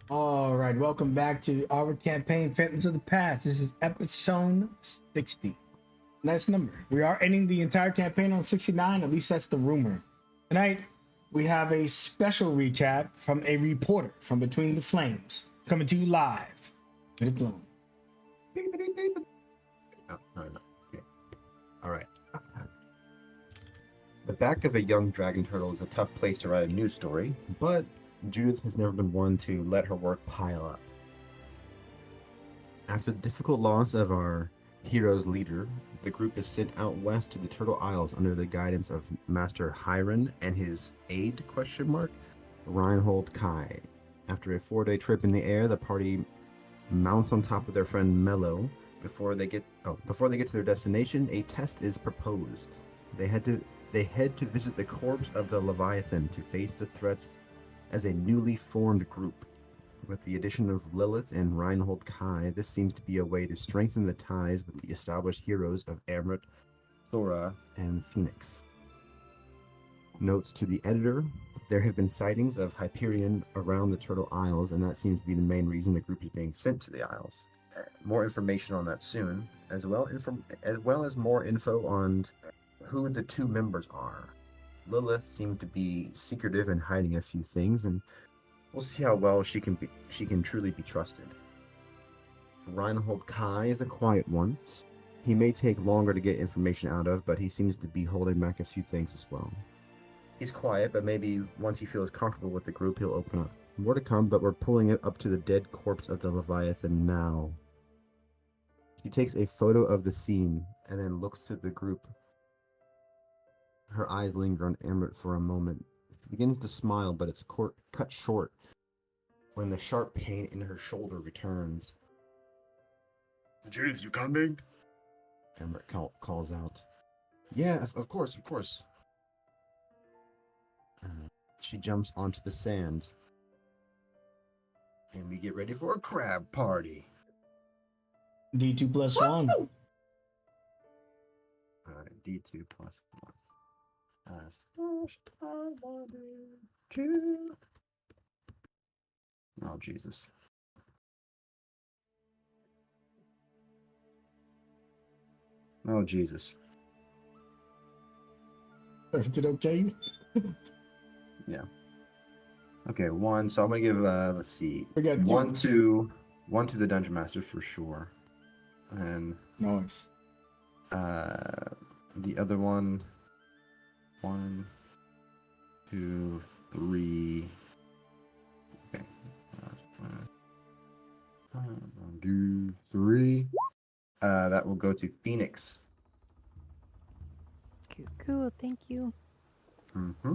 All right, welcome back to our campaign, Phantoms of the Past. This is episode 60. Nice number. We are ending the entire campaign on 69, at least that's the rumor. Tonight, we have a special recap from a reporter from Between the Flames, coming to you live. Get it blown. Oh, no. Okay. All right. The back of a young dragon turtle is a tough place to write a news story, but Judith has never been one to let her work pile up. After the difficult loss of our hero's leader, the group is sent out west to the Turtle Isles under the guidance of Master Hiron and his aide, Reinhold Kai. After a 4-day trip in the air, the party mounts on top of their friend Mello. Before they get to their destination, a test is proposed. They head to visit the corpse of the Leviathan to face the threats as a newly formed group. With the addition of Lilith and Reinhold Kai, this seems to be a way to strengthen the ties with the established heroes of Amrit, Thora, and Phoenix. Notes to the editor: there have been sightings of Hyperion around the Turtle Isles, and that seems to be the main reason the group is being sent to the Isles. More information on that soon, as well as more info on who the two members are. Lilith seemed to be secretive and hiding a few things, and we'll see how well she can truly be trusted. Reinhold Kai is a quiet one. He may take longer to get information out of, but he seems to be holding back a few things as well. He's quiet, but maybe once he feels comfortable with the group, he'll open up. More to come, but we're pulling it up to the dead corpse of the Leviathan now. She takes a photo of the scene and then looks to the group. Her eyes linger on Amrit for a moment. She begins to smile, but it's cut short when the sharp pain in her shoulder returns. Judith, you coming? Amrit calls out. Yeah, of course. She jumps onto the sand. And we get ready for a crab party. D2 plus 1. D2 plus 1. Two. Oh, Jesus. Oh, Jesus. Is it okay? Yeah. Okay, 1. So I'm gonna give let's see. We got one to the Dungeon Master for sure. And nice. the other one, 1, 2, 3. Okay. 1, 2, 3. That will go to Phoenix. Cool, thank you. Mm-hmm.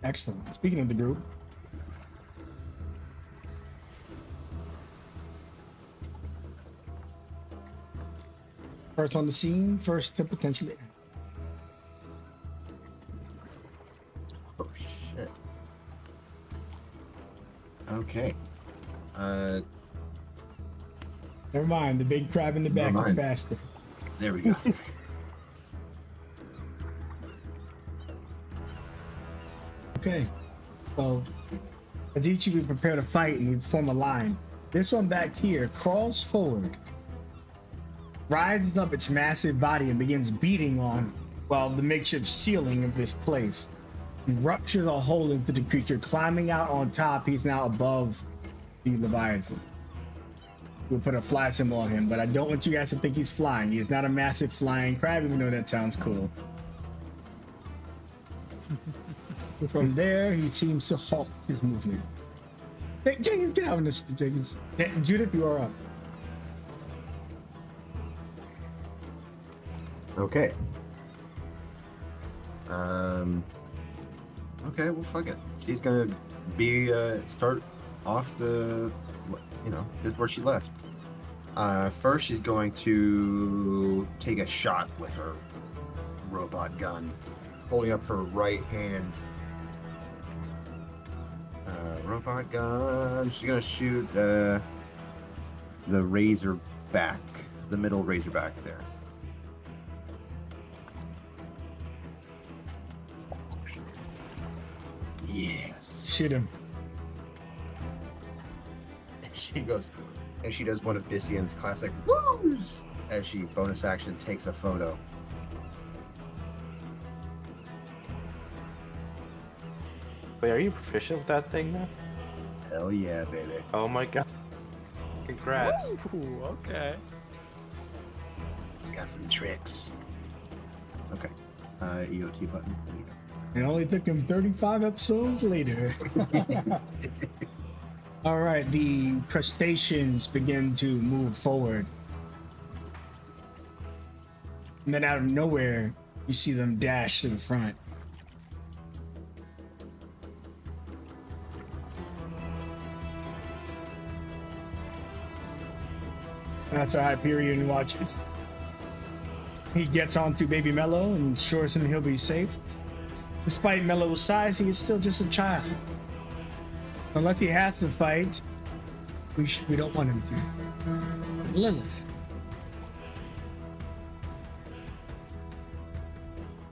Excellent. Speaking of the group, first on the scene, first to potentially. Oh shit. Okay. Never mind. The big crab in the back is faster. There we go. Okay. So, as each of you prepare to fight and you form a line, this one back here crawls forward, rises up its massive body, and begins beating on, well, the makeshift ceiling of this place. He ruptures a hole into the creature, climbing out on top. He's now above the Leviathan. We'll put a fly symbol on him, but I don't want you guys to think he's flying. He is not a massive flying crab, even though that sounds cool. From there, he seems to halt his movement. Hey, Jenkins, get out of this, Jenkins. Judith, you are up. Okay. Okay, well, fuck it. She's gonna start off just where she left. First, she's going to take a shot with her robot gun, holding up her right hand. Robot gun. She's gonna shoot the razor back, the middle razor back there. shoot him. And she goes, and she does one of Bistian's classic woos as she bonus action takes a photo. Wait, are you proficient with that thing now? Hell yeah, baby. Oh my god. Congrats. Ooh, okay. Got some tricks. Okay. EOT button. There you go. It only took him 35 episodes later. All right, the crustaceans begin to move forward. And then out of nowhere, you see them dash to the front. That's how Hyperion watches. He gets onto Baby Mello and assures him he'll be safe. Despite Mello's size, he is still just a child. Unless he has to fight, we don't want him to. Lilith.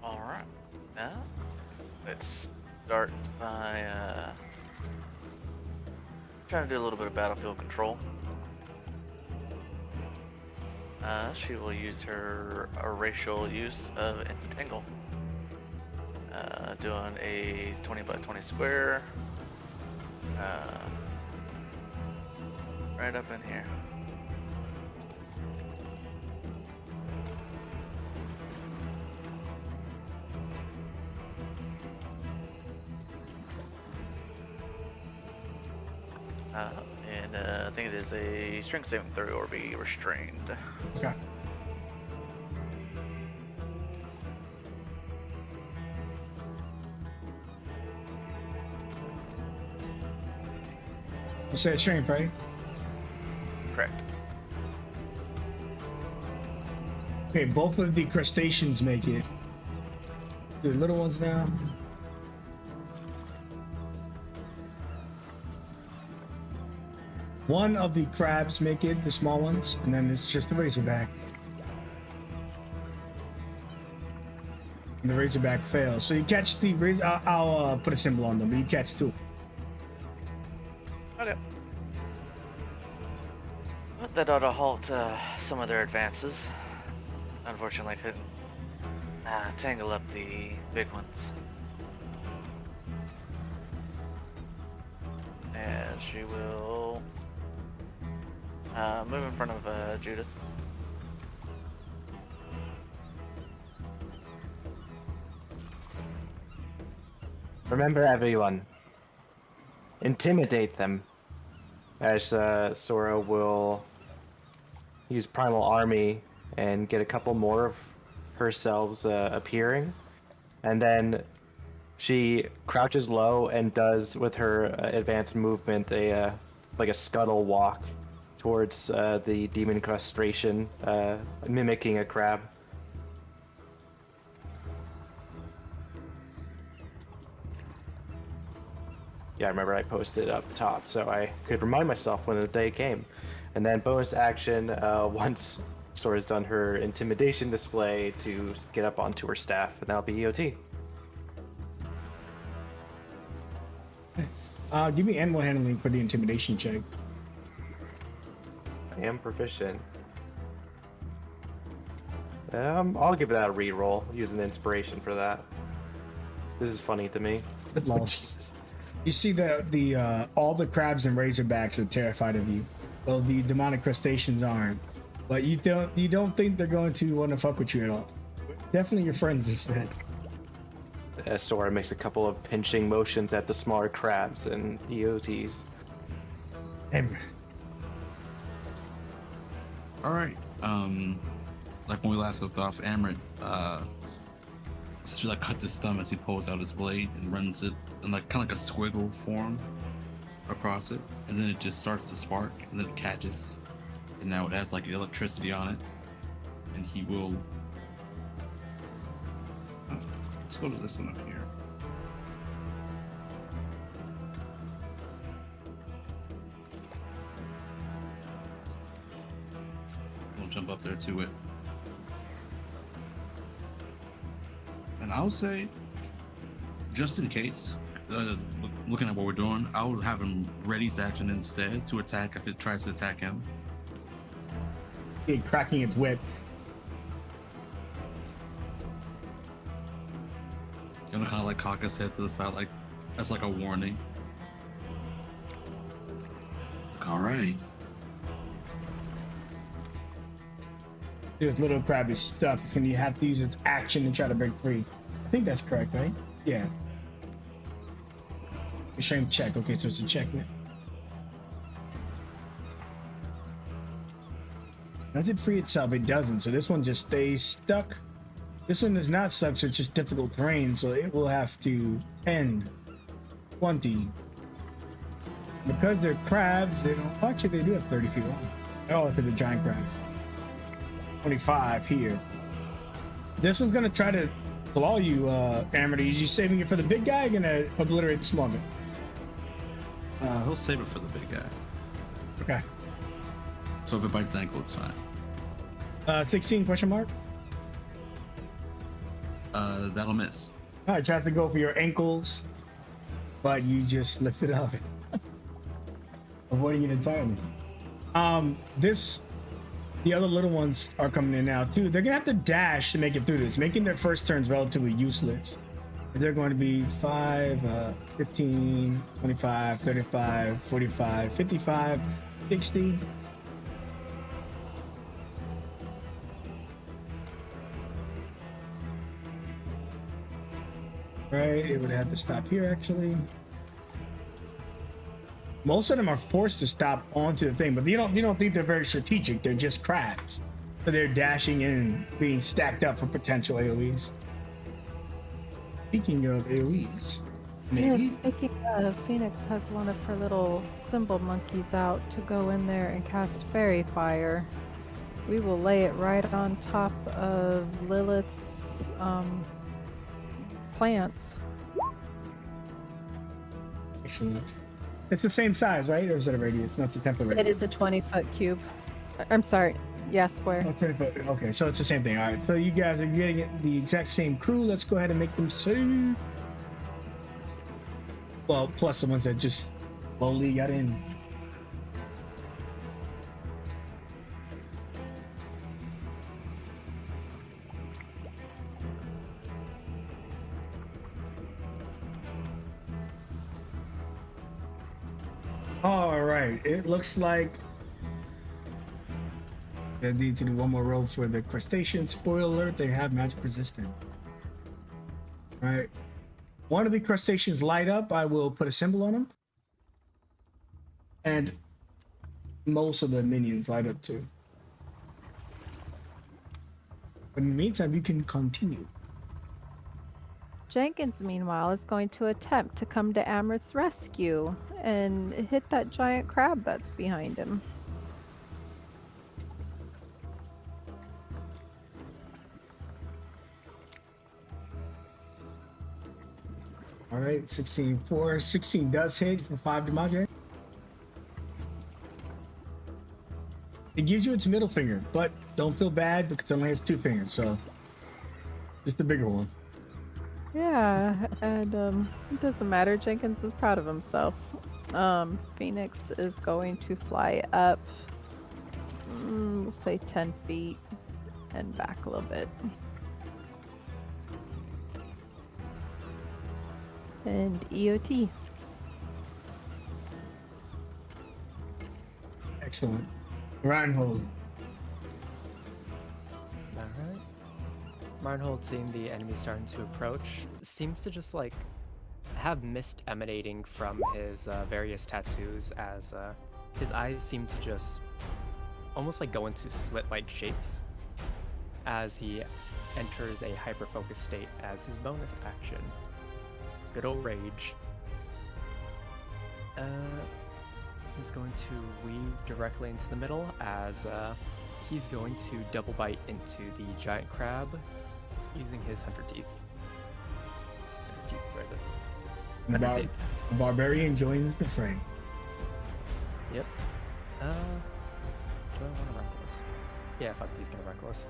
Alright. Now, let's start by trying to do a little bit of battlefield control. She will use her racial use of Entangle. Doing a 20 by 20 square. Right up in here. And I think it is a strength saving throw or be restrained. Okay. You said strength, right? Correct. Okay, both of the crustaceans make it. The little ones now. One of the crabs make it, the small ones, and then it's just the razorback. And the razorback fails. So you catch the I'll put a symbol on them, but you catch two. Okay. Well, that ought to halt some of their advances. Unfortunately, I couldn't tangle up the big ones. And she will move in front of Judith. Remember, everyone, intimidate them. As Sora will use Primal Army and get a couple more of herself appearing, and then she crouches low and does with her advanced movement a like a scuttle walk towards the demon crustration, mimicking a crab. Yeah, I remember I posted it up top so I could remind myself when the day came. And then bonus action, once Sora's done her intimidation display, to get up onto her staff, and that'll be EOT. Give me animal handling for the intimidation check. I am proficient. I'll give it a reroll, use an inspiration for that. This is funny to me. Jesus. You see that the all the crabs and razorbacks are terrified of you. Well, the demonic crustaceans aren't. But you don't think they're going to want to fuck with you at all. Definitely your friends instead. Sora makes a couple of pinching motions at the smaller crabs and EOTs. Ember. All right. Like when we last left off, Amrit she like cuts his thumb as he pulls out his blade and runs it in like kind of like a squiggle form across it, and then it just starts to spark, and then it catches, and now it has like electricity on it, and he will. Let's go to this one up here. We'll jump up there to it. And I'll say, just in case, looking at what we're doing, I would have him ready his action instead to attack if it tries to attack him. It cracking its whip. Gonna kind of like cock his head to the side, like that's like a warning. All right. This little crab is stuck. It's gonna have to use its action to try to break free. I think that's correct, right? Yeah. Strength check. Okay, so it's a check now. Does it free itself? It doesn't. So this one just stays stuck. This one is not stuck, so it's just difficult terrain. So it will have to 10, 20. Because they're crabs, they don't. Actually, they do have 30 feet long. Oh, because they're giant crabs. 25 here. This one's gonna try to claw you, Amity. Is you saving it for the big guy or gonna obliterate the small guy? He'll save it for the big guy. Okay. So if it bites the ankle, it's fine. 16 question mark? That'll miss. Alright, tries to go for your ankles, but you just lift it up. Avoiding it entirely. The other little ones are coming in now too. They're gonna have to dash to make it through this, making their first turns relatively useless. They're going to be 5, 15, 25, 35, 45, 55, 60. Right, it would have to stop here actually. Most of them are forced to stop onto the thing, but you don't think they're very strategic. They're just crabs. So they're dashing in, being stacked up for potential AoEs. Speaking of AoEs, maybe? Yeah, speaking of, Phoenix has one of her little symbol monkeys out to go in there and cast Fairy Fire. We will lay it right on top of Lilith's plants. Excellent. It's the same size, right? Or is it a radius? Not the template It radius. is a 20-foot cube. I'm sorry. Yeah, square. Oh, 20 foot. Okay, so it's the same thing. All right, so you guys are getting the exact same crew. Let's go ahead and make them save. Well, plus the ones that just slowly got in. All right, it looks like I need to do one more roll for the crustacean. Spoiler alert, they have magic resistant. All right. One of the crustaceans light up. I will put a symbol on them. And most of the minions light up too. But in the meantime, you can continue. Jenkins, meanwhile, is going to attempt to come to Amrit's rescue and hit that giant crab that's behind him. All right, 16 4. 16 does hit for 5 damage. It gives you its middle finger, but don't feel bad because it only has 2 fingers, so just the bigger one. Yeah, and it doesn't matter. Jenkins is proud of himself. Phoenix is going to fly up, we'll say 10 feet, and back a little bit. And EOT. Excellent. Reinhold. Alright. Reinhold, seeing the enemy starting to approach, seems to just like have mist emanating from his various tattoos as his eyes seem to just almost like go into slit-like shapes as he enters a hyper-focused state as his bonus action. Good old rage. He's going to weave directly into the middle as he's going to double bite into the giant crab using his hunter teeth. Hunter teeth, where is it? Hunter teeth. The barbarian joins the fray. Yep. Do I want to reckless? Yeah, fuck, he's gonna reckless.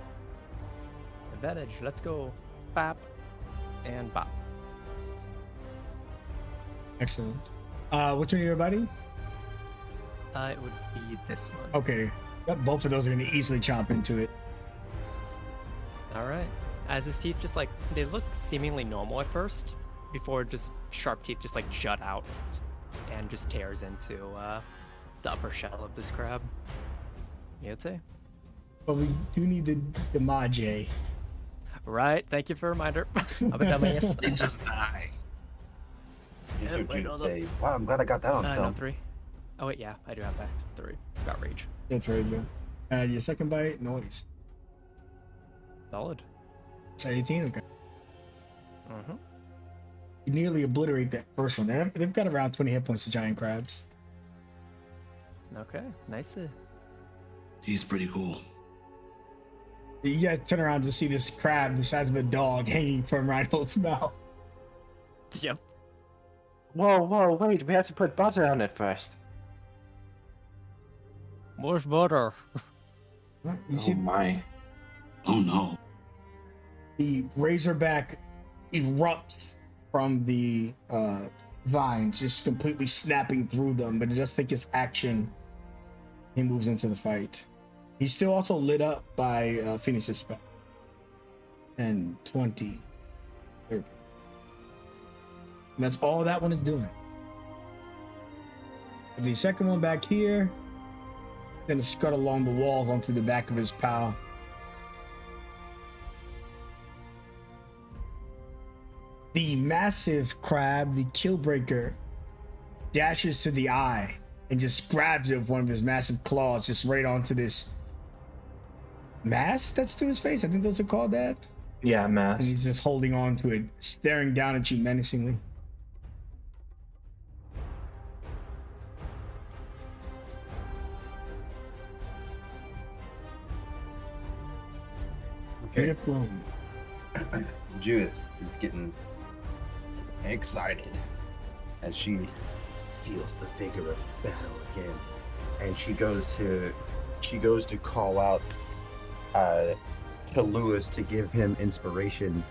Advantage, let's go. Bop. And bop. Excellent. Which one are you, buddy? It would be this one. Okay. Yep, both of those are gonna easily chomp into it. All right. As his teeth just like they look seemingly normal at first, before just sharp teeth just like jut out and just tears into the upper shell of this crab. Yote. But we do need the Mage. Right. Thank you for a reminder. I'll be dummy. Yes. They just die. Here's Yeah, what wait, you'd hold say. Wow, I'm glad I got that on No, film. 3. Oh wait, yeah, I do have that. 3. Got rage. That's right, Joe. Your second bite, noise. Solid. It's 18, okay. Mm-hmm. You nearly obliterate that first one. They've got around 20 hit points to giant crabs. Okay. Nice. He's pretty cool. You guys turn around to see this crab the size of a dog hanging from Reinhold's mouth. Yep. Whoa, wait, we have to put butter on it first. More butter. You see my. Oh no. the razorback erupts from the vines, just completely snapping through them, but it does take his action. He moves into the fight. He's still also lit up by Phoenix's spell. 10, 20, 30. And that's all that one is doing. The second one back here, gonna scud along the walls onto the back of his pal. The massive crab, the Killbreaker, dashes to the eye and just grabs it with one of his massive claws, just right onto this mask that's to his face. I think those are called that. Yeah, And mass. he's just holding on to it, staring down at you menacingly. Okay. Get blown. Judith is getting excited as she feels the vigor of battle again, and she goes to call out to Lewis to give him inspiration,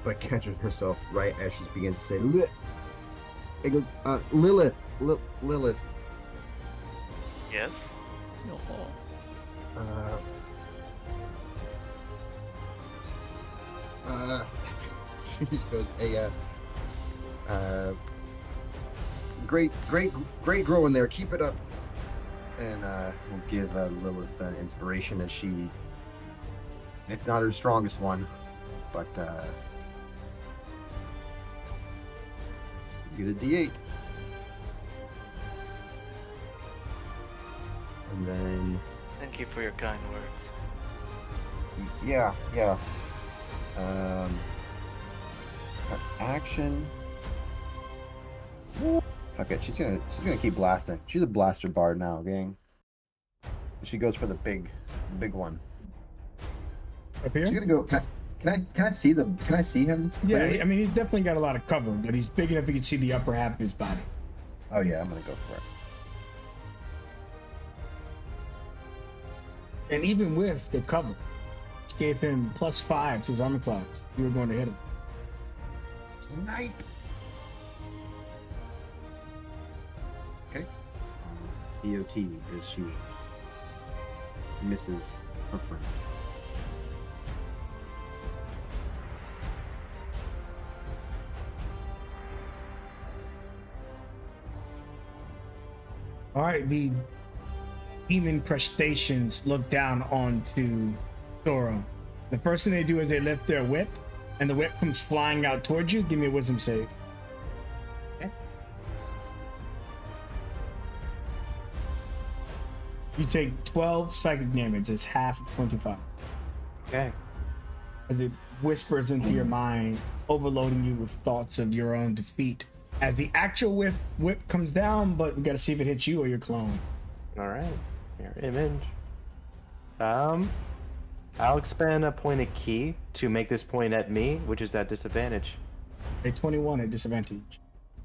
but catches herself right as she begins to say, it goes, Lilith. Yes? She just goes, hey, great growing there. Keep it up. And we'll give Lilith an inspiration as it's not her strongest one, but you get a D8. And then, Thank you for your kind words. yeah. Her action. Fuck it. She's gonna keep blasting. She's a blaster bard now, gang. She goes for the big one. Up here? She's gonna go. Can I see him? Yeah, clearly? I mean, he's definitely got a lot of cover, but he's big enough you can see the upper half of his body. Oh yeah, I'm gonna go for it. And even with the cover, which gave him +5 to his armor class, you were going to hit him. Snipe. Okay. EOT as she misses her friend. All right, the demon crustaceans look down onto Sora. The first thing they do is they lift their whip, and the whip comes flying out towards you. Give me a wisdom save. Okay. You take 12 psychic damage. It's half of 25. Okay. As it whispers into your mind, overloading you with thoughts of your own defeat. As the actual whip comes down, but we gotta see if it hits you or your clone. All right. Your image. I'll expend a point of key to make this point at me, which is at disadvantage. A 21 at disadvantage.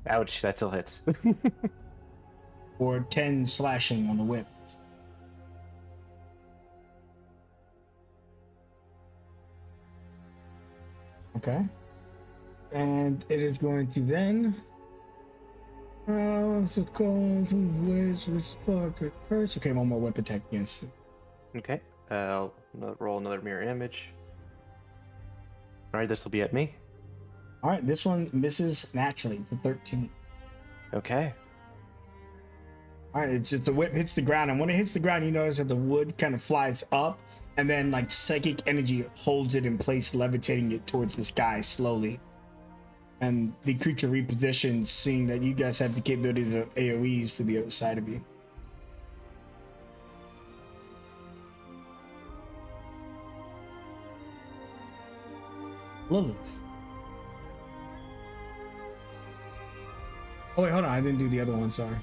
Ouch, that still hits. Or 10 slashing on the whip. Okay. And it is going to then What's it called? Which curse? Okay, one more weapon attack against it. Okay. I'll roll another mirror image. All right, this will be at me. All right, this one misses naturally for 13. Okay. All right, it's just the whip hits the ground, and when it hits the ground, you notice that the wood kind of flies up, and then like psychic energy holds it in place, levitating it towards the sky slowly. And the creature repositions, seeing that you guys have the capability of AoEs to the other side of you. Lilith. Oh wait, hold on, I didn't do the other one, sorry.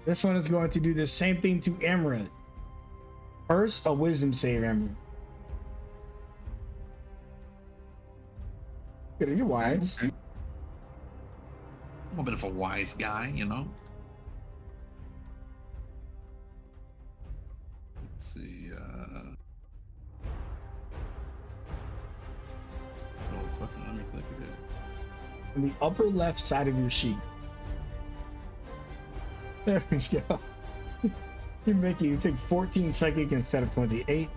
This one is going to do the same thing to Emerald. First, a wisdom save, Emerald. Good, you're wise. I'm a bit of a wise guy, you know. Let's see. Oh, fucking, let me click it. On the upper left side of your sheet. There we go. You take 14 psychic instead of 28.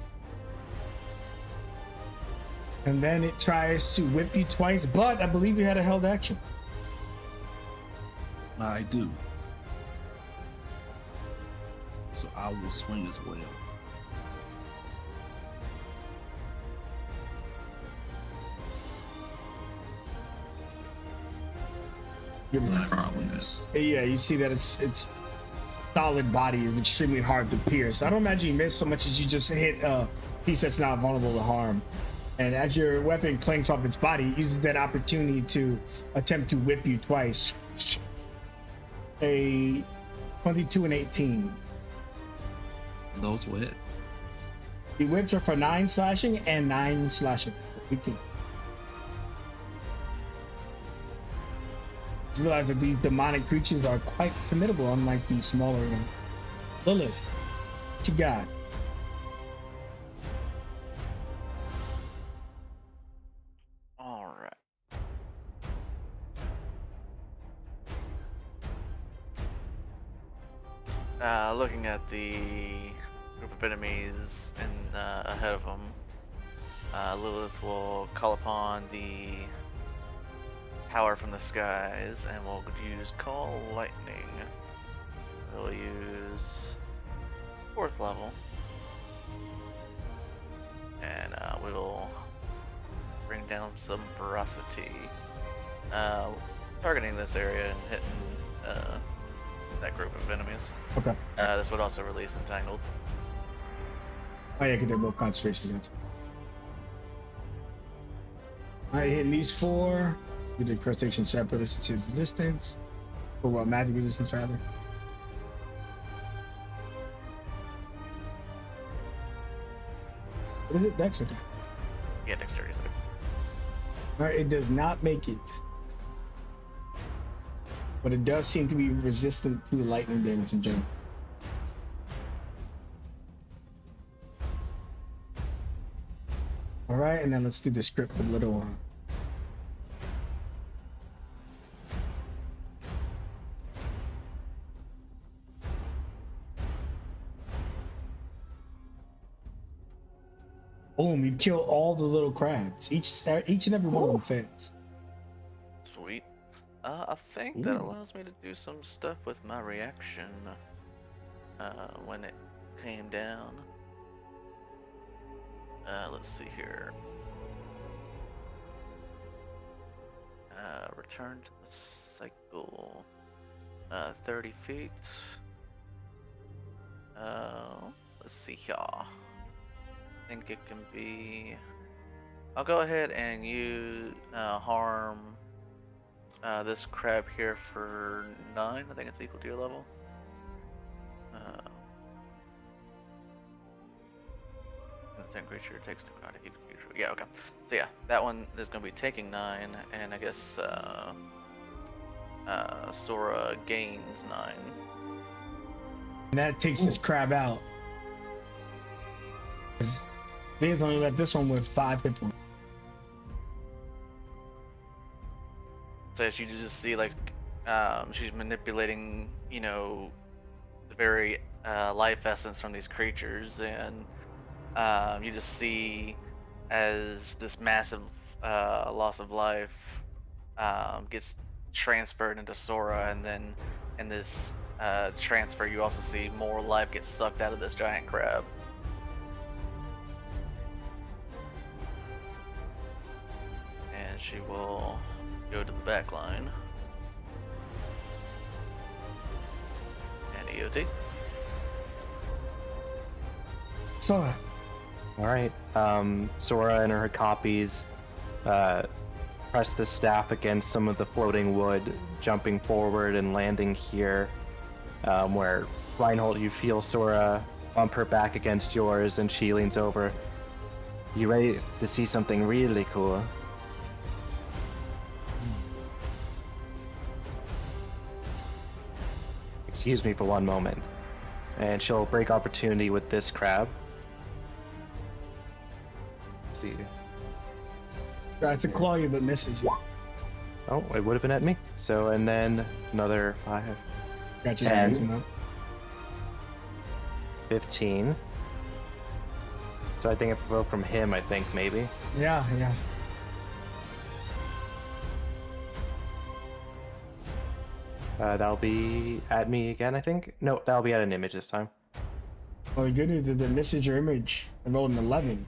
And then it tries to whip you twice, but I believe you had a held action. I do. So I will swing as well. Probably miss. Yeah, you see that its solid body is extremely hard to pierce. I don't imagine you missed so much as you just hit a piece that's not vulnerable to harm. And as your weapon clanks off its body, it uses that opportunity to attempt to whip you twice. A 22 and 18. Those wet. The whips are for 9 slashing and 9 slashing. 18. You realize that these demonic creatures are quite formidable, unlike the smaller ones. Lilith, what you got? All right. Looking at the group of enemies ahead of them, Lilith will call upon the power from the skies, and we'll use Call Lightning. We'll use 4th level, and we'll bring down some ferocity, targeting this area and hitting that group of enemies. Okay. This would also release Entangled. Oh yeah, because they're both concentration against. Alright, hitting these 4. You did crustacean separate to resistance. Or what, magic resistance rather. What is it? Dex attack. Yeah, dexterity. Alright, it does not make it. But it does seem to be resistant to lightning damage in general. Alright, and then let's do the script for the little one. Boom, you kill all the little crabs. Each and every one of them fails. Sweet. I think that allows me to do some stuff with my reaction when it came down. Let's see here. Return to the cycle. 30 feet. Let's see here. I think it can be... I'll go ahead and use harm this crab here for 9. I think it's equal to your level. The same creature takes no contact equal to creature. Yeah, okay. So yeah, that one is going to be taking 9, and I guess Sora gains 9. And that takes this crab out. There's only left this one with 5 hit points. So as you just see, like, she's manipulating, the very life essence from these creatures, and you just see as this massive loss of life gets transferred into Sora, and then in this transfer, you also see more life get sucked out of this giant crab. And she will go to the back line. And EOT. Sora. All right. Sora and her copies press the staff against some of the floating wood, jumping forward and landing here, where Reinhold, you feel Sora bump her back against yours, and she leans over. You ready to see something really cool? Excuse me for one moment. And she'll break opportunity with this crab. Let's see. Tries to claw you but misses you. Oh, it would have been at me. So, and then another 5, Got your 10. hands, you know? 15. So I think if I vote from him, I think maybe. Yeah. That'll be at me again, I think. No, that'll be at an image this time. Well, the good news is that misses your image. I rolled an 11.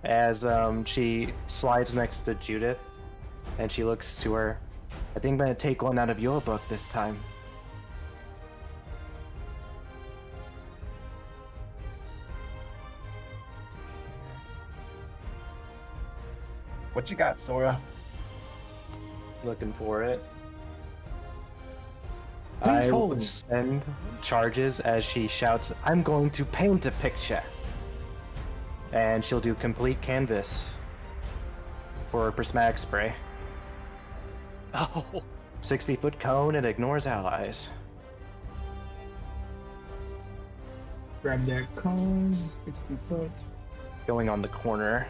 As she slides next to Judith, and she looks to her. I think I'm gonna take one out of your book this time. What you got, Sora? Looking for it. Please I will hold. spend charges as she shouts, "I'm going to paint a picture." And she'll do complete canvas for prismatic spray. Oh, 60-foot cone and ignores allies. Grab that cone. 60 foot. Going on the corner.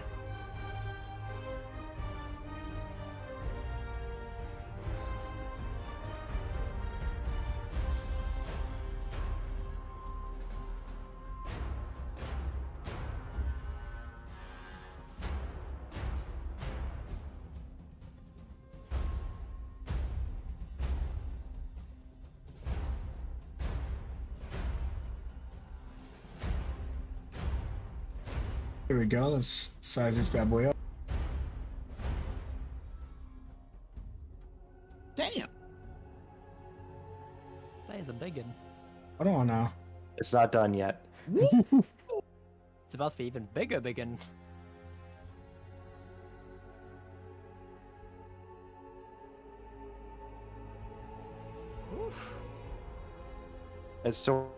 Here we go. Let's size this bad boy up. Damn. that is a big one. Hold on now. It's not done yet. It's about to be even bigger, big one. Oof. As Sora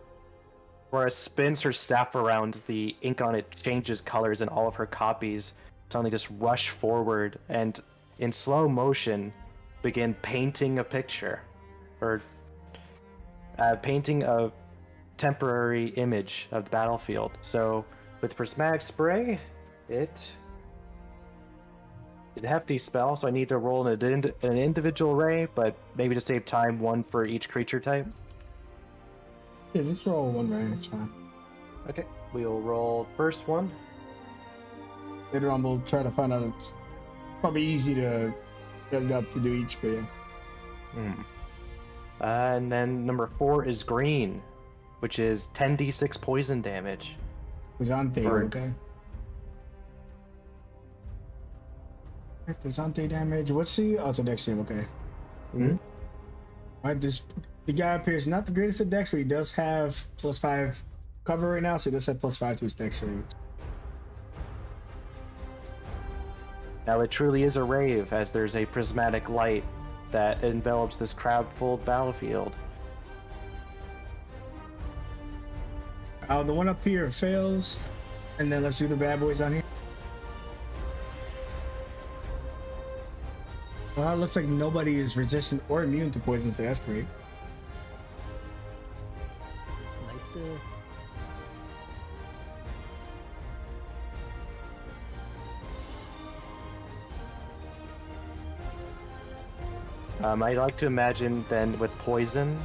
spins her staff around, the ink on it changes colors, and all of her copies suddenly just rush forward and, in slow motion, begin painting a picture, or painting a temporary image of the battlefield. So, with prismatic spray, it's a hefty spell, so I need to roll an individual ray, but maybe to save time, one for each creature type. Yeah, just roll one right. It's fine. Okay, we'll roll first one. Later on, we'll try to find out. It's probably easy to set it up to do each bit. And then number 4 is green, which is 10d6 poison damage. Presente, Or- okay. Presente damage. What's the? Oh, it's a dex save, okay. Mhm. Alright, the guy appears not the greatest at dex, but he does have +5 cover right now, so he does have +5 to his dex save. Now it truly is a rave, as there's a prismatic light that envelops this crab-full battlefield. The one up here fails, and then let's do the bad boys on here. Well, it looks like nobody is resistant or immune to poison, so that's great. Nice to. I like to imagine then with poison,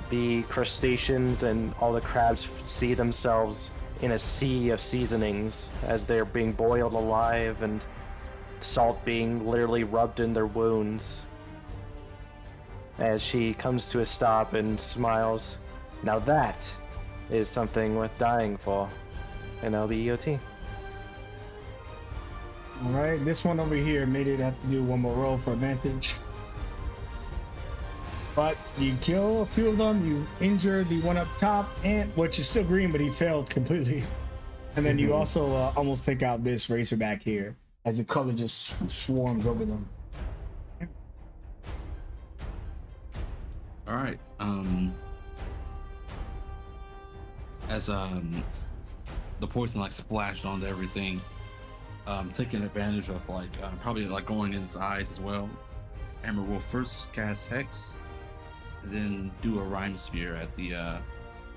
the crustaceans and all the crabs see themselves in a sea of seasonings as they're being boiled alive and salt being literally rubbed in their wounds. As she comes to a stop and smiles, now that is something worth dying for. And that'll be EOT. All right, this one over here made it have to do one more roll for advantage. But you kill 2 of them, you injure the one up top, and which is still green, but he failed completely. And then you also almost take out this racerback here as the color just swarms over them. All right. As the poison like splashed onto everything, taking advantage of probably like going in his eyes as well. Amber will first cast Hex, and then do a Rhyme Sphere at the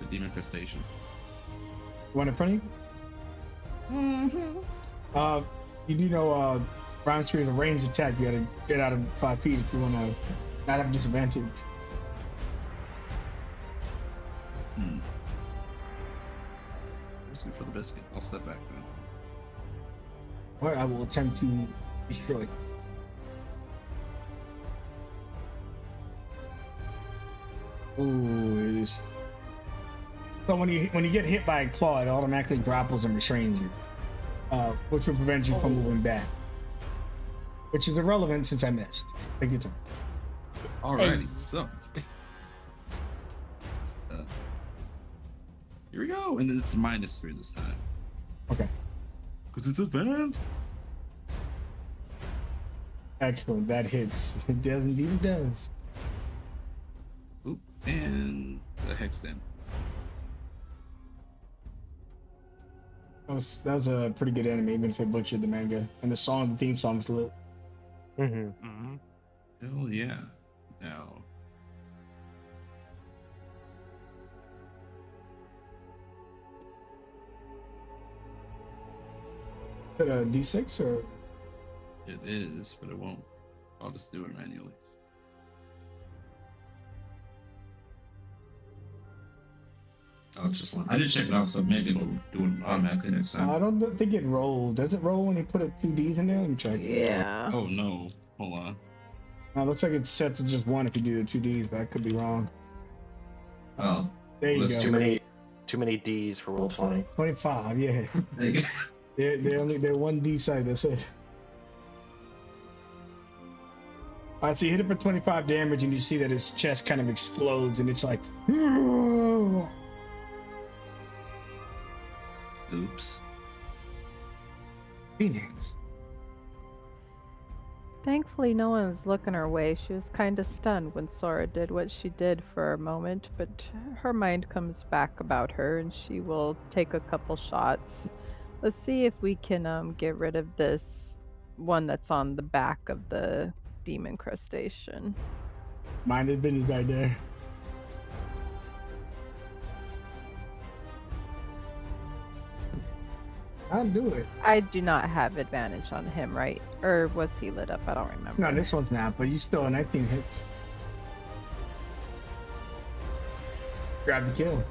demon crustacean. Want in front of you? You do know Rhyme Spear is a ranged attack. You gotta get out of 5 feet if you want to not have disadvantage. Biscuit for the biscuit. I'll step back then. Or I will attempt to destroy. Ooh, it is. So when you get hit by a claw, it automatically grapples and restrains you, which will prevent you from moving back. Which is irrelevant since I missed. Take your turn. Alrighty, so here we go, and then it's -3 this time Okay. because it's advanced. Excellent. That hits. It does indeed. It does. Oop, and the Hex then. That was a pretty good enemy, even if it butchered the manga. And the theme song's lit. Mm-hmm. Hell yeah. Now. Is it a D6 or? It is, but it won't. I'll just do it manually. I did check it out, so maybe it'll do it automatically next time. I don't think it rolled. Does it roll when you put 2 Ds in there? Let me check. Yeah. Oh no, hold on. Looks like it's set to just 1 if you do the 2 Ds, but I could be wrong. Oh, There you Let's go. Too many D's for roll 20. 25, yeah. They're 1 D side, that's it. Alright, so you hit it for 25 damage and you see that his chest kind of explodes and it's like Oops. Phoenix. Thankfully, no one's looking her way. She was kind of stunned when Sora did what she did for a moment, but her mind comes back about her and she will take a couple shots. Let's see if we can get rid of this one that's on the back of the demon crustacean. Mind his business right there. I'll do it. I do not have advantage on him, right? Or was he lit up? I don't remember. No, this one's not, but you still 19 hits. Grab the kill.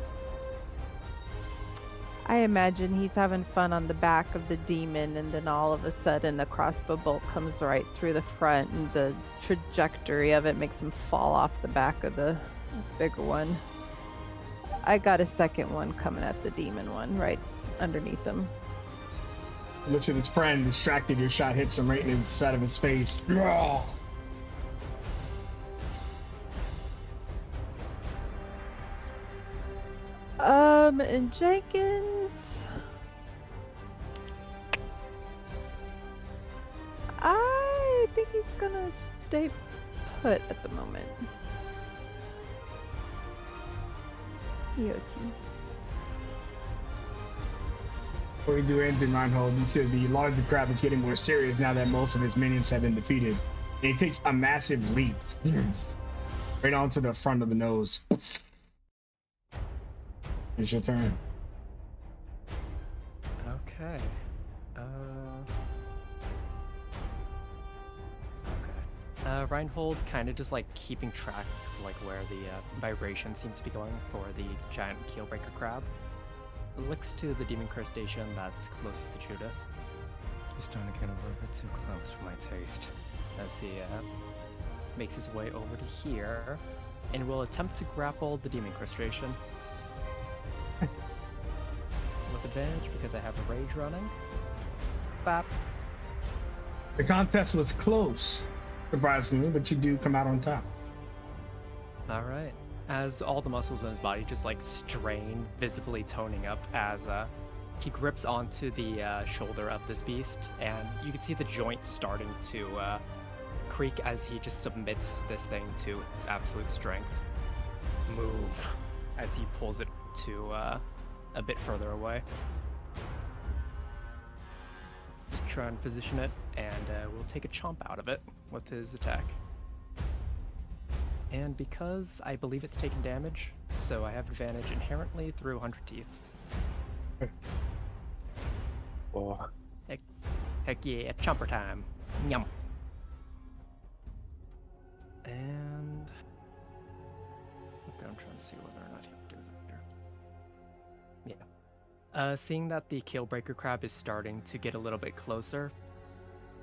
I imagine he's having fun on the back of the demon, and then all of a sudden a crossbow bolt comes right through the front, and the trajectory of it makes him fall off the back of the bigger one. I got a second one coming at the demon one right underneath him. Looks at his friend, distracted. Your shot hits him right in the side of his face. And Jenkins, I think he's gonna stay put at the moment. EOT. Before you do anything, Reinhold, you said the larger crab is getting more serious now that most of his minions have been defeated. And he takes a massive leap right onto the front of the nose. It's your turn. Okay. Okay. Reinhold kind of just like keeping track of like where the vibration seems to be going for the giant keelbreaker crab. Looks to the demon crustacean that's closest to Judith. You're starting to get a little bit too close for my taste. As he makes his way over to here and will attempt to grapple the demon crustacean. With advantage because I have a rage running. Bap. The contest was close, surprisingly, but you do come out on top. Alright. As all the muscles in his body just like strain, visibly toning up as he grips onto the shoulder of this beast, and you can see the joint starting to creak as he just submits this thing to his absolute strength. Move as he pulls it to a bit further away. Just try and position it, and we'll take a chomp out of it with his attack. And because I believe it's taken damage, so I have advantage inherently through 100 teeth. Oh. Heck yeah, chomper time. Yum. And okay, I'm trying to see whether or not he can do that here. Yeah. Seeing that the keelbreaker crab is starting to get a little bit closer,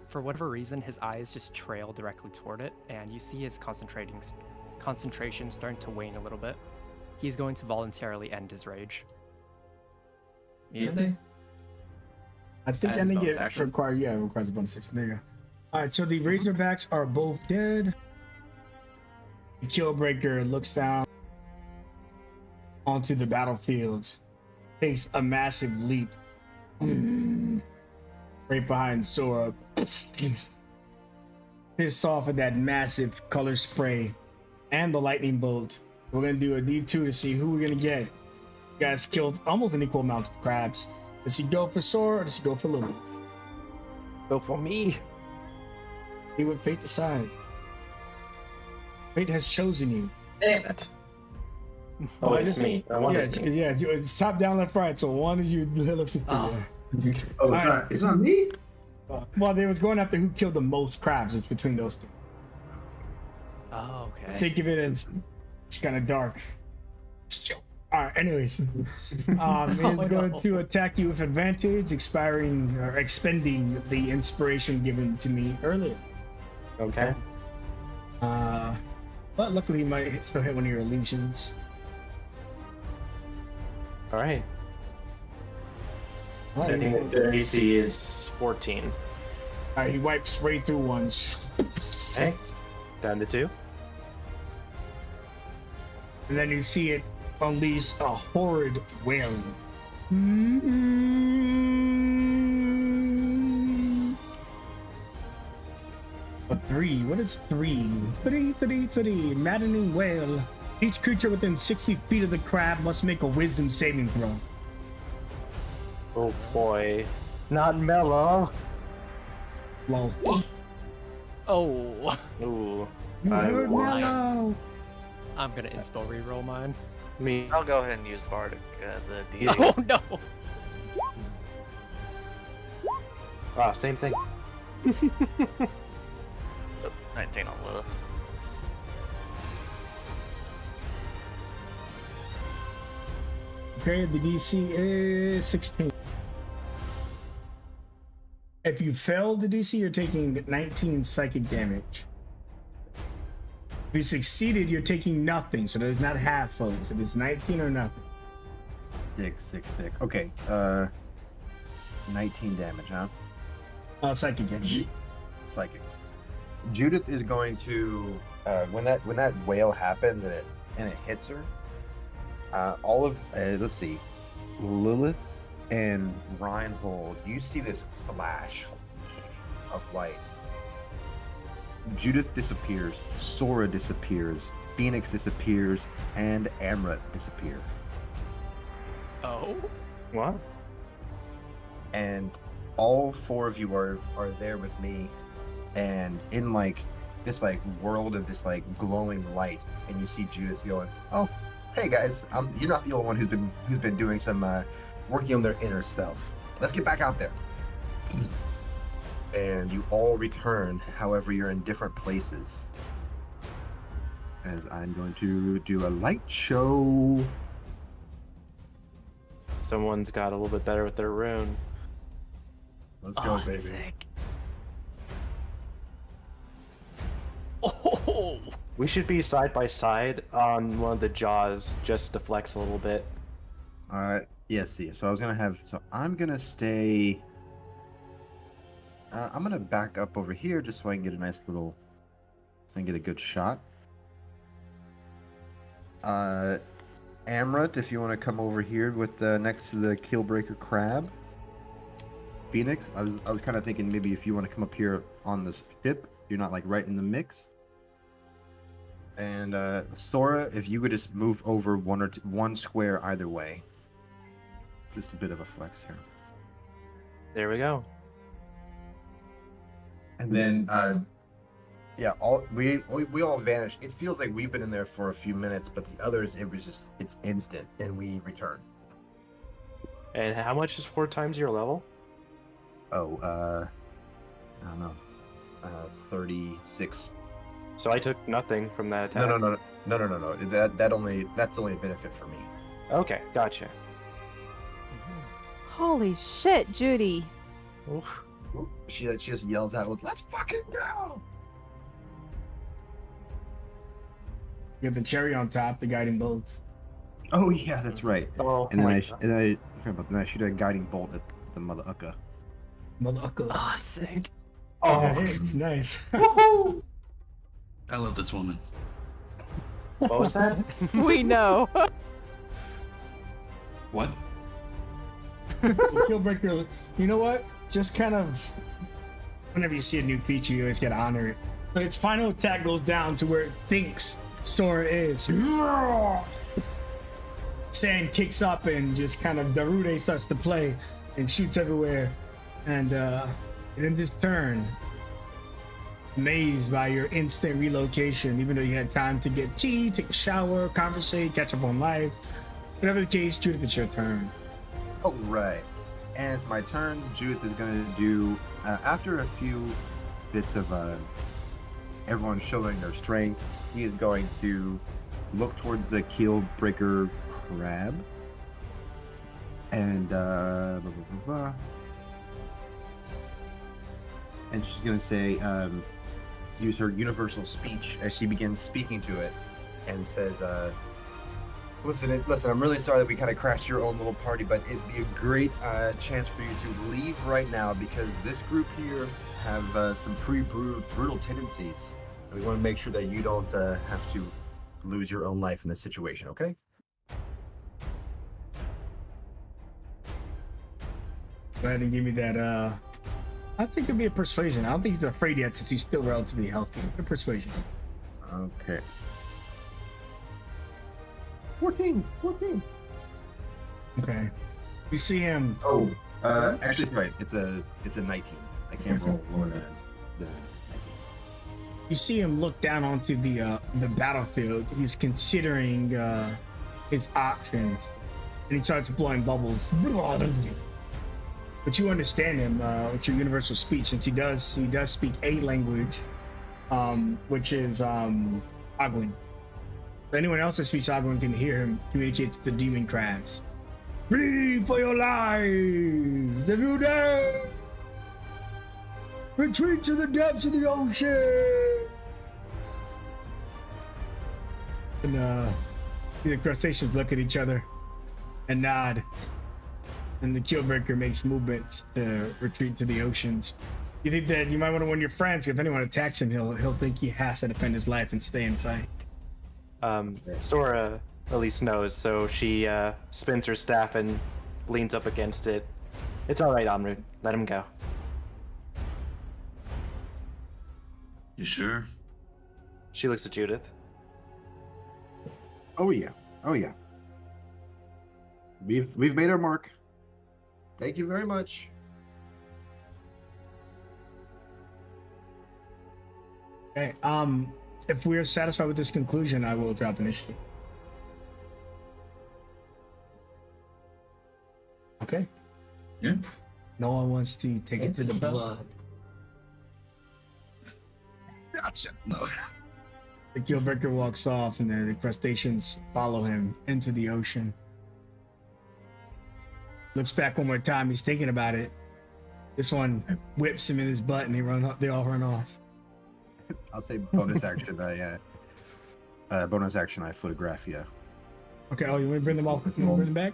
for whatever reason, his eyes just trail directly toward it, and you see his concentration starting to wane a little bit. He's going to voluntarily end his rage. Really? I think As his ending bonus it action. requires a bonus action. There you go. Alright, so the Razorbacks are both dead. The Killbreaker looks down onto the battlefield, takes a massive leap right behind Sora. Pissed off at that massive color spray and the lightning bolt. We're gonna do a D2 to see who we're gonna get. You guys killed almost an equal amount of crabs. Does he go for Sora or does he go for Lily? Go for me. See what fate decides. Fate has chosen you. Damn it. Oh, it's me. I want to me. Yeah, it's top, down, left, right. So one is you, left is Oh. Oh, it's not me? Well, they was going after who killed the most crabs. It's between those two. Oh, okay. Think of it as it's kind of dark. All right. Anyways, it's going to attack you with advantage, expending the inspiration given to me earlier. Okay. But luckily, he might still hit one of your illusions. All right. All I right, think the AC is 14. he wipes right through one. Okay. Down to 2. And then you see it unleash a horrid wailing. A 3. What is 3? 3. Maddening wail. Each creature within 60 feet of the crab must make a wisdom saving throw. Oh boy. Not mellow. Lol. Oh, Ooh. You I heard won. Mellow. I'm gonna inspo reroll mine. Me. I'll go ahead and use Bardic, the D8. Oh no! Ah, same thing. 19 on Lilith. Okay, the DC is 16. If you fail the DC, you're taking 19 psychic damage. If you succeeded, you're taking nothing, so there's not half foes. It is 19 or nothing. 6. Okay, 19 damage, huh? Psychic damage. Psychic. Judith is going to when that whale happens and it hits her. All of let's see, Lilith and Reinhold, you see this flash of light. Judith disappears, Sora disappears, Phoenix disappears, and Amrit disappear. Oh? What? And all 4 of you are there with me, and in like this like world of this like glowing light, and you see Judith going, "Oh, hey guys, you're not the only one who's been doing some working on their inner self. Let's get back out there." and you all return. However, you're in different places. As I'm going to do a light show. Someone's got a little bit better with their rune. Let's go, Oh, baby. sick. Oh, We should be side by side on one of the jaws just to flex a little bit. Yes, see. So I was gonna have. So I'm gonna stay. I'm gonna back up over here just so I can get a nice little. So I can get a good shot. Amrut, if you want to come over here with next to the Killbreaker crab. Phoenix, I was kind of thinking maybe if you want to come up here on this ship, you're not like right in the mix. And Sora, if you could just move over one square either way. Just a bit of a flex here. There we go. And then yeah, we all vanished. It feels like we've been in there for a few minutes, but the others it's instant and we return. And how much is 4 times your level? Oh, I don't know. 36. So I took nothing from that attack. No. That's only a benefit for me. Okay, gotcha. Holy shit, Judy. Oof. She just yells out, "Let's fucking go!" You have the cherry on top, the guiding bolt. Oh yeah, that's right. Oh, And my then I shoot a guiding bolt at the mother ucka. Motherfucker. oh, sick. Oh, It's nice. woohoo! I love this woman. What was that? We know. What? Killbreaker, you know what? Just kind of, whenever you see a new feature, you always gotta honor it. So its final attack goes down to where it thinks Sora is. Sand kicks up and just kind of Darude starts to play and shoots everywhere. And in this turn, amazed by your instant relocation, even though you had time to get tea, take a shower, conversate, catch up on life. Whatever the case, Judith, it's your turn. Oh right, and it's my turn. Judith is going to do after a few bits of everyone showing their strength. He is going to look towards the Keelbreaker crab and and she's going to say use her universal speech as she begins speaking to it and says listen, I'm really sorry that we kind of crashed your own little party, but it'd be a great chance for you to leave right now because this group here have some pretty brutal tendencies. And we want to make sure that you don't have to lose your own life in this situation, okay? Go ahead and give me that, I think it'd be a persuasion. I don't think he's afraid yet since he's still relatively healthy. A persuasion. Okay. 14. Okay. You see him. Oh, actually, sorry. It's a 19. I can't roll lower than 19. You see him look down onto the battlefield. He's considering his options, and he starts blowing bubbles. But you understand him with your universal speech, since he does speak a language, which is Aguin. If anyone else that speaks Aguin can hear him communicate to the demon crabs. Flee for your lives! If you dare! Retreat to the depths of the ocean! And the crustaceans look at each other and nod. And the Keelbreaker makes movements to retreat to the oceans. You think that you might want to warn your friends, if anyone attacks him, he'll think he has to defend his life and stay and fight. Sora at least knows, so she spins her staff and leans up against it. It's all right, Amrut. Let him go. You sure? She looks at Judith. Oh yeah. We've made our mark. Thank you very much. Okay. If we're satisfied with this conclusion, I will drop initiative. Okay. Yeah. No one wants to take it to the blood. Gotcha. No. The Killbreaker walks off, and then the crustaceans follow him into the ocean. Looks back one more time. He's thinking about it. This one whips him in his butt, and they all run off. I'll say bonus action. Bonus action. I photograph you. Okay. Oh, you want to bring them off? You want to bring them back?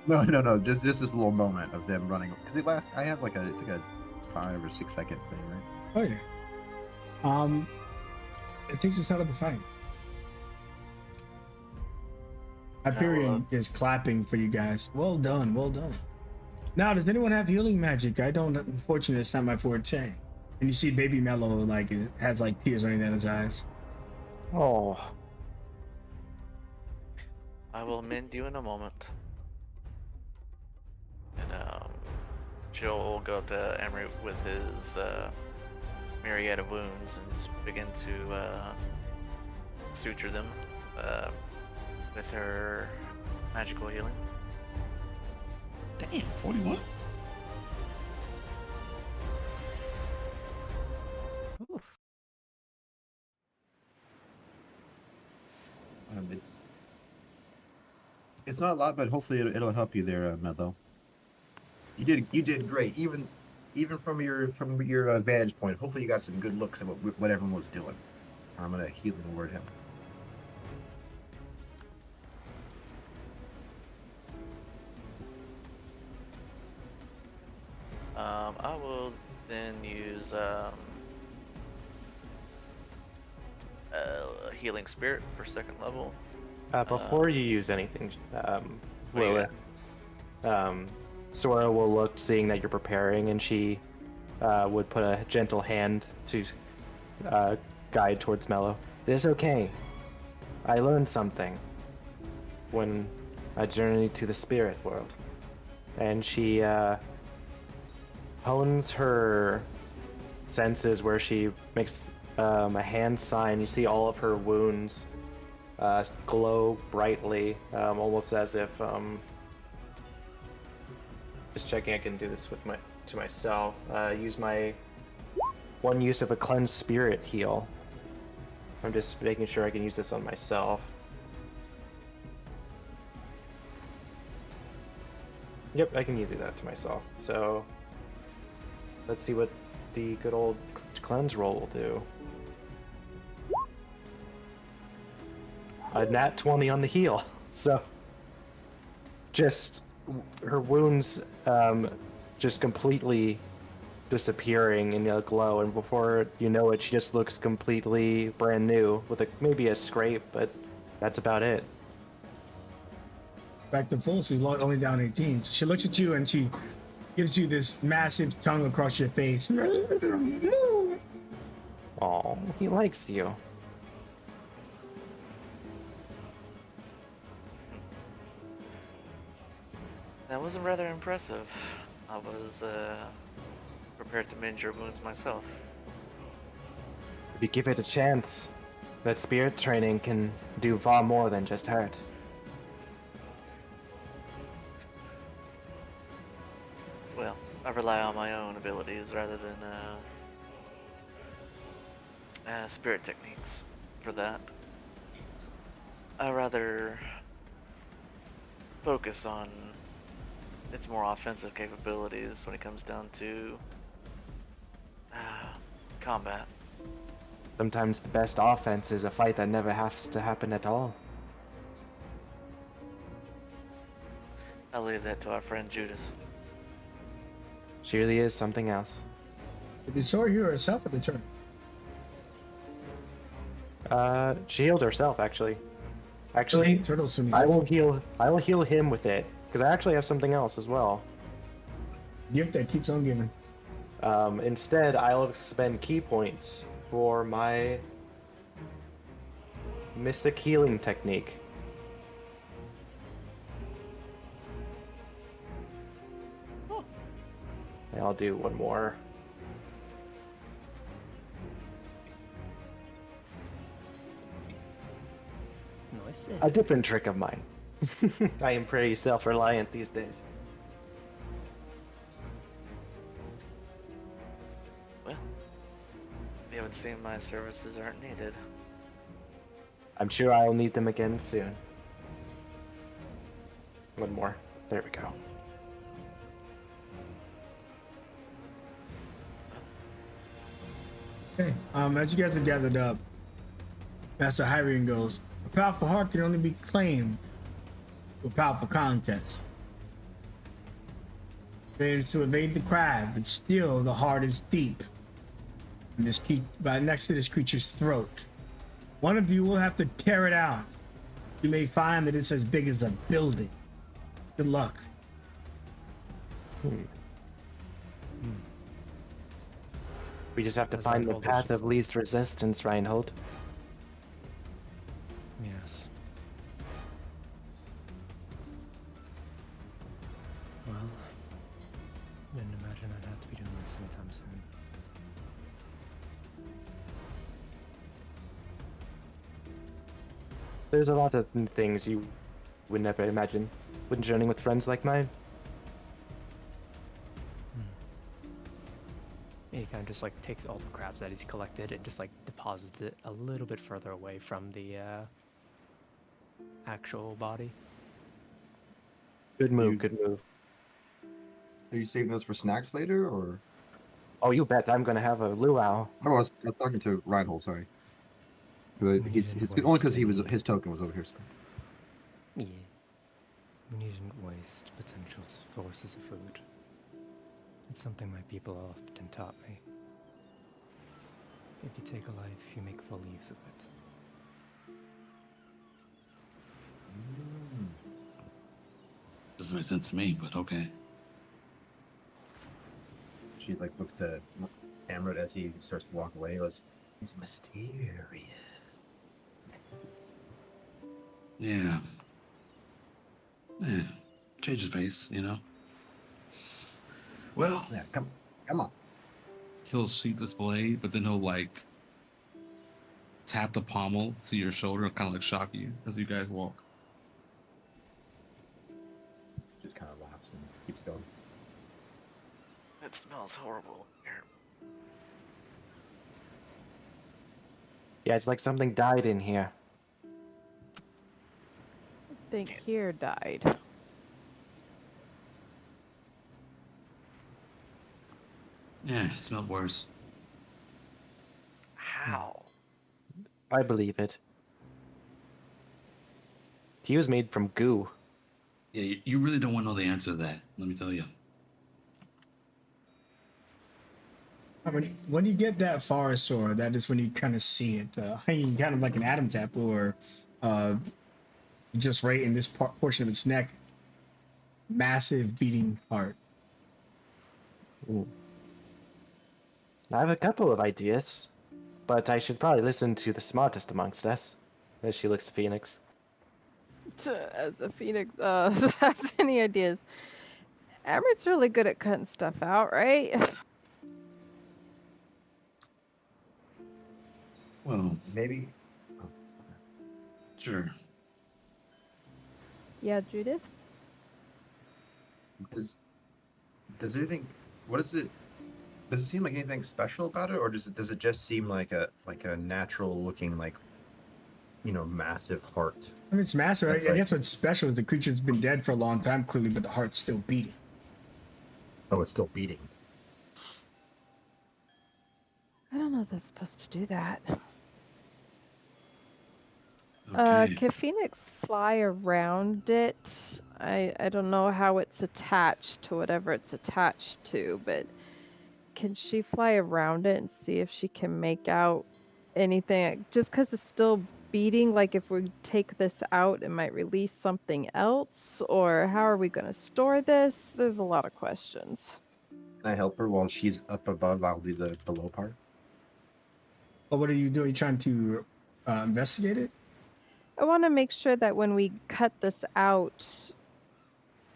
No. Just this little moment of them running because it lasts. I have it's like a 5 or 6 second thing, right? Oh yeah. It takes us out of the fight. Hyperion is clapping for you guys. Well done, well done. Now, does anyone have healing magic? I don't. Unfortunately, it's not my forte. And you see, Baby Mellow has tears running down his eyes. Oh. I will mend you in a moment. And Joel will go up to Emery with his myriad of wounds and just begin to suture them with her magical healing. Damn, 41? Oof. It's not a lot, but hopefully it'll help you there, Mello. You did great, even from your vantage point. Hopefully you got some good looks at what everyone was doing. I'm gonna healing word him. I will then use healing spirit for 2nd level. Before you use anything, What do you Lilith, Sora will look, seeing that you're preparing, and she would put a gentle hand to guide towards Mello. It's okay. I learned something when I journeyed to the spirit world. And she hones her senses where she makes a hand sign. You see all of her wounds glow brightly, almost as if just checking I can do this with myself. Use my one use of a cleansed spirit heal. I'm just making sure I can use this on myself. Yep, I can do that to myself. So let's see what the good old cleanse roll will do. A nat 20 on the heal. So just her wounds just completely disappearing in the glow, and before you know it, she just looks completely brand new with maybe a scrape, but that's about it. Back to full, so you're only down 18. So she looks at you and she gives you this massive tongue across your face. Oh, he likes you. That was rather impressive. I was prepared to mend your wounds myself. If you give it a chance, that spirit training can do far more than just hurt. Well, I rely on my own abilities rather than spirit techniques for that. I rather focus on its more offensive capabilities when it comes down to combat. Sometimes the best offense is a fight that never has to happen at all. I'll leave that to our friend Judith. She really is something else. Did Sora heal herself at the turn? She healed herself, actually. Actually, Turtle soon. I will heal him with it, because I actually have something else as well. Gift that keeps on giving. Instead, I'll expend key points for my Mystic Healing technique. And I'll do one more. Nice. A different trick of mine. I am pretty self-reliant these days. Well, we haven't assume my services aren't needed. I'm sure I'll need them again soon. One more. There we go. Okay. As you guys are gathered up, Master Hyrian goes, a powerful heart can only be claimed with powerful contest. Fails to evade the crab, but still the heart is deep. And next to this creature's throat. One of you will have to tear it out. You may find that it's as big as a building. Good luck. We just have to As find the Reinhold is path just of least resistance, Reinhold. Yes. Well, didn't imagine I'd have to be doing this anytime soon. There's a lot of things you would never imagine when journeying with friends like mine. He kind of just like takes all the crabs that he's collected and just like deposits it a little bit further away from the actual body. Good move, good move. Are you saving those for snacks later, or? Oh, you bet I'm gonna have a luau. Oh, I was talking to Reinhold. Sorry. 'Cause We He's, didn't his, only waste because any- his token was over here. Sorry. Yeah. We needn't waste potential sources of food. It's something my people often taught me. If you take a life, you make full use of it. Doesn't make sense to me, but okay. She like looks to Amrit as he starts to walk away. Goes, he's mysterious. Yeah. Yeah. Change his face, you know? Well, Yeah, come on. he'll sheath this blade, but then he'll like tap the pommel to your shoulder and kind of like shock you as you guys walk. Just kind of laughs and keeps going. It smells horrible here. Yeah, it's like something died in here. I think here died. Yeah, it smelled worse. How? I believe it. He was made from goo. Yeah, you really don't want to know the answer to that. Let me tell you. When you get that far, Sora, that is when you kind of see it hanging kind of like an Adam's apple, or just right in this portion of its neck, massive beating heart. I have a couple of ideas, but I should probably listen to the smartest amongst us. As she looks to Phoenix. As a phoenix, has any ideas? Amrit's really good at cutting stuff out, right? Well, Maybe. sure. Yeah, Judith? Does anything? What is it? Does it seem like anything special about it, or does it just seem like a natural looking, like, massive heart? I mean, it's massive. That's I like- guess what's special is the creature's been dead for a long time, clearly, but the heart's still beating. Oh, it's still beating. I don't know if that's supposed to do that. Okay. Can Phoenix fly around it? I don't know how it's attached to whatever it's attached to, but can she fly around it and see if she can make out anything? Just because it's still beating, like if we take this out, it might release something else, or how are we going to store this? There's a lot of questions. Can I help her while she's up above? I'll do the below part. But what are you doing? You trying to investigate it? I want to make sure that when we cut this out,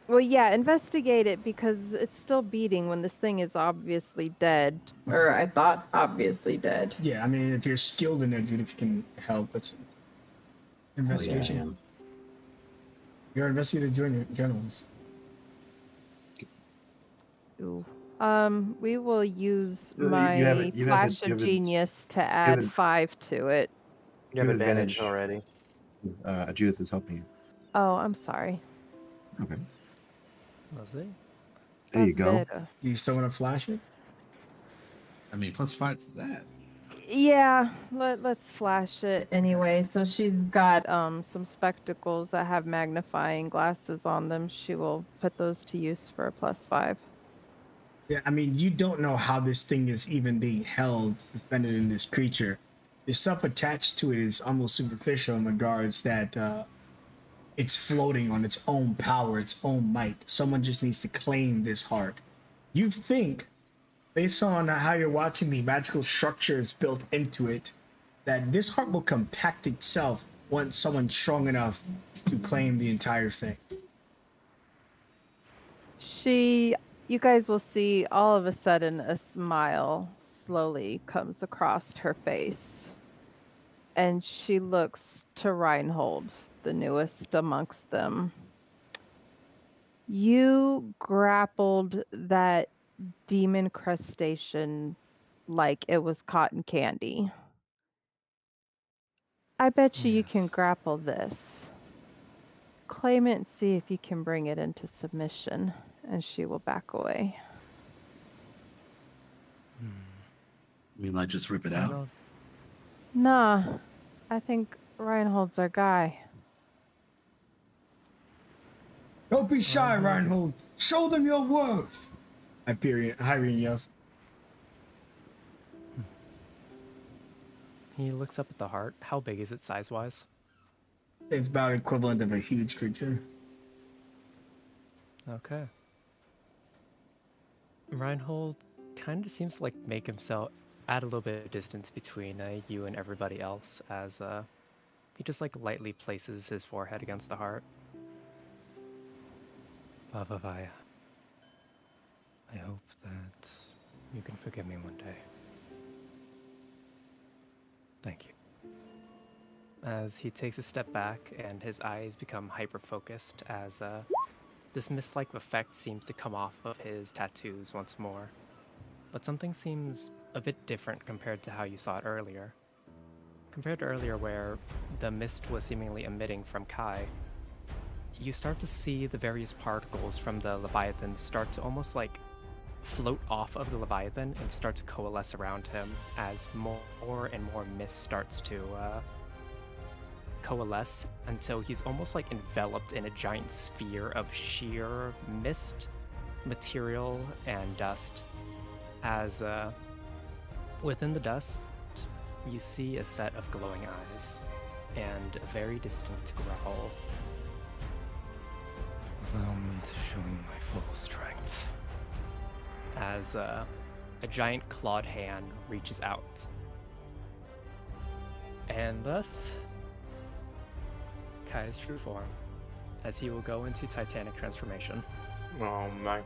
well, yeah, investigate it because it's still beating when this thing is obviously dead. Or I thought obviously dead. Yeah, I mean, if you're skilled in it, if you can help, that's investigation. Oh, yeah, I am. You're an investigator journalist. Ooh. We will use You my have it. You have it. flash You of have it. genius to have add it. 5 to it. You have Give advantage advantage. already. Judith is helping you. Oh, I'm sorry. Okay. Was it? There you go. Vero. Do you still want to flash it? I mean, +5 to that. Yeah, let's flash it anyway. So she's got some spectacles that have magnifying glasses on them. She will put those to use for a +5. Yeah, I mean, you don't know how this thing is even being held, suspended in this creature. The stuff attached to it is almost superficial in regards that it's floating on its own power, its own might. Someone just needs to claim this heart. You think, based on how you're watching the magical structures built into it, that this heart will compact itself once someone's strong enough to claim the entire thing. You guys will see all of a sudden a smile slowly comes across her face. And she looks to Reinhold, the newest amongst them. You grappled that demon crustacean like it was cotton candy. I bet you can Yes. grapple this. Claim it and see if you can bring it into submission, and she will back away. I mean, like, just rip it out. Reinhold, Nah, I think Reinhold's our guy. Don't be shy, Reinhold. Reinhold. Show them your worth. Hyrian yells. he looks up at the heart. How big is it size-wise? It's about equivalent of a huge creature. Okay. Reinhold kind of seems to like make himself add a little bit of distance between you and everybody else as he just like lightly places his forehead against the heart. Vavavaya, I hope that you can forgive me one day. Thank you. As he takes a step back and his eyes become hyper-focused as this mist-like effect seems to come off of his tattoos once more. But something seems a bit different compared to how you saw it earlier. Compared to earlier where the mist was seemingly emitting from Kai, you start to see the various particles from the Leviathan start to almost like float off of the Leviathan and start to coalesce around him as more and more mist starts to coalesce until he's almost like enveloped in a giant sphere of sheer mist, material, and dust. As within the dust, you see a set of glowing eyes and a very distinct growl. Allow me to show you my full strength. As a giant clawed hand reaches out. And thus, Kai's true form, as he will go into Titanic transformation. Oh my.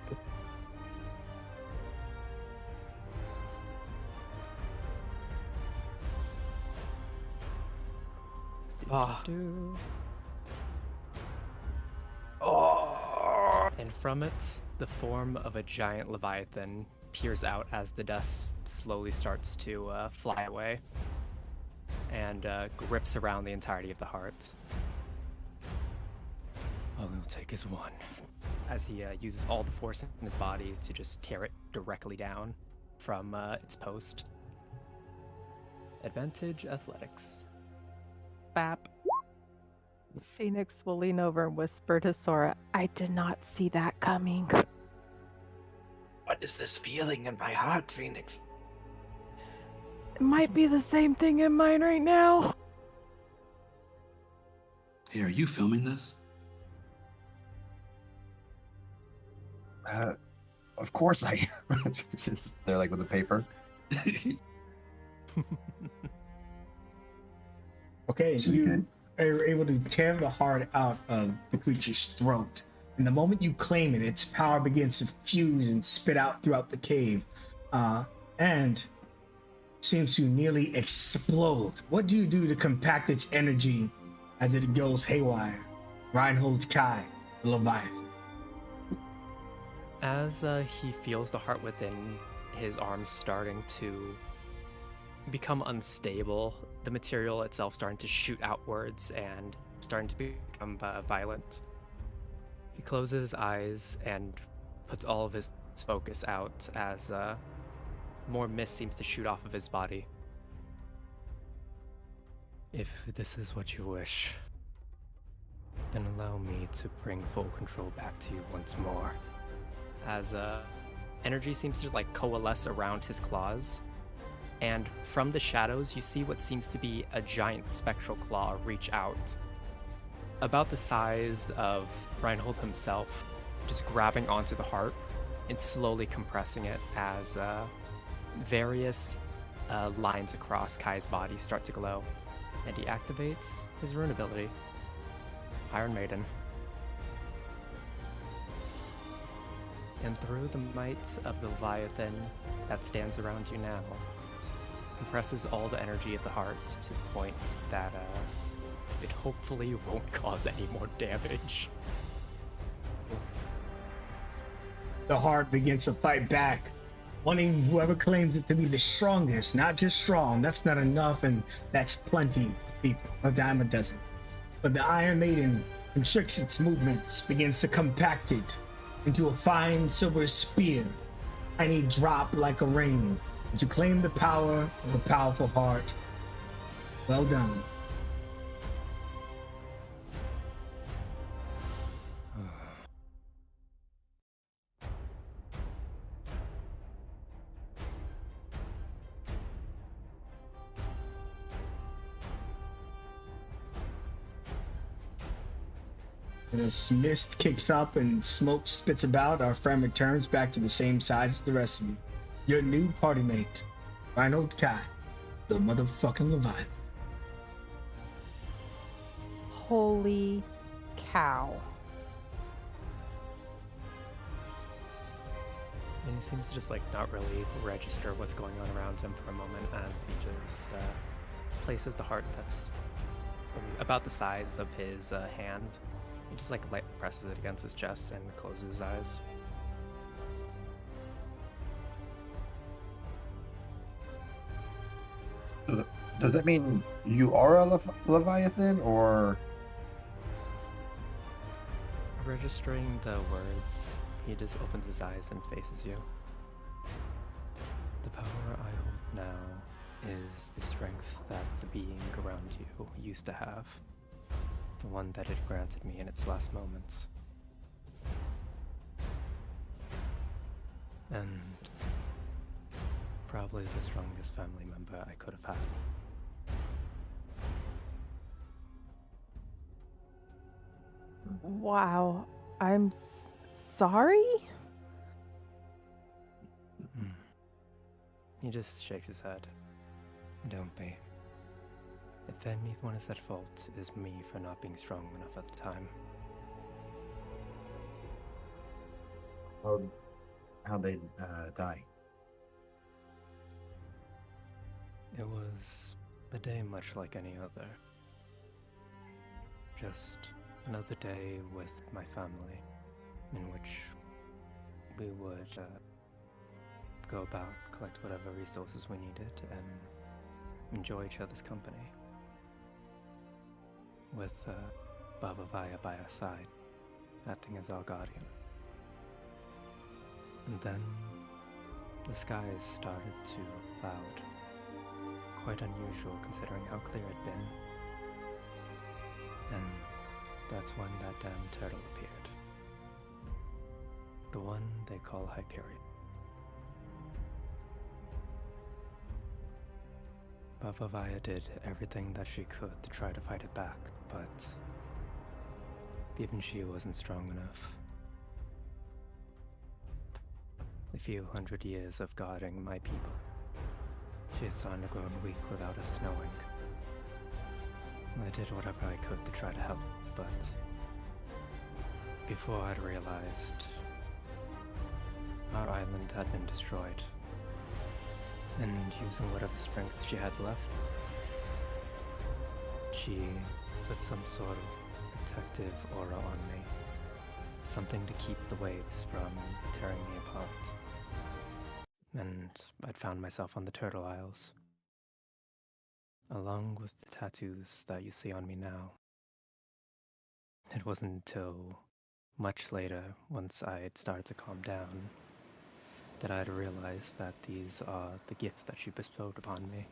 Ah. Oh. And from it, the form of a giant leviathan peers out as the dust slowly starts to fly away and grips around the entirety of the heart. All it'll take is one. As he uses all the force in his body to just tear it directly down from its post. Advantage athletics. Bap. Phoenix will lean over and whisper to Sora, I did not see that coming. What is this feeling in my heart, Phoenix? It might be the same thing in mine right now. Hey, are you filming this? Of course I am. Just they're like with the paper. Okay, So you good. are able to tear the heart out of the creature's throat. And the moment you claim it, its power begins to fuse and spit out throughout the cave, and seems to nearly explode. What do you do to compact its energy as it goes haywire? Reinhold Kai, the Leviathan. As he feels the heart within his arms starting to become unstable, the material itself starting to shoot outwards and starting to become violent, he closes his eyes and puts all of his focus out as more mist seems to shoot off of his body. If this is what you wish, then allow me to bring full control back to you once more. As energy seems to like coalesce around his claws, and from the shadows you see what seems to be a giant spectral claw reach out, about the size of Reinhold himself, just grabbing onto the heart and slowly compressing it as various lines across Kai's body start to glow, and he activates his rune ability, Iron Maiden. And through the might of the Leviathan that stands around you now, compresses all the energy of the heart to the point that it hopefully won't cause any more damage. The heart begins to fight back, wanting whoever claims it to be the strongest, not just strong. That's not enough, and that's plenty of people. A dime a dozen. But the Iron Maiden constricts its movements, begins to compact it into a fine silver spear, tiny drop like a rain, to claim the power of the powerful heart. Well done. And as mist kicks up and smoke spits about, our friend returns back to the same size as the rest of you. Your new party mate, Reinhold Kai, the motherfucking Leviathan. Holy cow. And he seems to just like not really register what's going on around him for a moment as he just places the heart that's about the size of his hand. He just like lightly presses it against his chest and closes his eyes. Does that mean you are a Leviathan, or? Registering the words, he just opens his eyes and faces you. The power I hold now is the strength that the being around you used to have. The one that it granted me in its last moments. And probably the strongest family member I could have had. Wow. I'm sorry? He just shakes his head. Don't be. If anyone is at fault, it is me for not being strong enough at the time. How'd they die? It was a day much like any other. Just another day with my family, in which we would go about, collect whatever resources we needed, and enjoy each other's company. With Baba Vaya by our side, acting as our guardian. And then the skies started to cloud. Quite unusual considering how clear it'd been. And that's when that damn turtle appeared. The one they call Hyperion. Baba Vaya did everything that she could to try to fight it back, but even she wasn't strong enough. The few hundred years of guarding my people, she had started to grow weak without us knowing. I did whatever I could to try to help, but before I'd realized, our island had been destroyed. And using whatever strength she had left, she put some sort of protective aura on me, something to keep the waves from tearing me apart. And I'd found myself on the Turtle Isles, along with the tattoos that you see on me now. It wasn't until much later, once I had started to calm down, that I'd realized that these are the gifts that you bestowed upon me.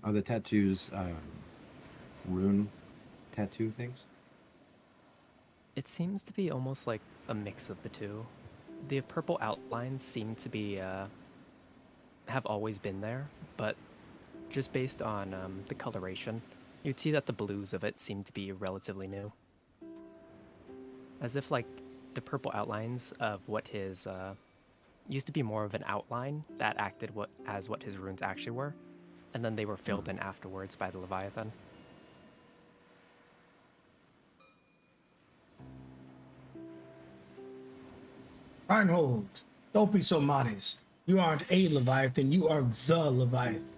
Are the tattoos rune tattoo things? It seems to be almost like a mix of the two. The purple outlines seem to be, have always been there, but just based on the coloration, you'd see that the blues of it seem to be relatively new. As if, like, the purple outlines of what his, used to be more of an outline that acted as what his runes actually were, and then they were filled in afterwards by the Leviathan. Reinhold, don't be so modest. You aren't a Leviathan, you are the Leviathan.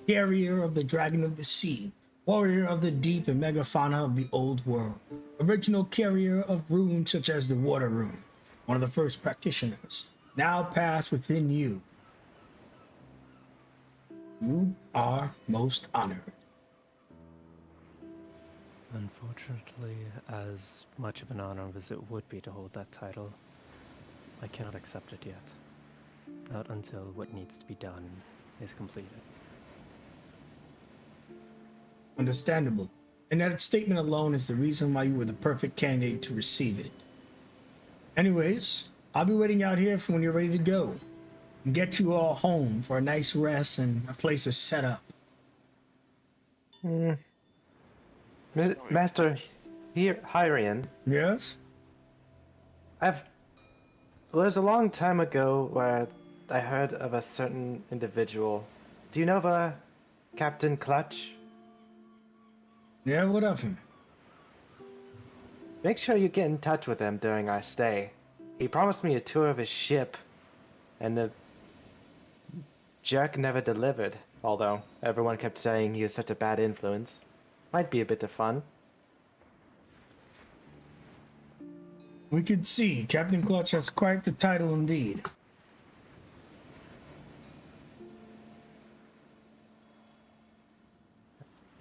Carrier of the Dragon of the Sea, warrior of the deep and megafauna of the old world. Original carrier of runes such as the Water Rune, one of the first practitioners. Now passed within you. You are most honored. Unfortunately, as much of an honor as it would be to hold that title, I cannot accept it yet. Not until what needs to be done is completed. Understandable. And that statement alone is the reason why you were the perfect candidate to receive it. Anyways, I'll be waiting out here for when you're ready to go. And get you all home for a nice rest and a place to set up. Master Hyrian, Yes? there's a long time ago where I heard of a certain individual. Do you know of a Captain Clutch? Yeah, what of him? Make sure you get in touch with him during our stay. He promised me a tour of his ship, and the jerk never delivered, although everyone kept saying he was such a bad influence. Might be a bit of fun. We could see Captain Clutch has quite the title indeed.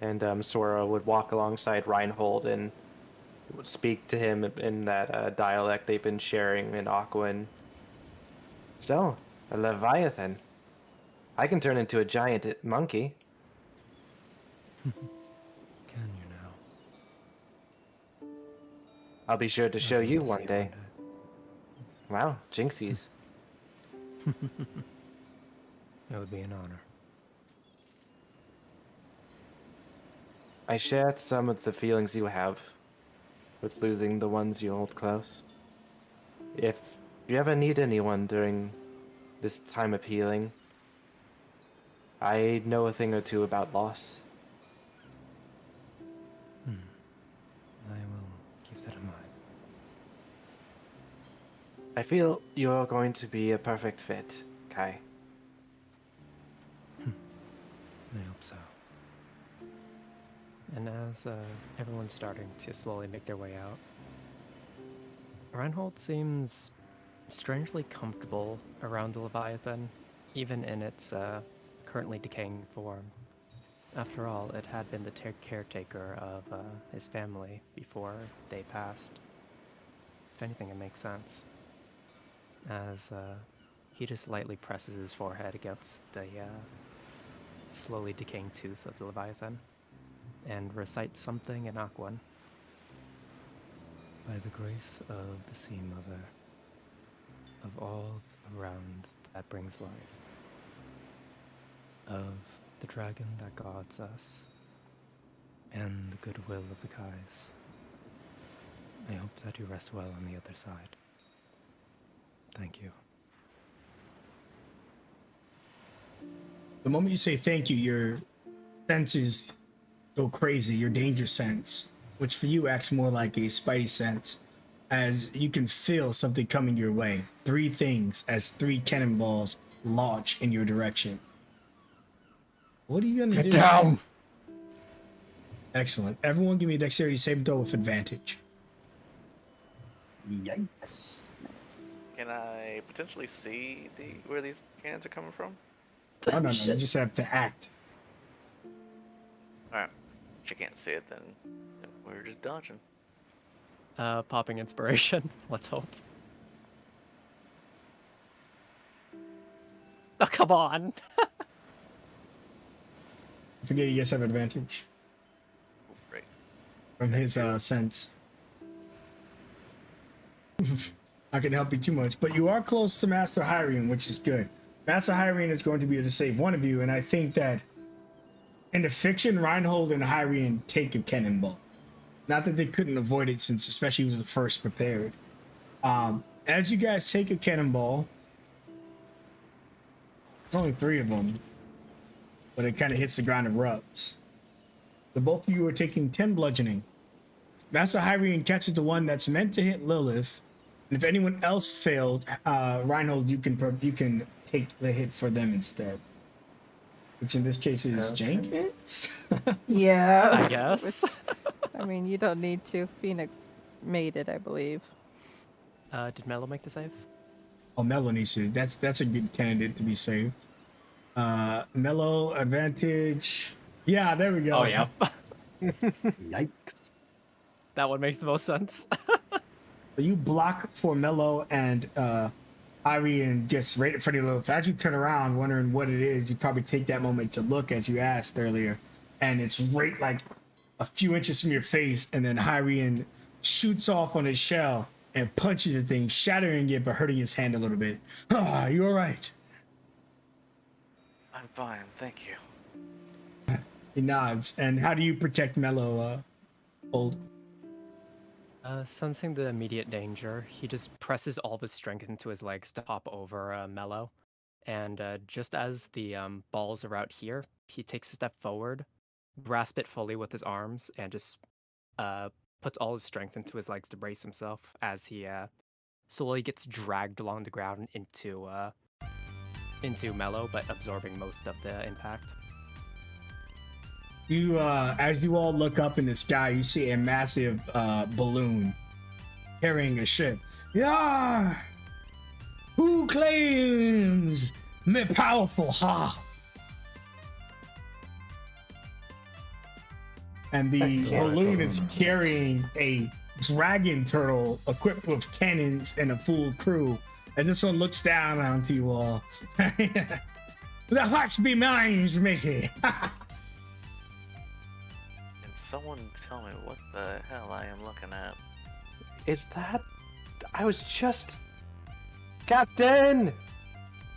And Sora would walk alongside Reinhold and would speak to him in that dialect they've been sharing in Aquan. So, a Leviathan. I can turn into a giant monkey. Can you now? I'll be sure to show I'd you love to one see day. Wow, Jinxies. It would be an honor. I shared some of the feelings you have with losing the ones you hold close. If you ever need anyone during this time of healing, I know a thing or two about loss. I will keep that in mind. I feel you're going to be a perfect fit, Kai. I hope so. And as everyone's starting to slowly make their way out, Reinhold seems strangely comfortable around the Leviathan, even in its currently decaying form. After all, it had been the caretaker of his family before they passed. If anything, it makes sense. As he just lightly presses his forehead against the slowly decaying tooth of the Leviathan and recites something in Aquan. By the grace of the Sea Mother, of all around that brings life, of the dragon that guards us, and the goodwill of the Kais, I hope that you rest well on the other side. Thank you. The moment you say thank you, your senses go crazy, your danger sense, which for you acts more like a spidey sense, as you can feel something coming your way. Three things as three cannonballs launch in your direction. What are you gonna do? Get down! Excellent. Everyone give me a dexterity saving throw with advantage. Yikes. Can I potentially see where these cannons are coming from? Oh, no, you just have to act. Alright. If she can't see it, then we're just dodging. Popping inspiration. Let's hope. Oh, come on. Forget he gets have advantage Ooh, great. from his sense. I can help you too much, but you are close to Master Hyrian, which is good. Master Hyrian is going to be able to save one of you, and I think that in the fiction, Reinhold and Hyrian take a cannonball. Not that they couldn't avoid it, since especially he was the first prepared. As you guys take a cannonball, there's only 3 of them, but it kind of hits the ground and rubs. The both of you are taking 10 bludgeoning. Master Hyrian catches the one that's meant to hit Lilith, and if anyone else failed, Reinhold, you can take the hit for them instead. Which in this case is Jenkins. Yeah. I guess. I mean, you don't need to. Phoenix made it, I believe. Did Mello make the save? Oh, Mello needs to. That's a good candidate to be saved. Mello advantage. Yeah, there we go. Oh, yeah. Yikes. That one makes the most sense. So you block for Mello, and Hyrian gets right in front of you. As you turn around, wondering what it is, you probably take that moment to look, as you asked earlier, and it's right like a few inches from your face, and then Hyrian shoots off on his shell and punches the thing, shattering it but hurting his hand a little bit. Ah, you all right? I'm fine, thank you. He nods. And how do you protect Mello, Old? Sensing the immediate danger, he just presses all of his strength into his legs to hop over Mello. And just as the balls are out here, he takes a step forward, grasps it fully with his arms, and just puts all his strength into his legs to brace himself as he slowly gets dragged along the ground into Mello, but absorbing most of the impact. You, as you all look up in the sky, you see a massive balloon carrying a ship. Yeah! Who claims me powerful heart? And the balloon is carrying a dragon turtle equipped with cannons and a full crew. And this one looks down onto you all. The hearts be mine, matey. Someone tell me what the hell I am looking at. Is that? I was just. Captain!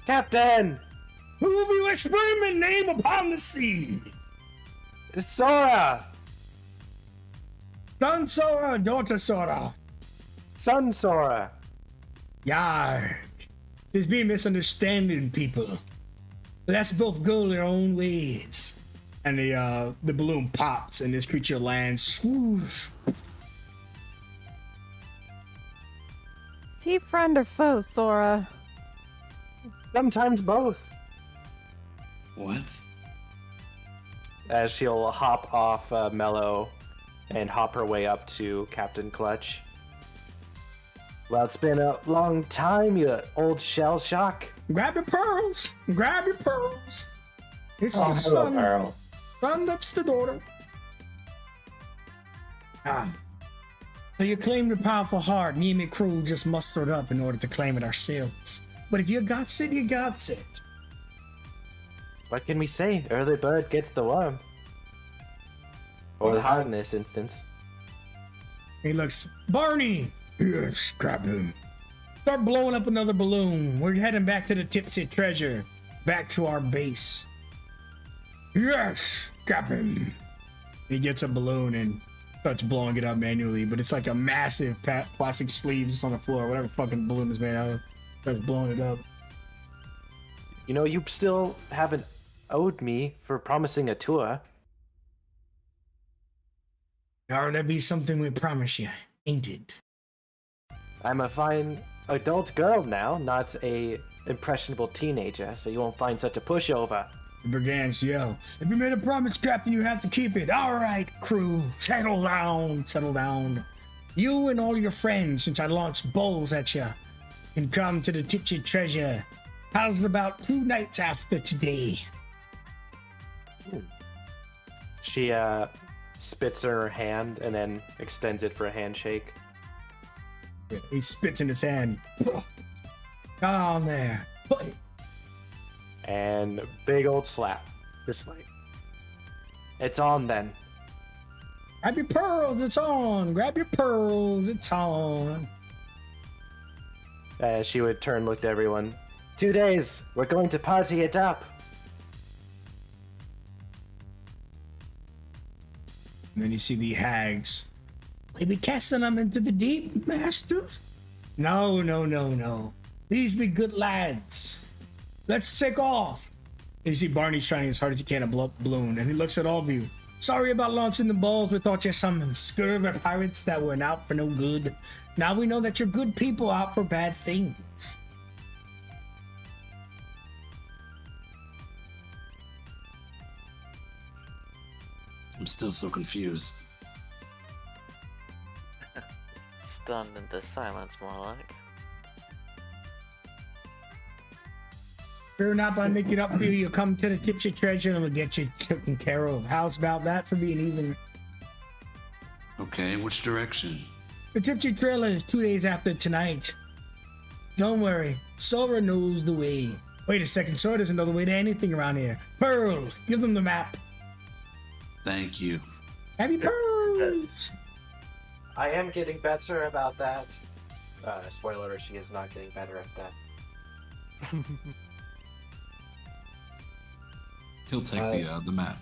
Captain! Who will be whispering my name upon the sea? It's Sora! Son Sora, daughter Sora. Son Sora! Yar. There's been misunderstanding, people. Let's both go their own ways. And the balloon pops and this creature lands. Swoosh. Is he friend or foe, Sora? Sometimes both. What? As she'll hop off Mello and hop her way up to Captain Clutch. Well, it's been a long time, you old shell shock. Grab your pearls. Grab your pearls. It's Oh, the hello, son. Pearl. Son, that's the daughter. Ah. So you claim your powerful heart. Me and my crew just mustered up in order to claim it ourselves. But if you got it, you got it. What can we say? Early bird gets the worm. Or the heart in this instance. He looks, Barney! Yes, grab him. Start blowing up another balloon. We're heading back to the Tipsy Treasure. Back to our base. Yes, grab him. He gets a balloon and starts blowing it up manually, but it's like a massive plastic sleeve just on the floor, whatever fucking balloon is made out of. Starts blowing it up. You know, you still haven't owed me for promising a tour. Or that be something we promise you, ain't it? I'm a fine adult girl now, not a impressionable teenager, so you won't find such a pushover. The brigands yell, "If you made a promise, Captain, you have to keep it. All right, crew, settle down, settle down. You and all your friends, since I launched bowls at you, can come to the Tipsy Treasure. How's it about 2 nights after today?" She spits in her hand and then extends it for a handshake. He spits in his hand. Down there. And big old slap. Just like, it's on then. Grab your pearls, it's on. Grab your pearls, it's on. She would turn, look to everyone. 2 days, we're going to party it up. And then you see the hags. "We be casting them into the deep, master?" No, no, no, no. These be good lads. Let's take off. And you see Barney's trying as hard as he can to blow up the balloon, and he looks at all of you. "Sorry about launching the balls. We thought you're some scurvy pirates that were out for no good. Now we know that you're good people out for bad things." I'm still so confused. Stunned into silence, more like. Fear not, but I make it up for you. You'll come to the Tipsy Treasure and we'll get you taken care of. How's about that for being even? Okay, which direction? The Tipsy Trailer is 2 days after tonight. Don't worry, Sora knows the way. Wait a second, Sora doesn't know the way to anything around here. Pearls, give them the map. Thank you. Happy pearls. I am getting better about that. Spoiler, she is not getting better at that. He'll take the map.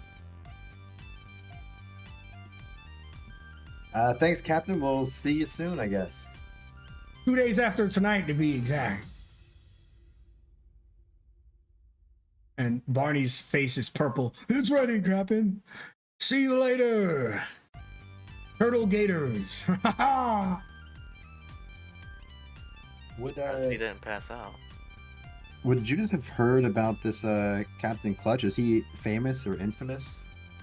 Thanks, Captain. We'll see you soon, I guess. 2 days after tonight, to be exact. And Barney's face is purple. "It's ready, Captain. See you later. Turtle Gators." Would He didn't pass out. would Judith have heard about this Captain Clutch? Is he famous or infamous?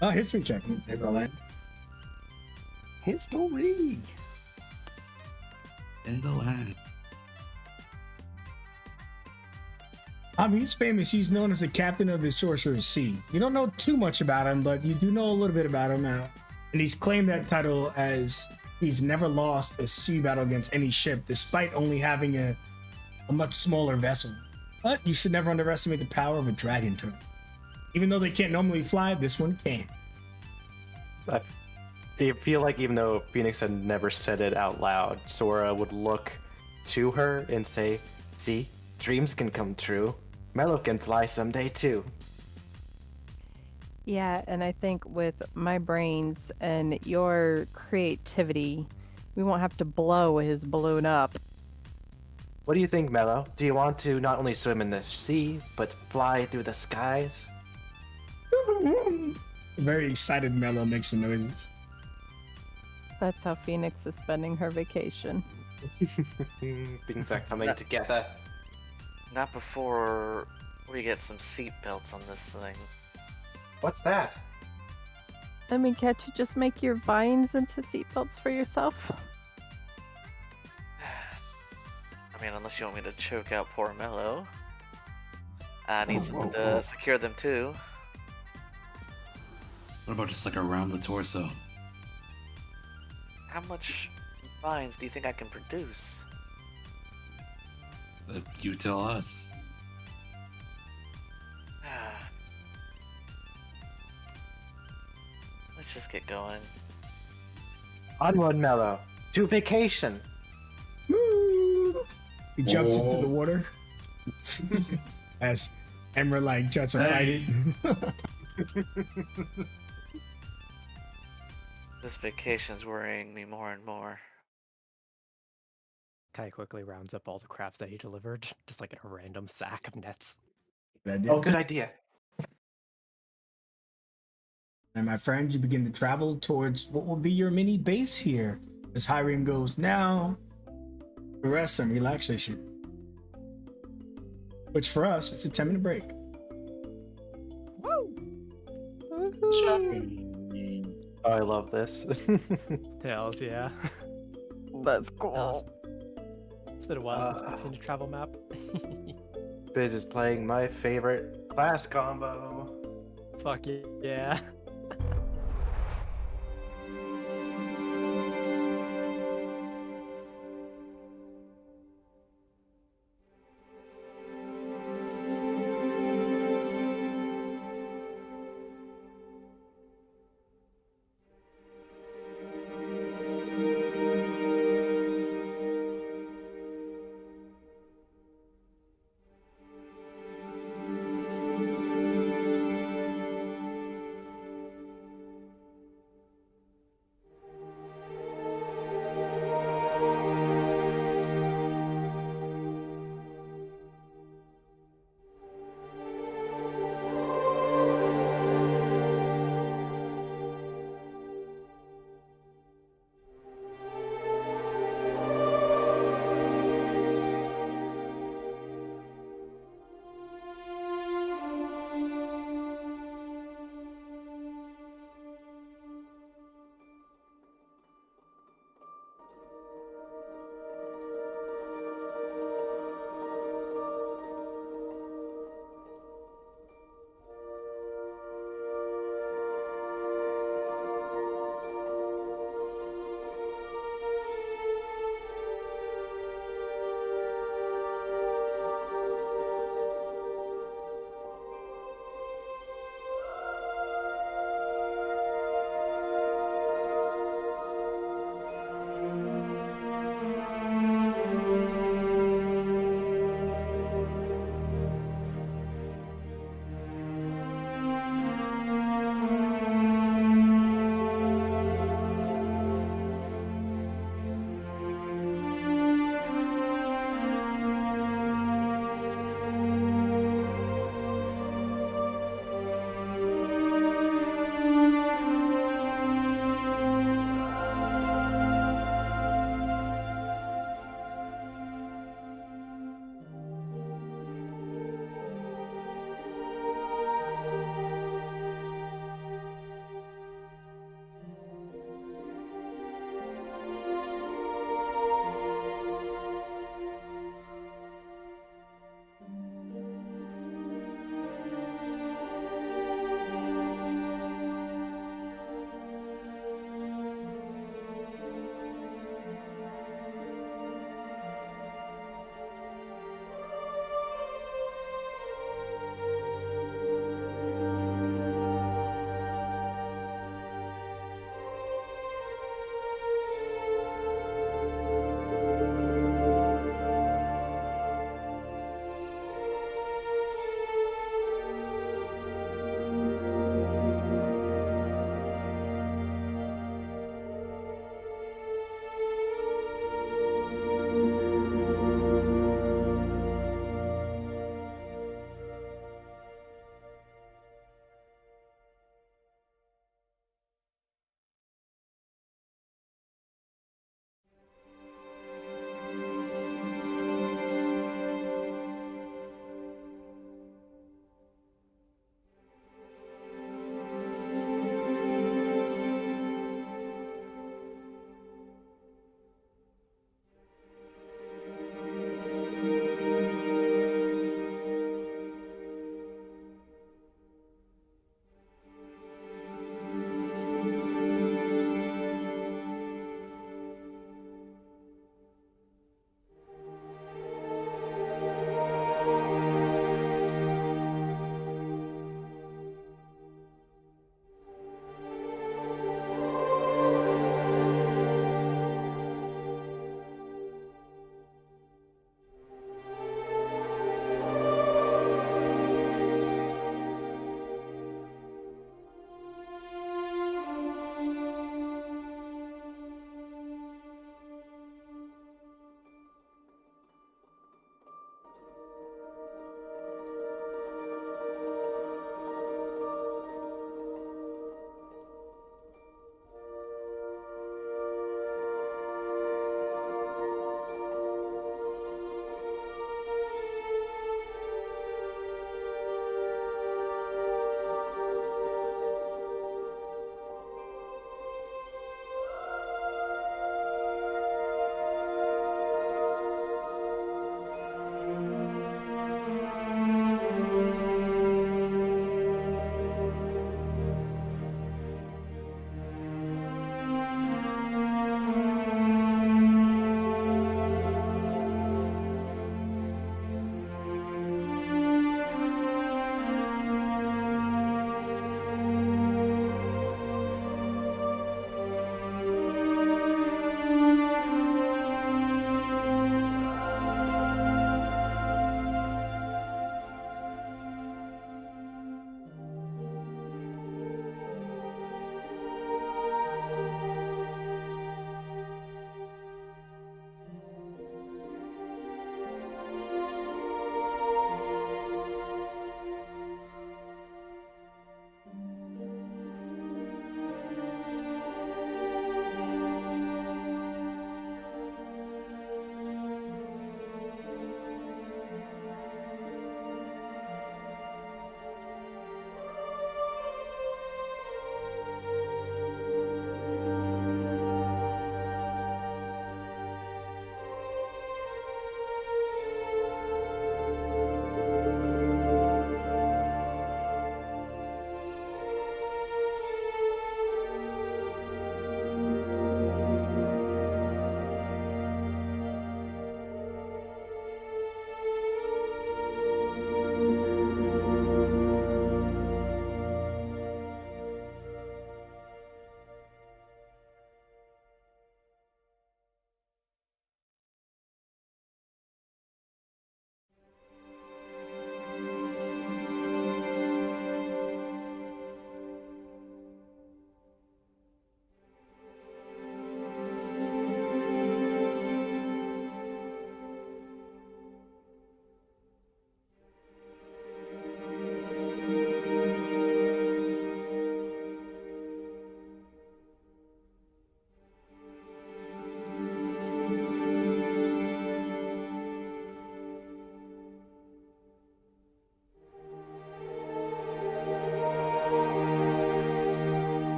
Oh, history check. Neverland. History. In the land. He's famous. He's known as the captain of the Sorcerer's Sea. You don't know too much about him, but you do know a little bit about him now. And he's claimed that title as he's never lost a sea battle against any ship, despite only having a much smaller vessel. But you should never underestimate the power of a dragon turtle. Even though they can't normally fly, this one can. Do you feel like even though Phoenix had never said it out loud, Sora would look to her and say, "See, dreams can come true. Mello can fly someday too." Yeah, and I think with my brains and your creativity, we won't have to blow his balloon up. What do you think, Mello? Do you want to not only swim in the sea, but fly through the skies? Very excited Mello makes some noises. That's how Phoenix is spending her vacation. Things are coming together. Not before we get some seat belts on this thing. What's that? I mean, can't you just make your vines into seatbelts for yourself? I mean, unless you want me to choke out poor Mello. I need something to secure them too. What about just like around the torso? How much vines do you think I can produce? You tell us. Let's just get going. Onward, Mello. To vacation. He jumped into the water as Emerald tries to fight it. This vacation's worrying me more and more. Kai quickly rounds up all the crafts that he delivered, just like in a random sack of nets. Oh, good idea. And my friends, you begin to travel towards what will be your mini base here. As Hyrian goes, now rest and relaxation. Which for us, it's a 10-minute break. Woo! Woohoo! Oh, I love this. Hells yeah. That's Oh, cool. it's been a while since we've seen a travel map. Biz is playing my favorite class combo. Fuck yeah.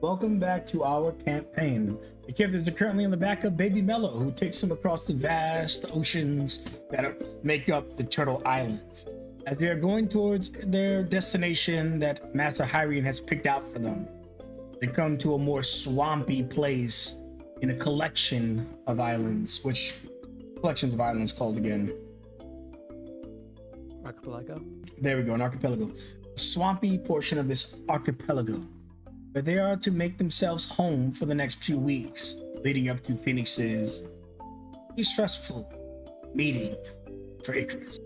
Welcome back to our campaign. The characters are currently on the back of Baby Mello, who takes them across the vast oceans that make up the Turtle Islands. As they are going towards their destination that Master Hyrian has picked out for them, they come to a more swampy place in a collection of islands. Which collections of islands called again? Archipelago. There we go, an archipelago. A swampy portion of this archipelago, where they are to make themselves home for the next few weeks, leading up to Phoenix's stressful meeting for Icarus.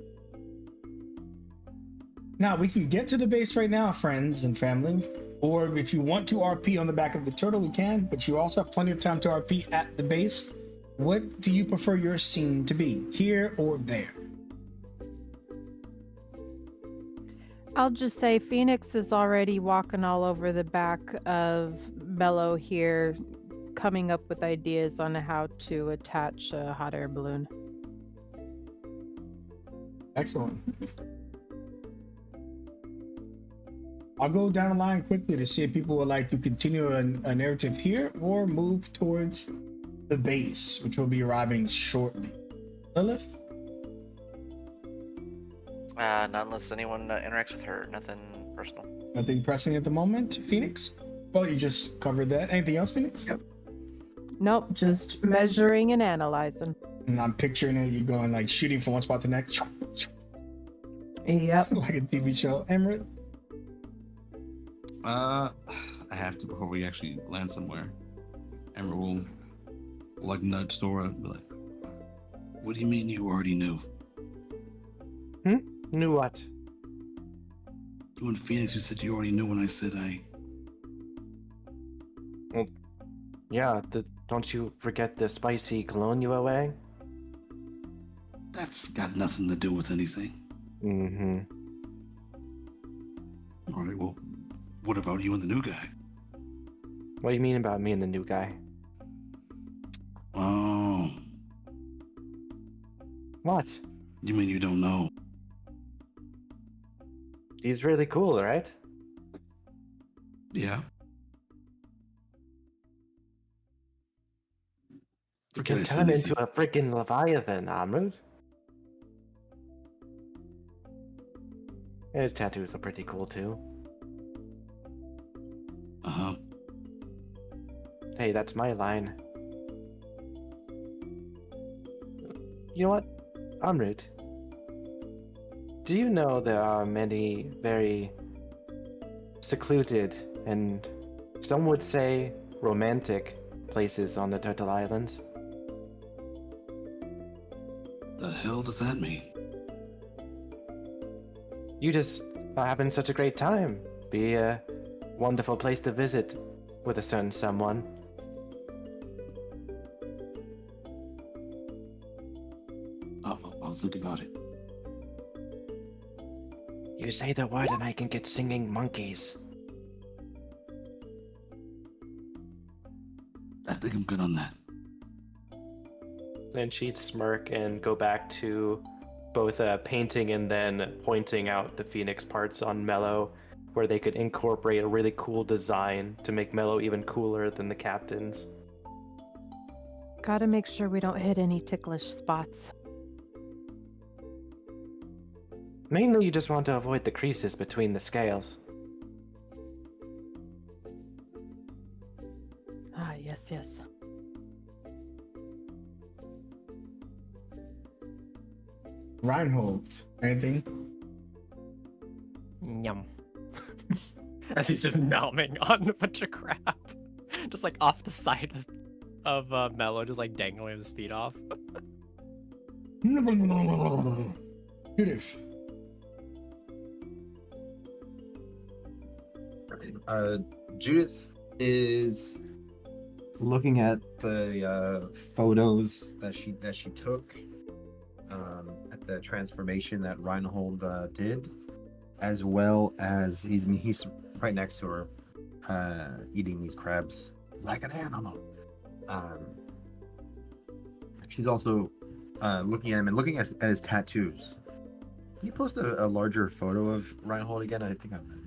Now, we can get to the base right now, friends and family, or if you want to RP on the back of the turtle, we can, but you also have plenty of time to RP at the base. What do you prefer your scene to be, here or there? I'll just say Phoenix is already walking all over the back of Mello here, coming up with ideas on how to attach a hot air balloon. Excellent. I'll go down the line quickly to see if people would like to continue a narrative here or move towards the base, which will be arriving shortly. Lilith? Not unless anyone interacts with her. Nothing personal. Nothing pressing at the moment. Phoenix? Well, you just covered that. Anything else, Phoenix? Yep. Nope, just measuring and analyzing. And I'm picturing it, you going like shooting from one spot to the next. Yep. Like a TV show. Emerald? I have to before we actually land somewhere. Emerald will like nudge Sora and be like, "What do you mean you already knew? Knew what? You and Phoenix, you said you already knew when I said I." Yeah, don't you forget the spicy cologne you were wearing? That's got nothing to do with anything. Mm-hmm. All right, well, what about you and the new guy? What do you mean about me and the new guy? Oh, What? you mean you don't know? He's really cool, right? Yeah. You Forget can I said turn anything. into a freaking Leviathan, Amrud. And his tattoos are pretty cool too. Uh-huh. Hey, that's my line. You know what, Amrud? Do you know there are many very secluded and some would say romantic places on the Turtle Islands? The hell does that mean? You just are having such a great time. Be a wonderful place to visit with a certain someone. I'll think about it. You say the word and I can get singing monkeys. I think I'm good on that. Then she'd smirk and go back to both painting and then pointing out the Phoenix parts on Mello, where they could incorporate a really cool design to make Mello even cooler than the captains. Gotta make sure we don't hit any ticklish spots. Mainly you just want to avoid the creases between the scales. Ah, yes, yes. Reinhold, anything? Yum. As he's just numbing on a bunch of crap. Just like off the side of Mello, just like dangling his feet off. Judith. Judith is looking at the photos that she took at the transformation that Reinhold did, as well as he's right next to her, eating these crabs like an animal. She's also looking at him and looking at his tattoos. Can you post a larger photo of Reinhold again? I think I'm.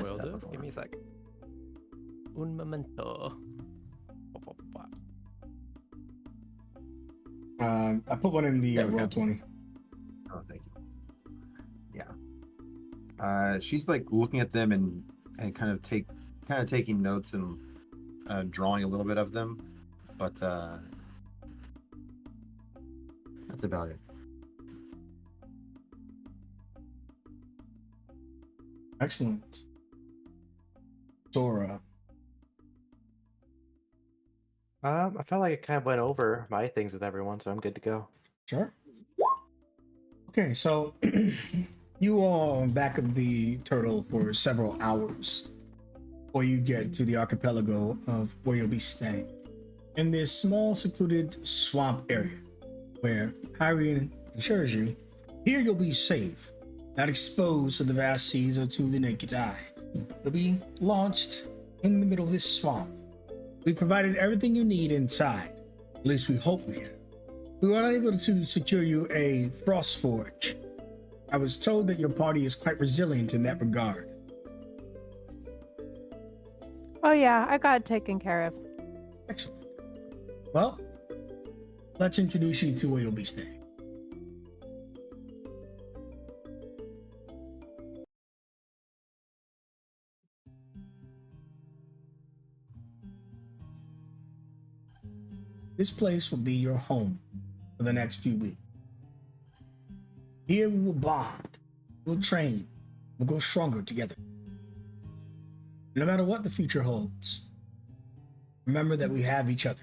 Will that do. before. Give me a sec. Un momento. I put one in the There we roll go. 20. Oh, thank you. Yeah. She's like looking at them and kind of taking notes and drawing a little bit of them, but That's about it. Excellent. Sora. I felt like I kind of went over my things with everyone, so I'm good to go. Sure. Okay, so you all are back of the turtle for several hours before you get to the archipelago of where you'll be staying. In this small, secluded swamp area where Hyrian assures you, here you'll be safe, not exposed to the vast seas or to the naked eye. You'll be launched in the middle of this swamp. We provided everything you need inside. At least we hope we have. We were unable to secure you a frost forge. I was told that your party is quite resilient in that regard. Oh yeah, I got it taken care of. Excellent. Well, let's introduce you to where you'll be staying. This place will be your home for the next few weeks. Here we will bond, we'll train, we'll grow stronger together. No matter what the future holds, remember that we have each other.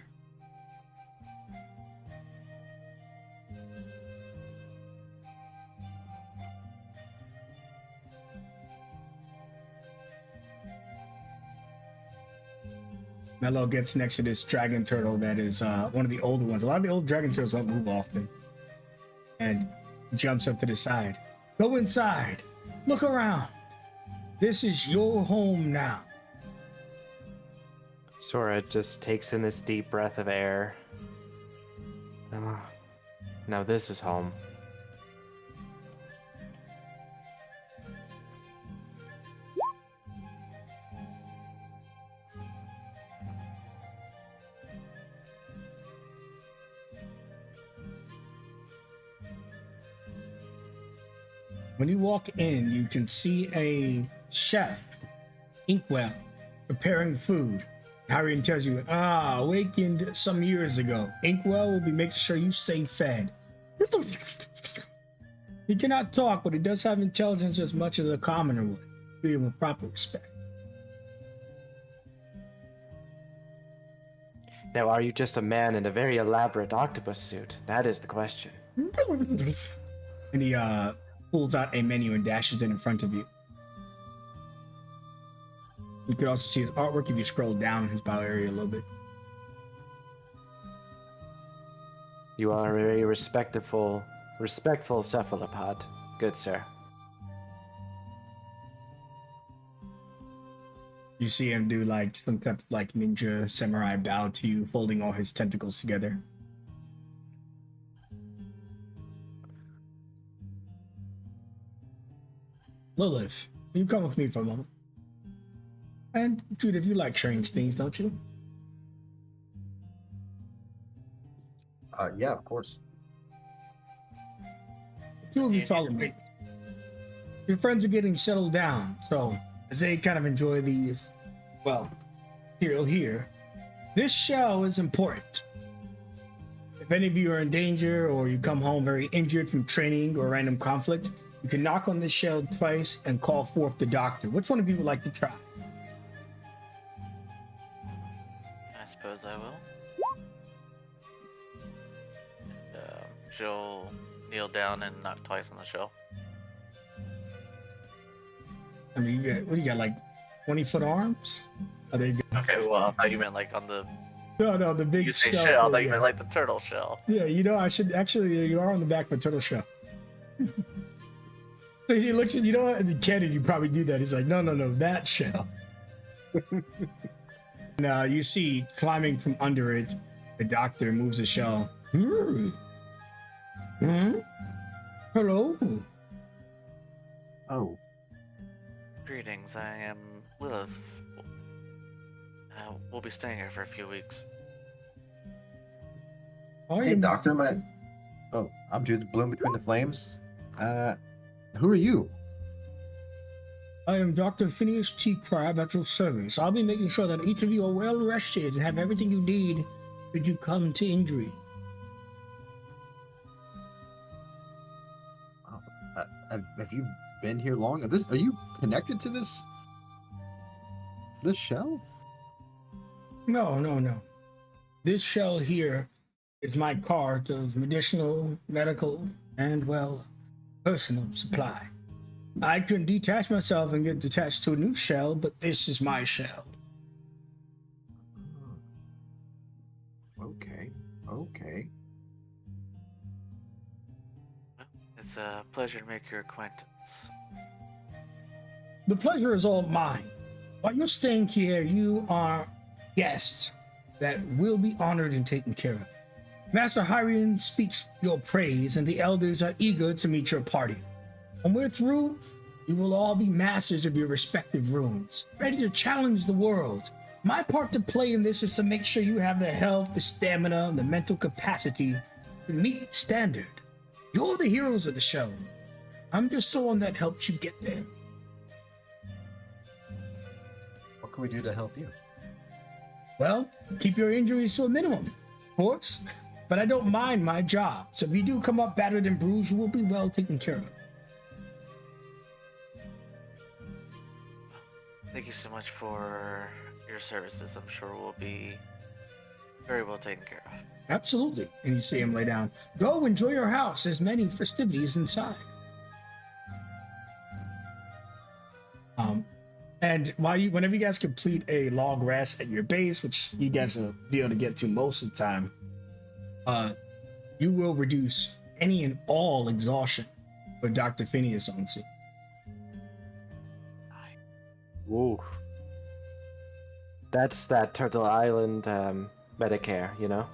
Mello gets next to this dragon turtle that is one of the older ones. A lot of the old dragon turtles don't move often. And jumps up to the side. Go inside. Look around. This is your home now. Sora just takes in this deep breath of air. Now this is home. When you walk in, you can see a chef, Inkwell, preparing food. Harriet tells you, awakened some years ago. Inkwell will be making sure you stay fed. He cannot talk, but he does have intelligence as much as a commoner would. Treat him with proper respect. Now, are you just a man in a very elaborate octopus suit? That is the question. And he pulls out a menu and dashes it in front of you. You could also see his artwork if you scroll down in his bio area a little bit. You are a very respectful cephalopod. Good sir. You see him do like some type of like ninja samurai bow to you, folding all his tentacles together. Lilith, you come with me for a moment. And Judith, you like strange things, don't you? Yeah, of course. Two of you Yeah, follow me. Your friends are getting settled down, so as they kind of enjoy the, well, here, this shell is important. If any of you are in danger or you come home very injured from training or random conflict, you can knock on this shell twice and call forth the doctor. Which one of you would like to try? I suppose I will. And, she'll kneel down and knock twice on the shell. I mean, what do you got, like 20-foot arms? Oh, there you go. Okay, well, I thought you meant like on the. No, the big You say shell. shell, I thought thing, you yeah. meant like the turtle shell. Yeah, you know, I should actually, you are on the back of a turtle shell. So he looks at, you know what, in Canada you probably do that. He's like, no, that shell. And you see, climbing from under it, the doctor moves the shell. Hello? oh, Greetings, I am Lilith, we'll be staying here for a few weeks. Oh, Hey, yeah. Doctor, I'm Jude Bloom between the flames. Who are you? I am Dr. Phineas T. Crab at your service. I'll be making sure that each of you are well rested and have everything you need should you come to injury. Have you been here long? Are you connected to this shell? No. This shell here is my cart of medicinal, medical, and, well, personal supply. I can detach myself and get detached to a new shell, but this is my shell. Okay. It's a pleasure to make your acquaintance. The pleasure is all mine. While you're staying here, you are guests that will be honored and taken care of. Master Hyrian speaks your praise, and the elders are eager to meet your party. When we're through, you will all be masters of your respective runes, ready to challenge the world. My part to play in this is to make sure you have the health, the stamina, and the mental capacity to meet the standard. You're the heroes of the show. I'm just someone that helps you get there. What can we do to help you? Well, keep your injuries to a minimum, of course. But I don't mind my job, so if you do come up battered and bruised, you will be well taken care of. Thank you so much for your services. I'm sure we'll be very well taken care of. Absolutely. And you see him lay down. Go enjoy your house. There's many festivities inside. And whenever you guys complete a long rest at your base, which you guys will be able to get to most of the time, you will reduce any and all exhaustion with Dr. Phineas on scene. Woo. That's that Turtle Island Medicare, you know?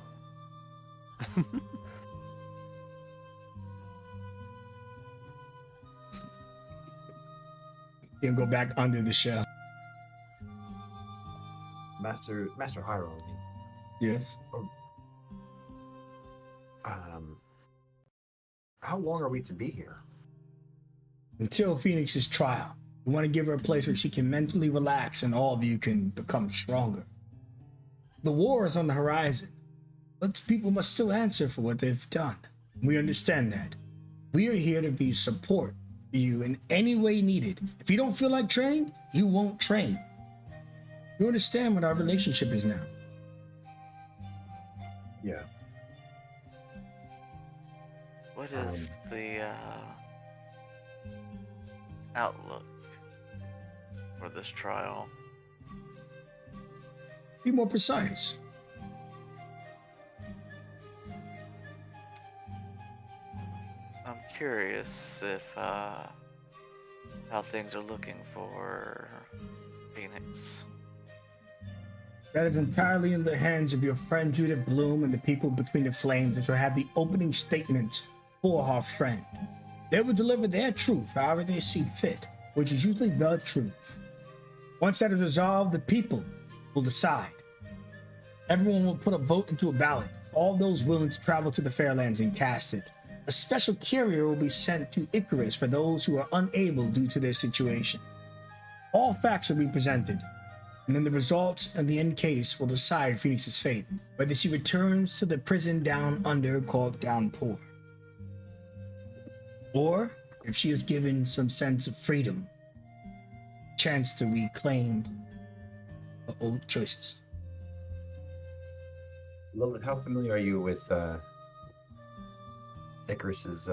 You can go back under the shell. Master Hyrule. Yes. How long are we to be here? Until Phoenix's trial. We want to give her a place where she can mentally relax and all of you can become stronger. The war is on the horizon, but people must still answer for what they've done. We understand that. We are here to be support for you in any way needed. If you don't feel like training, you won't train. You understand what our relationship is now. Yeah. What is the outlook for this trial? Be more precise. I'm curious if how things are looking for Phoenix. That is entirely in the hands of your friend Judith Bloom and the people between the flames, which will have the opening statements for our friend. They will deliver their truth however they see fit, which is usually the truth. Once that is resolved, the people will decide. Everyone will put a vote into a ballot, all those willing to travel to the Fairlands and cast it. A special carrier will be sent to Icarus for those who are unable due to their situation. All facts will be presented, and then the results and the end case will decide Phoenix's fate, whether she returns to the prison down under called Downpour, or if she is given some sense of freedom, chance to reclaim her old choices. Lilith, how familiar are you with Icarus's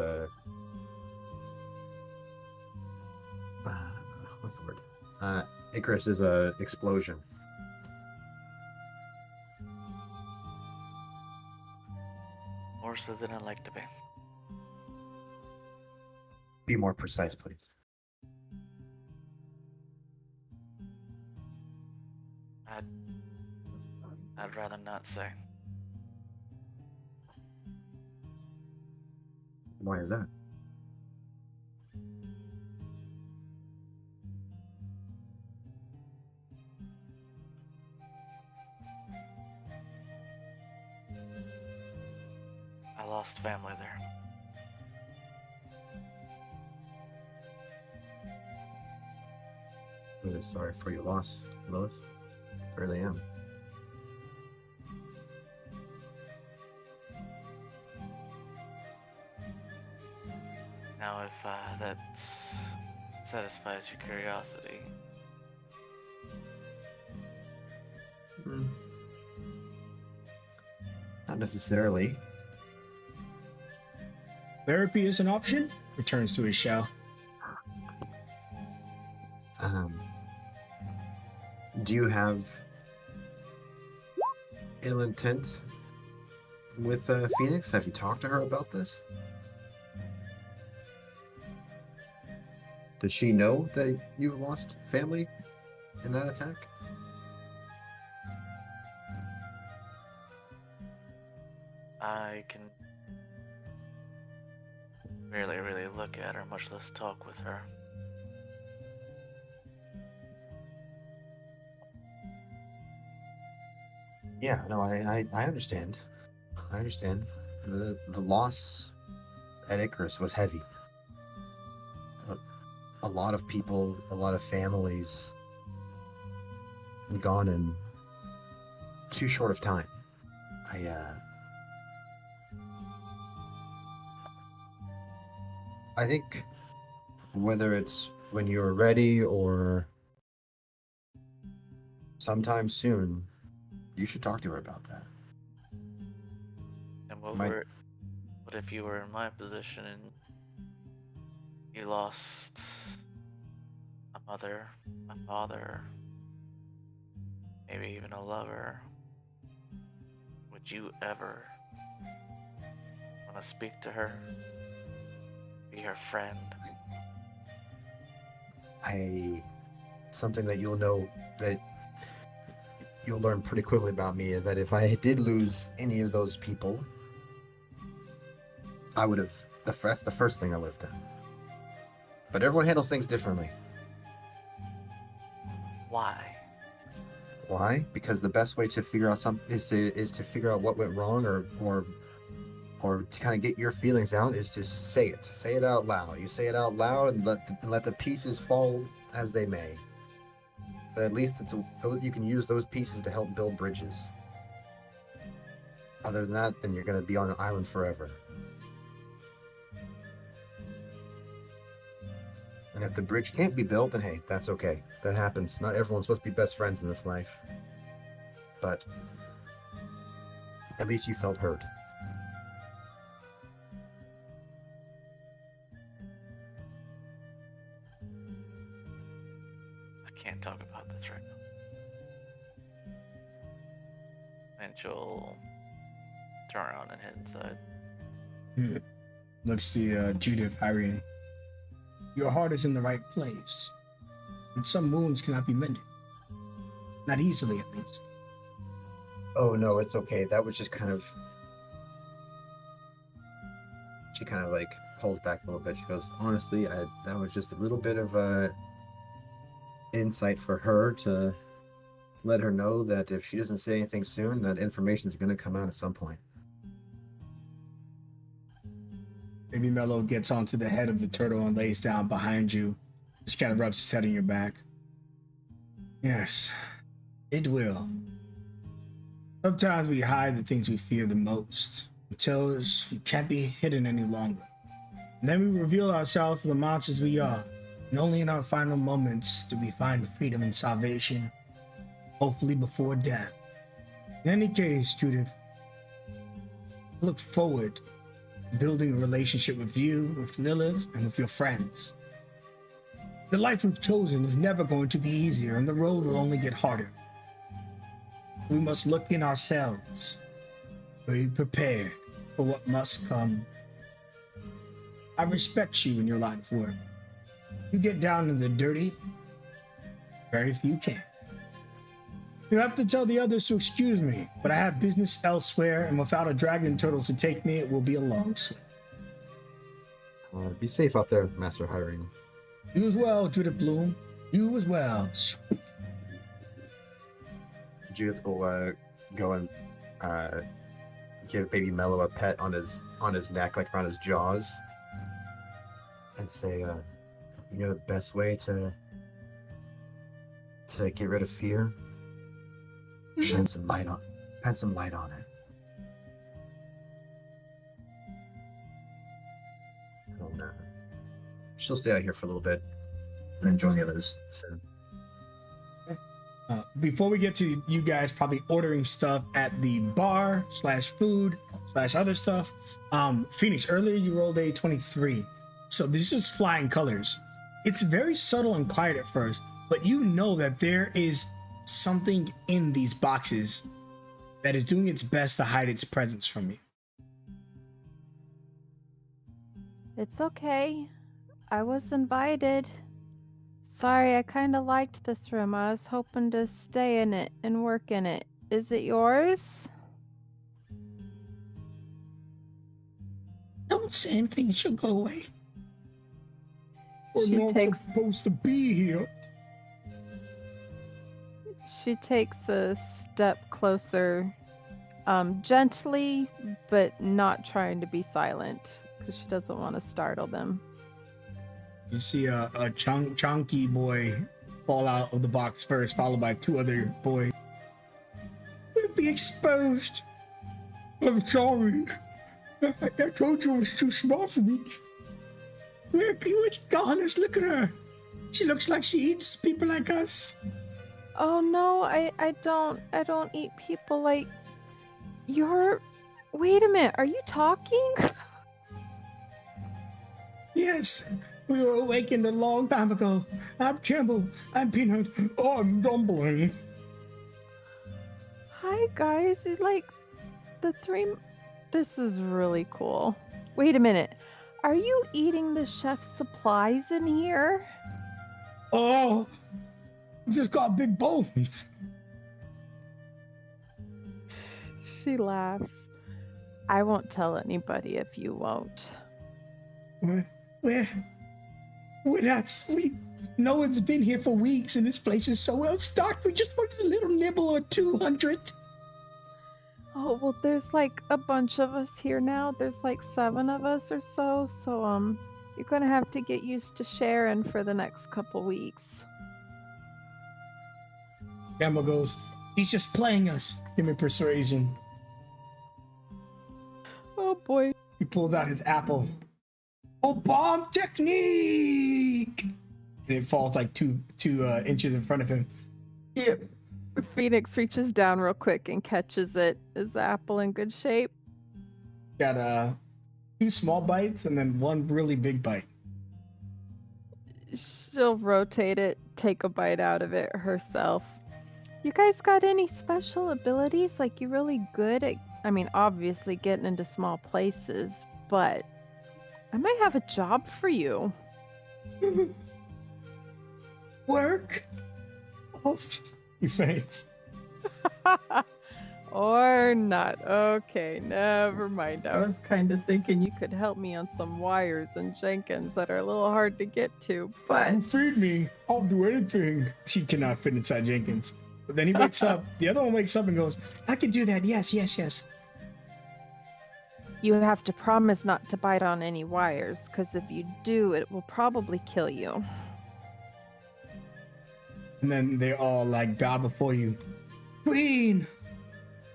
what's the word? Icarus's explosion. More so than I'd like to be. Be more precise, please. I'd rather not say. Why is that? lost family there. I'm really sorry for your loss, Lilith. Really am. Now, if that satisfies your curiosity, Not necessarily. Therapy is an option. Returns to his shell. Do you have ill intent with Phoenix? Have you talked to her about this? Does she know that you lost family in that attack? I can barely really look at her, much less talk with her. Yeah, no, I understand. I understand. The loss at Icarus was heavy. A lot of people, a lot of families gone in too short of time. I think whether it's when you're ready or sometime soon, you should talk to her about that. And what Might- what if you were in my position and you lost a mother, a father, maybe even a lover? Would you ever want to speak to her? Be her friend? Something that you'll know, that you'll learn pretty quickly about me, is that if I did lose any of those people, I would have, that's the first thing I would have done. But everyone handles things differently. Why? Why? Because the best way to figure out something is to figure out what went wrong, or to kind of get your feelings out, is to say it out loud. You say it out loud and let the pieces fall as they may. But at least you can use those pieces to help build bridges. Other than that, then you're going to be on an island forever. And if the bridge can't be built, then hey, that's okay. That happens. Not everyone's supposed to be best friends in this life. But at least you felt heard. I can't talk about this right now. And she'll turn around and head inside. Looks to Judith, Irene. Your heart is in the right place, and some wounds cannot be mended. Not easily, at least. Oh no, it's okay. That was just kind of... She kind of like pulls back a little bit. She goes, honestly, that was just a little bit of insight for her, to let her know that if she doesn't say anything soon, that information is going to come out at some point. Baby Mello gets onto the head of the turtle and lays down behind you. Just kind of rubs his head on your back. Yes, it will. Sometimes we hide the things we fear the most until it can't be hidden any longer. And then we reveal ourselves to the monsters we are. And only in our final moments do we find freedom and salvation, hopefully before death. In any case, Judith, I look forward to building a relationship with you, with Lilith, and with your friends. The life we've chosen is never going to be easier, and the road will only get harder. We must look in ourselves, be prepared for what must come. I respect you in your line of work. You get down in the dirty, very few can. You have to tell the others to excuse me, but I have business elsewhere, and without a dragon turtle to take me, it will be a long swim. Be safe out there, Master Hiring. You as well, Judith Bloom. You as well. Judith will go and give baby Mello a pet on his neck, like around his jaws, and say, you know, the best way to get rid of fear? Shine some light on it. And, she'll stay out here for a little bit and then join the others soon. Before we get to you guys probably ordering stuff at the bar / food / other stuff, Phoenix, earlier you rolled a 23. So this is flying colors. It's very subtle and quiet at first, but you know that there is something in these boxes that is doing its best to hide its presence from you. It's okay. I was invited. Sorry, I kind of liked this room. I was hoping to stay in it and work in it. Is it yours? Don't say anything, she'll go away. We're She not takes- supposed to be here. She takes a step closer, gently, but not trying to be silent, because she doesn't want to startle them. You see a chunky boy fall out of the box first, followed by 2 other boys. We'll be exposed. I'm sorry. I told you it was too small for me. Where what's Goddess? Look at her. She looks like she eats people like us. Oh no, I don't eat people like you're. Wait a minute, are you talking? Yes, we were awakened a long time ago. I'm Campbell. I'm Peanut. I'm Dumpling. Hi guys, it's like the 3. This is really cool. Wait a minute, are you eating the chef's supplies in here? Oh, just got big bones. She laughs. I won't tell anybody if you won't. We're not. No one's been here for weeks, and this place is so well stocked. We just wanted a little nibble or 200. Oh, well, there's like a bunch of us here now. There's like 7 of us or so. So, you're gonna have to get used to sharing for the next couple weeks. Campbell goes, he's just playing us. Give me persuasion. Oh boy. He pulls out his apple. Oh, bomb technique! And it falls like two inches in front of him. Yeah. Phoenix reaches down real quick and catches it. Is the apple in good shape? Got 2 small bites and then 1 really big bite. She'll rotate it, take a bite out of it herself. You guys got any special abilities? Like, you really good at, I mean, obviously getting into small places, but I might have a job for you. Work? Oh, he faints. Or not. Okay, never mind. I was kind of thinking you could help me on some wires and Jenkins that are a little hard to get to, but Feed me. I'll do anything. She cannot fit inside Jenkins. But then he wakes up. The other one wakes up and goes, I can do that. Yes, yes, yes. you have to promise not to bite on any wires, because if you do, it will probably kill you. And then they all like bow before you. Queen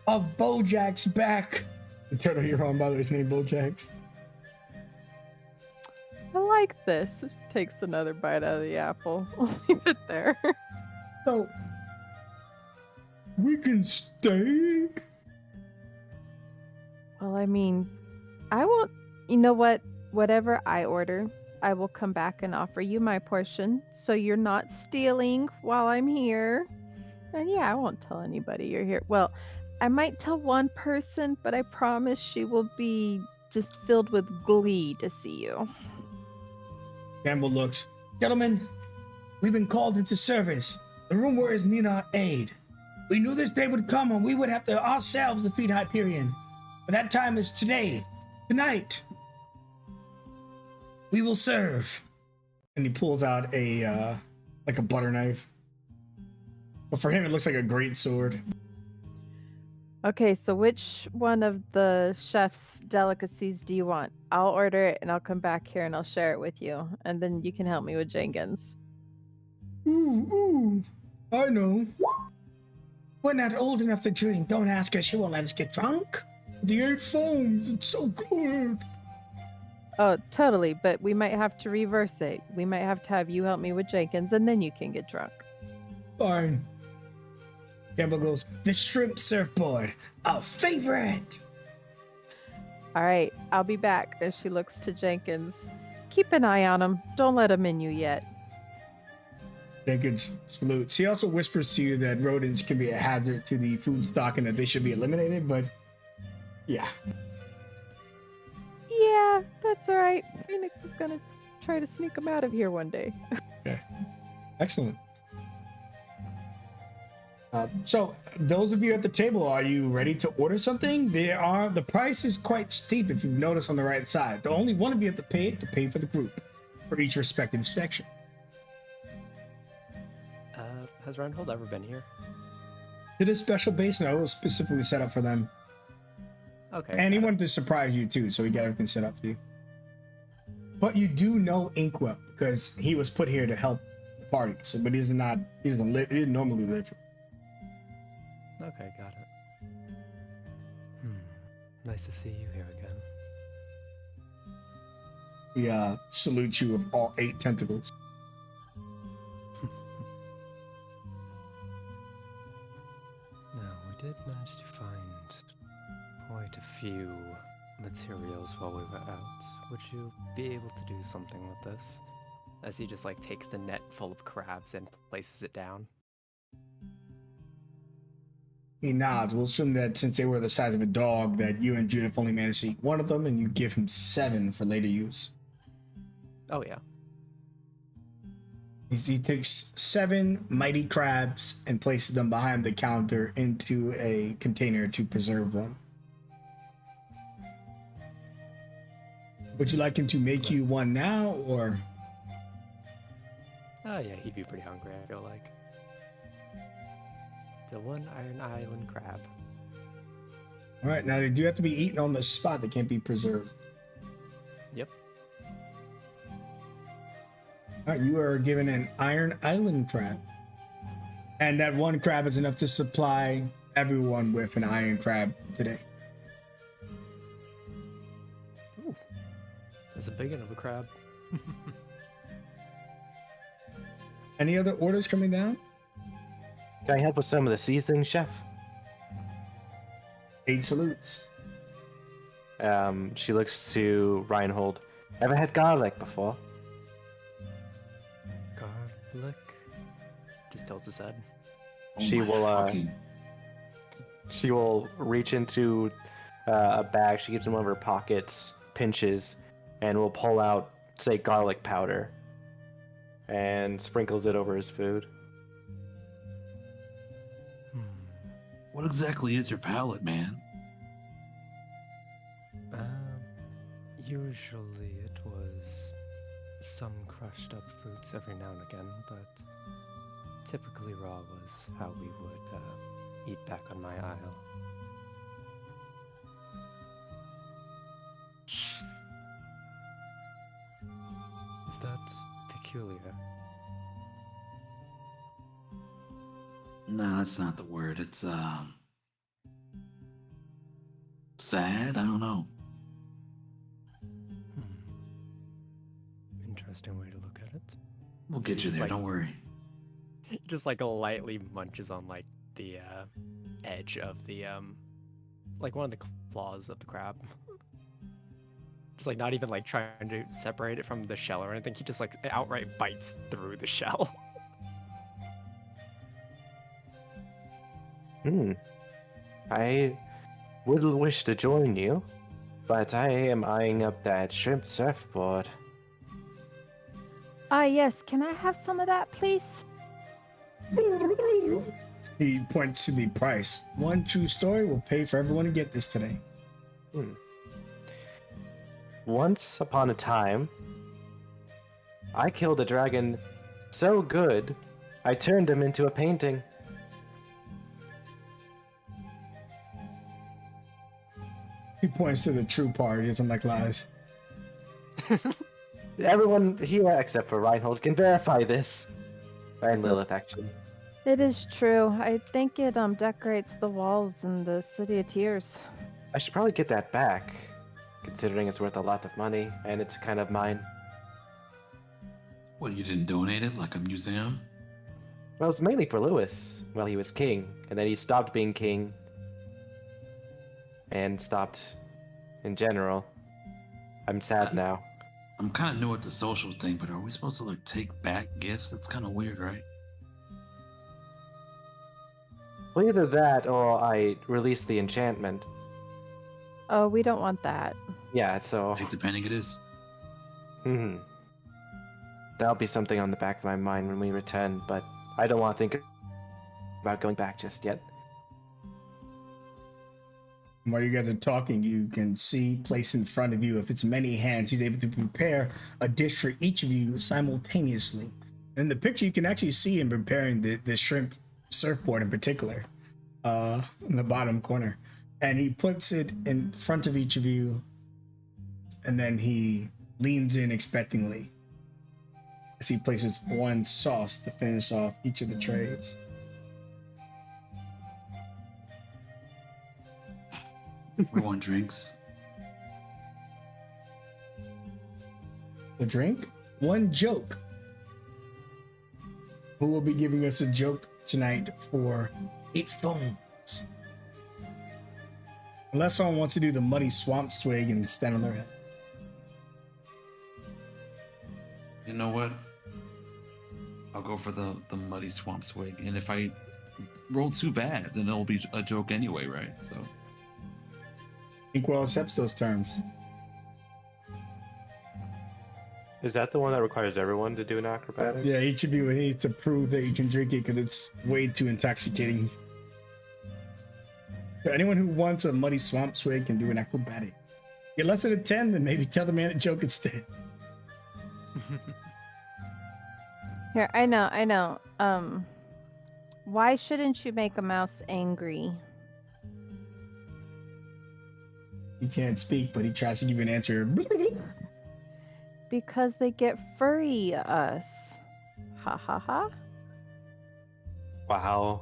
of Bojack's back. The turtle hero on by the way is named Bojack's. I like this. Takes another bite out of the apple. I'll leave it there. So we can stay. Well, I mean, I won't. You know what? Whatever I order, I will come back and offer you my portion, so you're not stealing while I'm here. And yeah, I won't tell anybody you're here. Well, I might tell one person, but I promise she will be just filled with glee to see you. Campbell looks. Gentlemen, we've been called into service. The rumor is need our aid. We knew this day would come and we would have to ourselves defeat Hyperion. But that time is today. Tonight. We will serve. And he pulls out a like a butter knife. But for him it looks like a great sword. Okay, so which one of the chef's delicacies do you want? I'll order it and I'll come back here and I'll share it with you. And then you can help me with Jenkins. Ooh, I know. We're not old enough to drink. Don't ask her. She won't let us get drunk. The eight foams. It's so good. Oh, totally, but we might have to reverse it. We might have to have you help me with Jenkins and then you can get drunk. Fine. Campbell goes, the shrimp surfboard. A favorite. All right, I'll be back. As she looks to Jenkins. Keep an eye on him. Don't let him in you yet. Jenkins salutes. He also whispers to you that rodents can be a hazard to the food stock and that they should be eliminated, but yeah. Yeah, that's all right. Phoenix is gonna try to sneak him out of here one day. Okay. Excellent. So, those of you at the table, are you ready to order something? The price is quite steep if you've noticed on the right side. The only one of you have to pay for the group for each respective section. Has Reinhold ever been here? To this special base, no, it was specifically set up for them. Okay. And he wanted to surprise you too, so he got everything set up for you. But you do know Inkwell because he was put here to help the party. So, but he didn't normally live. Okay, got it. Nice to see you here again. He salutes you with all 8 tentacles. Now, we did manage to find quite a few materials while we were out. Would you be able to do something with this? As he just like takes the net full of crabs and places it down. He nods. We'll assume that since they were the size of a dog, that you and Judith only managed to eat one of them, and you give him 7 for later use. Oh yeah. He takes 7 mighty crabs and places them behind the counter into a container to preserve them. Would you like him to make you one now, or? Oh yeah, he'd be pretty hungry, I feel like. It's a 1 Iron Island crab. All right, now they do have to be eaten on the spot. They can't be preserved. Yep. All right, you are given an Iron Island crab. And that 1 crab is enough to supply everyone with an iron crab today. Ooh. That's a big one of a crab. Any other orders coming down? Can I help with some of the seasoning, chef? 8 salutes. She looks to Reinhold. Ever had garlic before? Garlic? Just tilts his head. She will she will reach into a bag. She keeps in one of her pockets, pinches, and will pull out, say, garlic powder, and sprinkles it over his food. What exactly is your palate, man? Usually it was some crushed up fruits every now and again, but typically raw was how we would eat back on my aisle. Is that peculiar? No, that's not the word. It's sad. I don't know. Interesting way to look at it. We'll get you It's there. like- Don't worry. He just like lightly munches on like the edge of the like one of the claws of the crab. Just like not even like trying to separate it from the shell or anything. He just like outright bites through the shell. I would wish to join you, but I am eyeing up that shrimp surfboard. Ah, yes. Can I have some of that, please? He points to the price. 1 true story will pay for everyone to get this today. Once upon a time, I killed a dragon so good, I turned him into a painting. He points to the true part. He doesn't like lies. Everyone here except for Reinhold can verify this. And Lilith, actually. It is true. I think it decorates the walls in the City of Tears. I should probably get that back, considering it's worth a lot of money, and it's kind of mine. What, you didn't donate it like a museum? Well, it's mainly for Lewis while he was king, and then he stopped being king, and stopped in general. I'm sad now. I'm kind of new at the social thing, but are we supposed to like take back gifts? That's kind of weird, right? Well, either that or I release the enchantment. Oh, we don't want that. Yeah, so Take the penny it is. That'll be something on the back of my mind when we return, but I don't want to think about going back just yet. While you guys are talking, you can see placed in front of you, if it's many hands, he's able to prepare a dish for each of you simultaneously. In the picture, you can actually see him preparing the shrimp surfboard in particular, in the bottom corner. And he puts it in front of each of you, and then he leans in expectingly as he places one sauce to finish off each of the trays. Everyone drinks. A drink, one joke. Who will be giving us a joke tonight for 8 phones? Unless someone wants to do the muddy swamp swig and stand on their head. You know what? I'll go for the muddy swamp swig, and if I roll too bad, then it'll be a joke anyway, right? So. Inkwell accepts those terms. Is that the one that requires everyone to do an acrobatics? Yeah, each of you needs to prove that you can drink it because it's way too intoxicating. So anyone who wants a muddy swamp swig can do an acrobatic. Get less than a 10, then maybe tell the man a joke instead. Here, I know. Why shouldn't you make a mouse angry? He can't speak, but he tries to give you an answer. Because they get furry us. Ha ha ha. Wow.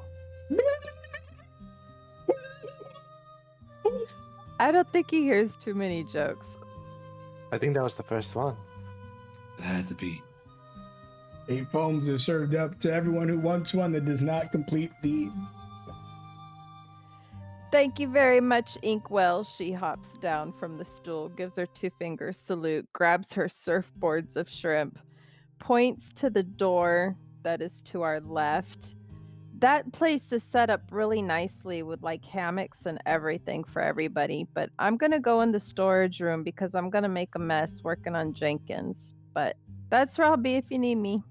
I don't think he hears too many jokes. I think that was the first one. It had to be. 8 foams are served up to everyone who wants one that does not complete the... Thank you very much, Inkwell. She hops down from the stool, gives her 2-finger salute, grabs her surfboards of shrimp, points to the door that is to our left. That place is set up really nicely with like hammocks and everything for everybody, but I'm going to go in the storage room because I'm going to make a mess working on Jenkins. But that's where I'll be if you need me.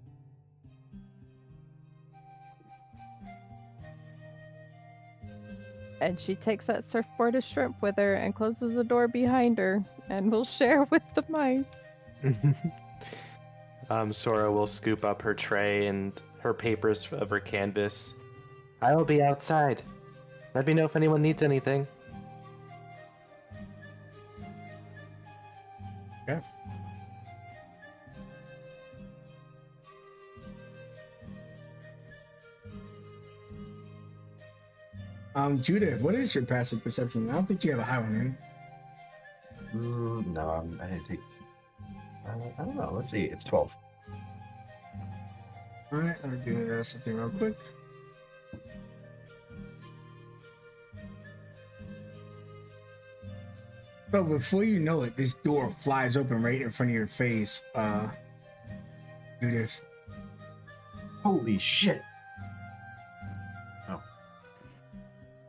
And she takes that surfboard of shrimp with her and closes the door behind her, and we'll share with the mice. Sora will scoop up her tray and her papers of her canvas. I will be outside. Let me know if anyone needs anything. Yeah. Judith, what is your passive perception? I don't think you have a high one, right? No, I didn't take. I don't know. Let's see. It's 12. All right, let me do something real quick. So before you know it, this door flies open right in front of your face, Judith. Holy shit! Oh.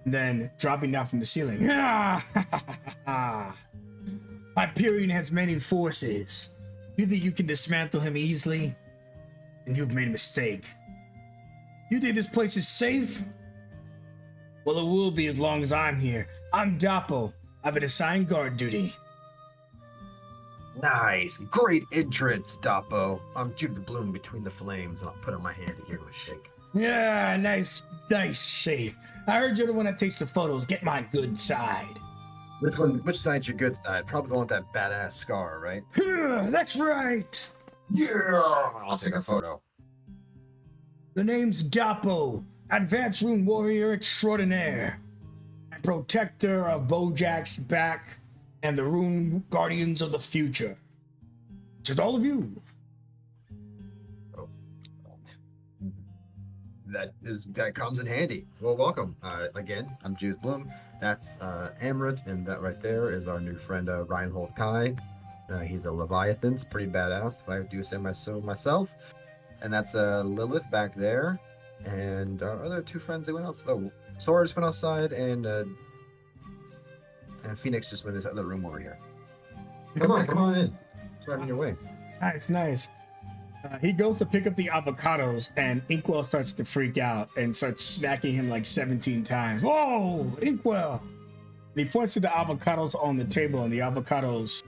Then dropping down from the ceiling. Hyperion has many forces. You think you can dismantle him easily? And you've made a mistake. You think this place is safe? Well, it will be as long as I'm here. I'm Dapo. I've been assigned guard duty. Nice. Great entrance, Dapo. I'm Judith Bloom between the flames, and I'll put on my hand to give it a shake. Yeah, nice shave. I heard you're the one that takes the photos. Get my good side. Which side's your good side? Probably the one with that badass scar, right? Yeah, that's right. Yeah! I'll take a photo. The name's Dapo, Advanced Rune Warrior Extraordinaire, and Protector of Bojack's back and the Rune Guardians of the Future. Just all of you. That comes in handy. Well, welcome. Again, I'm Judith Bloom. That's Amrit, and that right there is our new friend Reinhold Kai. He's a Leviathan. It's pretty badass, if I do say so myself. And that's Lilith back there. And our other two friends, they went outside. Oh, Sora just went outside, and Phoenix just went in this other room over here. Come on in. It's right in your way. Nice. He goes to pick up the avocados, and Inkwell starts to freak out and starts smacking him like 17 times. Whoa, Inkwell! And he points to the avocados on the table, and the avocados,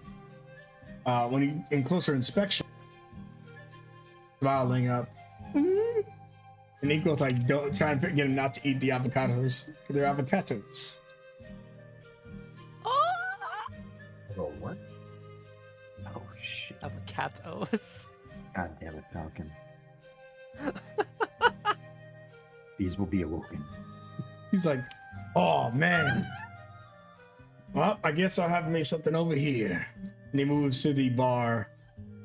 when he in closer inspection, smiling up. Mm-hmm. And Inkwell's like, don't try and get him not to eat the avocados. They're avocados. Oh, what? Oh shit, avocados. God damn it, Falcon. These will be awoken. He's like, oh man. Well, I guess I'll have to make something over here. And he moves to the bar,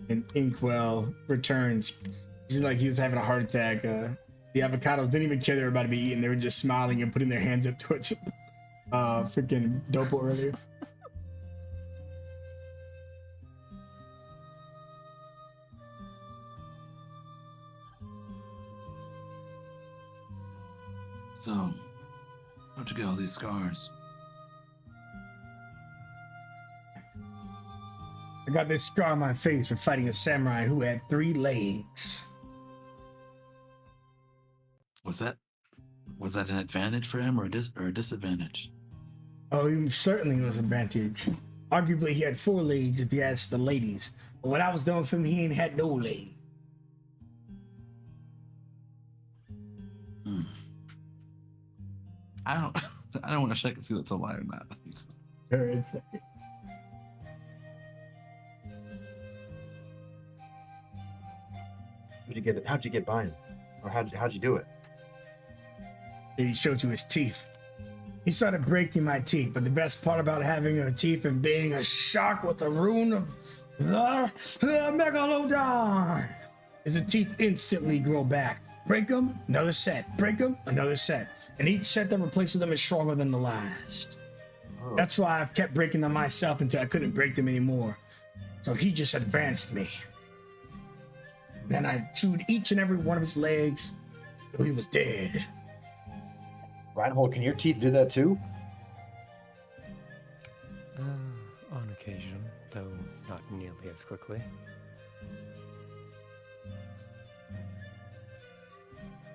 and Inkwell returns. He's like he was having a heart attack. The avocados didn't even care they were about to be eaten. They were just smiling and putting their hands up towards freaking Dopo earlier. So, how'd you get all these scars? I got this scar on my face for fighting a samurai who had 3 legs. Was that an advantage for him or a disadvantage? Oh, he certainly was an advantage. Arguably, he had 4 legs if you ask the ladies. But when I was done with him, he ain't had no leg. I don't want to check and see if that's a lie or not. Sure, it's How'd you get by him? Or how'd you do it? He showed you his teeth. He started breaking my teeth, but the best part about having a teeth and being a shark with a rune of Megalodon is the teeth instantly grow back. Break them, another set. Break them, another set. And each set that replaces them is stronger than the last. Oh. That's why I've kept breaking them myself until I couldn't break them anymore. So he just advanced me. Then I chewed each and every one of his legs till he was dead. Reinhold, can your teeth do that too? On occasion, though not nearly as quickly.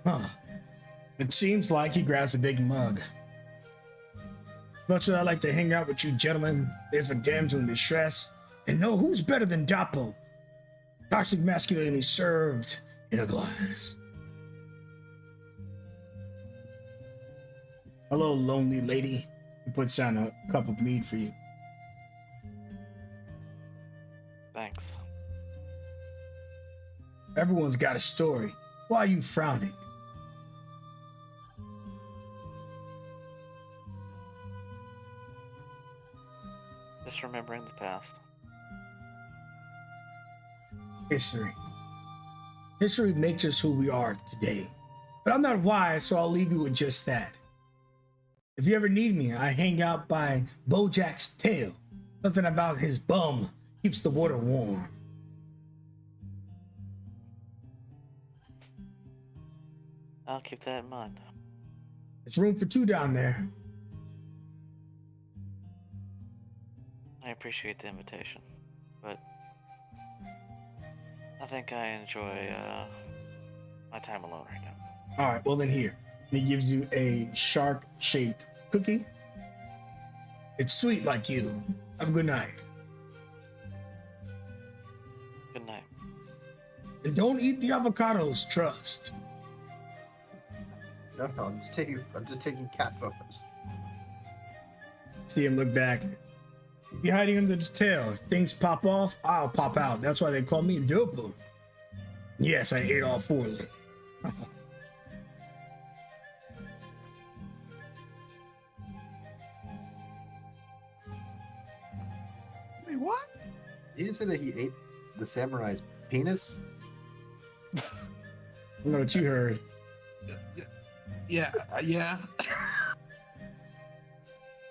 Huh. It seems like he grabs a big mug. Much as I like to hang out with you gentlemen, there's a damsel in distress, and no, who's better than Dapo? Toxic masculinity served in a glass. Hello, lonely lady. He puts down a cup of mead for you. Thanks. Everyone's got a story. Why are you frowning? Just remembering the past. History. History makes us who we are today. But I'm not wise, so I'll leave you with just that. If you ever need me, I hang out by Bojack's tail. Something about his bum keeps the water warm. I'll keep that in mind. There's room for 2 down there. I appreciate the invitation, but I think I enjoy my time alone right now. All right, well then here. And he gives you a shark-shaped cookie. It's sweet like you. Have a good night. Good night. And don't eat the avocados, trust. No, I'm just taking cat photos. See him look back. You're hiding under the tail. If things pop off, I'll pop out. That's why they call me Dopo. Yes, I ate all 4 of them. Wait, what? He didn't say that he ate the samurai's penis. I don't know what you heard. Yeah.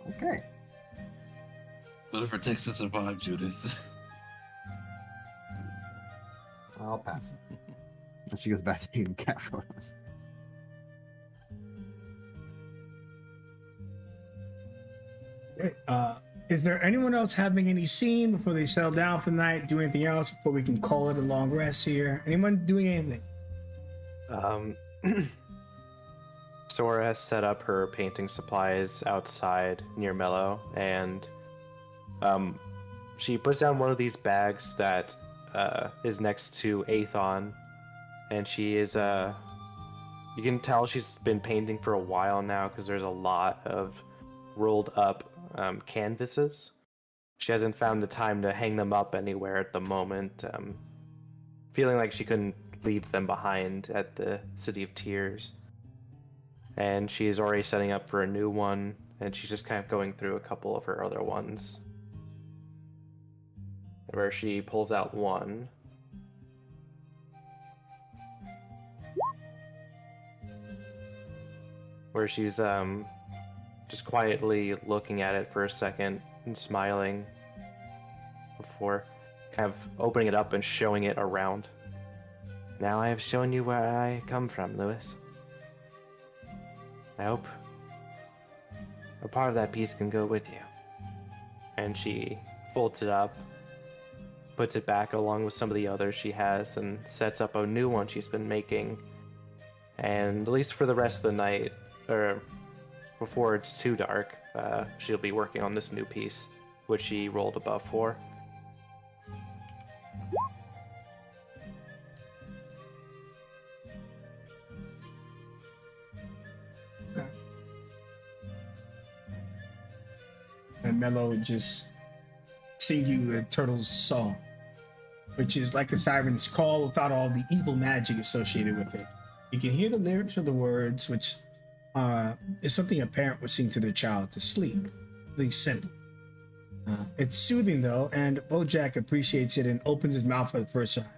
Okay. Whatever it takes to survive, Judith. I'll pass. And she goes back to eating cat photos. Great. Is there anyone else having any scene before they settle down for the night? Do anything else before we can call it a long rest here? Anyone doing anything? Sora has set up her painting supplies outside near Mello, and she puts down one of these bags that is next to Aethon, and she is you can tell she's been painting for a while now because there's a lot of rolled up canvases. She hasn't found the time to hang them up anywhere at the moment, feeling like she couldn't leave them behind at the City of Tears. And she's already setting up for a new one, and she's just kind of going through a couple of her other ones. Where she pulls out one. Where she's just quietly looking at it for a second and smiling before kind of opening it up and showing it around. Now I have shown you where I come from, Lewis. I hope a part of that piece can go with you. And she folds it up, puts it back along with some of the others she has, and sets up a new one she's been making. And at least for the rest of the night, or before it's too dark, she'll be working on this new piece, which she rolled above for. And Mello would just sing you a turtle's song, which is like a siren's call without all the evil magic associated with it. You can hear the lyrics of the words, which is something a parent would sing to their child to sleep. Really simple. It's soothing though, and Bojack appreciates it and opens his mouth for the first time.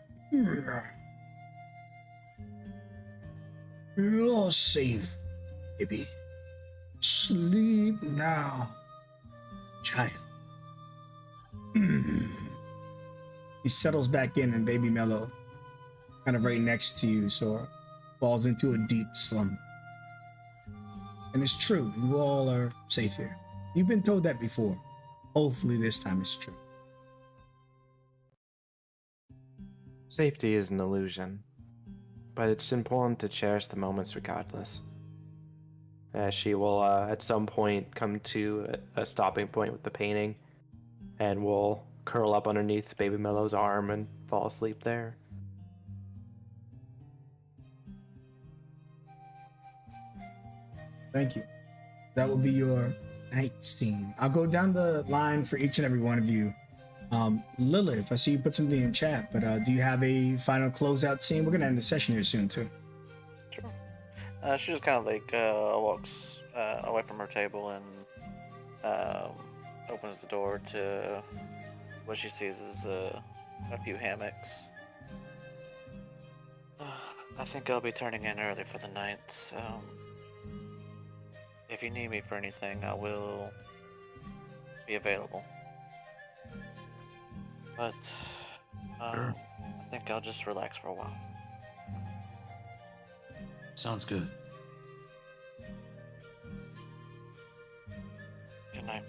You're all safe, baby. Sleep now, child. He settles back in, and baby Mello, kind of right next to you, Sora, falls into a deep slumber. And it's true, you all are safe here. You've been told that before. Hopefully this time it's true. Safety is an illusion, but it's important to cherish the moments regardless. She will at some point come to a stopping point with the painting, and will curl up underneath baby Mello's arm and fall asleep there. Thank you. That will be your night scene. I'll go down the line for each and every one of you. Lilith, I see you put something in chat, but do you have a final closeout scene? We're gonna end the session here soon too. Sure. She just kind of like walks away from her table and opens the door to what she sees is a few hammocks. I think I'll be turning in early for the night. If you need me for anything, I will be available. But Sure. I think I'll just relax for a while. Sounds good. Good night.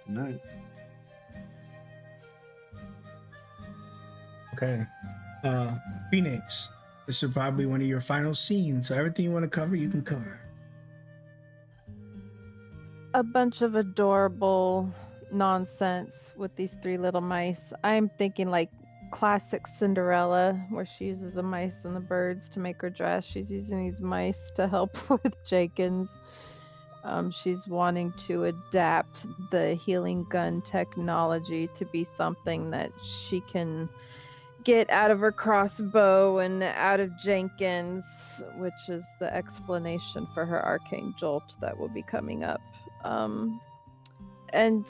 Night. Okay. Phoenix, this is probably one of your final scenes, so everything you want to cover, you can cover. A bunch of adorable nonsense with these 3 little mice. I'm thinking like classic Cinderella, where she uses the mice and the birds to make her dress. She's using these mice to help with Jenkins. She's wanting to adapt the healing gun technology to be something that she can get out of her crossbow and out of Jenkins, which is the explanation for her arcane jolt that will be coming up. And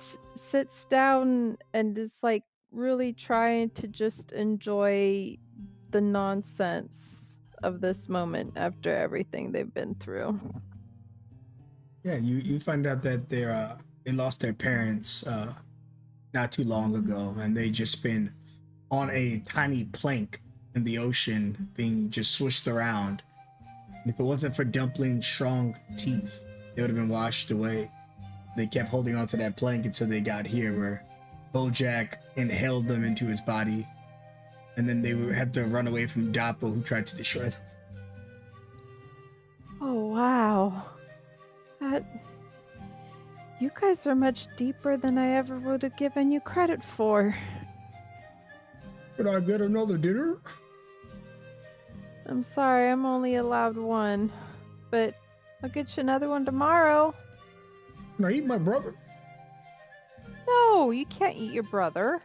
sits down and is like really trying to just enjoy the nonsense of this moment after everything they've been through. Yeah, you find out that they lost their parents not too long ago, and they just been on a tiny plank in the ocean, being just swished around. And if it wasn't for Dumpling's strong teeth, they would have been washed away. They kept holding onto that plank until they got here, where Bojack inhaled them into his body, and then they would have to run away from Dappo, who tried to destroy them. Oh wow. That you guys are much deeper than I ever would have given you credit for. Could I get another dinner? I'm sorry, I'm only allowed one. But I'll get you another one tomorrow. Can I eat my brother? No, you can't eat your brother.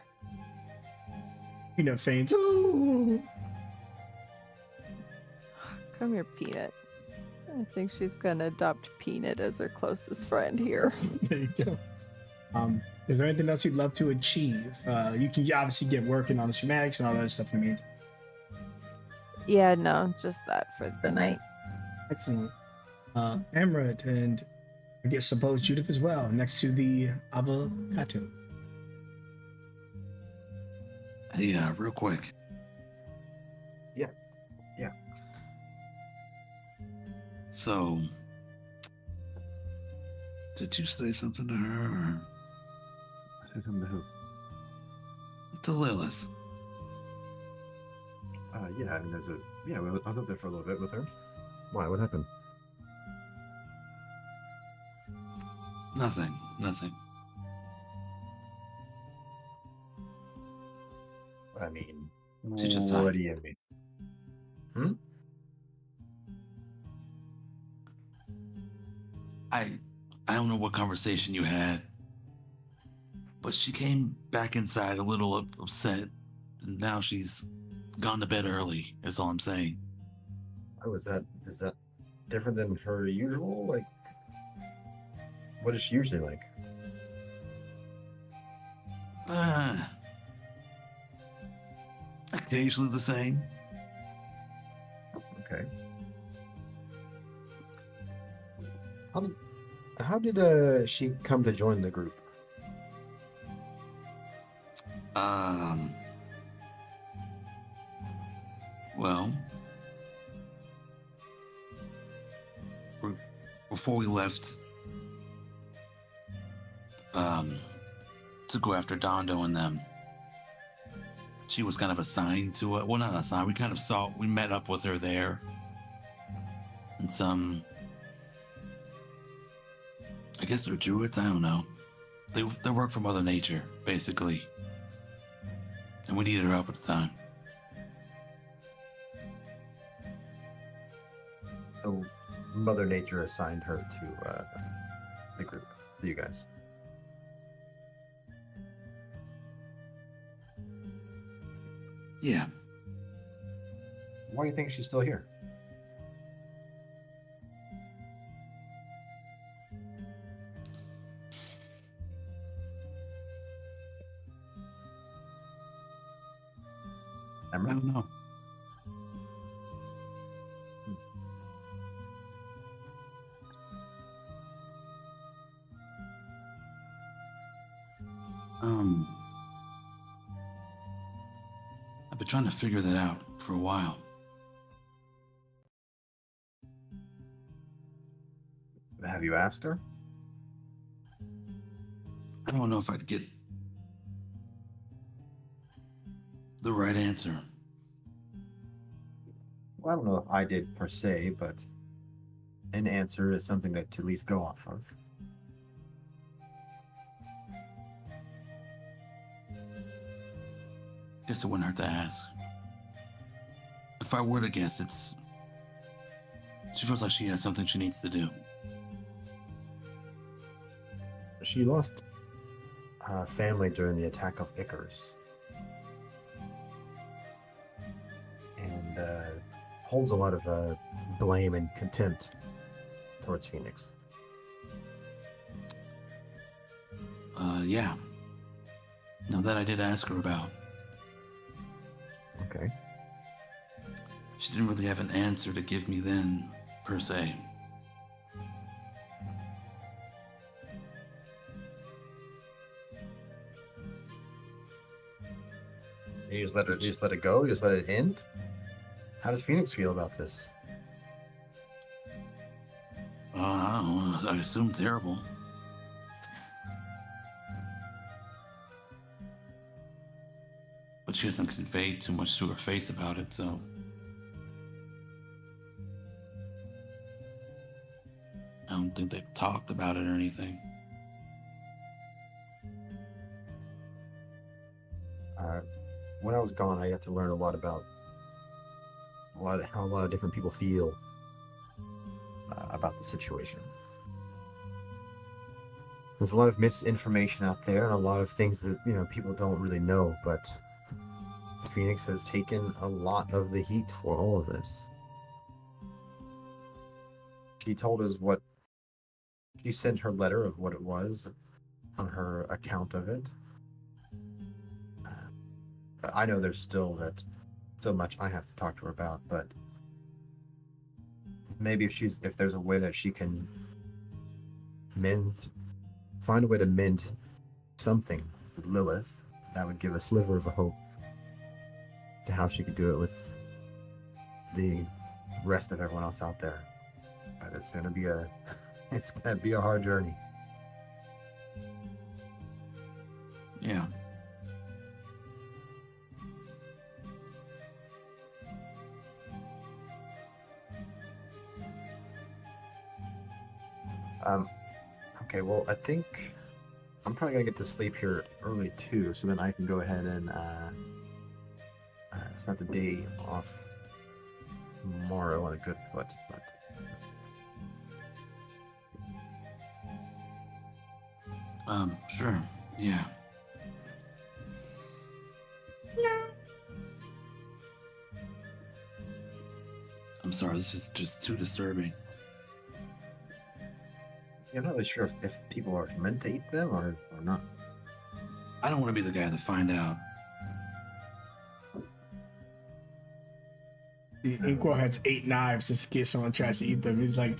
Peanut faints. Ooh. Come here, Peanut. I think she's gonna adopt Peanut as her closest friend here. There you go. Is there anything else you'd love to achieve? You can obviously get working on the schematics and all that stuff in the meantime. Yeah, no, just that for the night. Excellent. Emerald and I guess suppose Judith as well, next to the avocado. Hey, real quick. Yeah. So, did you say something to her? Or Say something to who? to Lilith? Yeah, I mean, I was up there for a little bit with her. Why? What happened? Nothing. I mean, She just what do you mean? I don't know what conversation you had, but she came back inside a little upset, and now she's gone to bed early. Is all I'm saying. Oh, is that different than her usual? Like, what is she usually like? Occasionally the same. Okay. How did she come to join the group? Well, before we left, to go after Dondo and them, she was kind of assigned to it. Well, not assigned. We met up with her there, and I guess they're druids. I don't know. They work for Mother Nature, basically, and we needed her help at the time. So, Mother Nature assigned her to the group, to you guys. Yeah. Why do you think she's still here? I don't know. I've been trying to figure that out for a while. Have you asked her? I don't know if I'd get the right answer. Well, I don't know if I did per se, but an answer is something that to at least go off of. Guess it wouldn't hurt to ask. If I were to guess, it's... She feels like she has something she needs to do. She lost family during the attack of Icarus. And holds a lot of blame and contempt towards Phoenix. Yeah. Now that I did ask her about. Okay. She didn't really have an answer to give me then, per se. You just let it go? You just let it end? How does Phoenix feel about this? I don't know. I assume terrible. But she hasn't conveyed too much to her face about it, so... I don't think they've talked about it or anything. When I was gone, I got to learn a lot about how a lot of different people feel about the situation. There's a lot of misinformation out there and a lot of things that, people don't really know, but Phoenix has taken a lot of the heat for all of this. She told us she sent her letter of what it was on her account of it. I know there's still much I have to talk to her about, but maybe if there's a way that she can find a way to mend something with Lilith, that would give a sliver of a hope to how she could do it with the rest of everyone else out there. But it's gonna be a hard journey. Yeah. Okay, well, I think I'm probably gonna get to sleep here early too, so then I can go ahead and start the day off tomorrow on a good foot. But Sure. Yeah. I'm sorry, this is just too disturbing. I'm not really sure if people are meant to eat them or not. I don't want to be the guy to find out. The Inkwell has 8 knives just in case someone tries to eat them. He's like,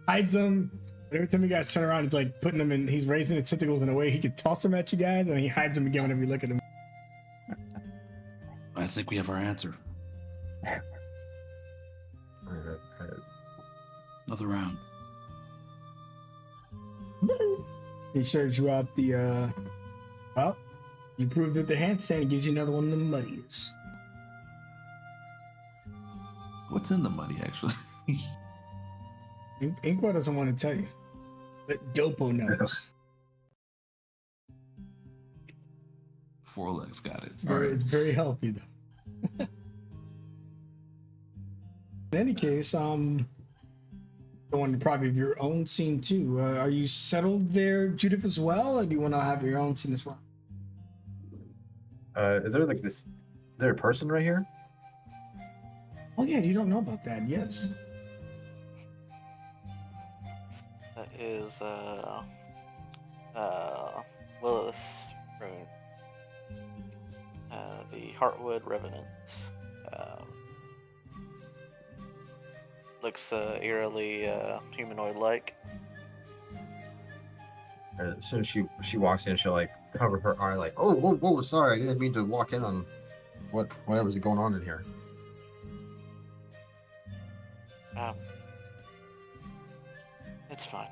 hides them. But every time you guys turn around, he's like putting them in, he's raising the tentacles in a way he could toss them at you guys, and he hides them again whenever you look at him. I think we have our answer. Another round. He shows you out the, well, you proved that the handstand gives you another one of the muddies. What's in the muddy, actually? Inkwell doesn't want to tell you, but Dopo knows. 4 legs, got it. It's very healthy, though. In any case, going to probably have your own scene too. Are you settled there, Judith, as well, or do you want to have your own scene as well? Is there is there a person right here? Oh yeah, you don't know about that. Yes. That is Lilith's rune. The Heartwood Revenant. Looks eerily humanoid-like. As soon as she walks in, she'll like cover her eye, like, oh, whoa, sorry, I didn't mean to walk in on whatever's going on in here. It's fine.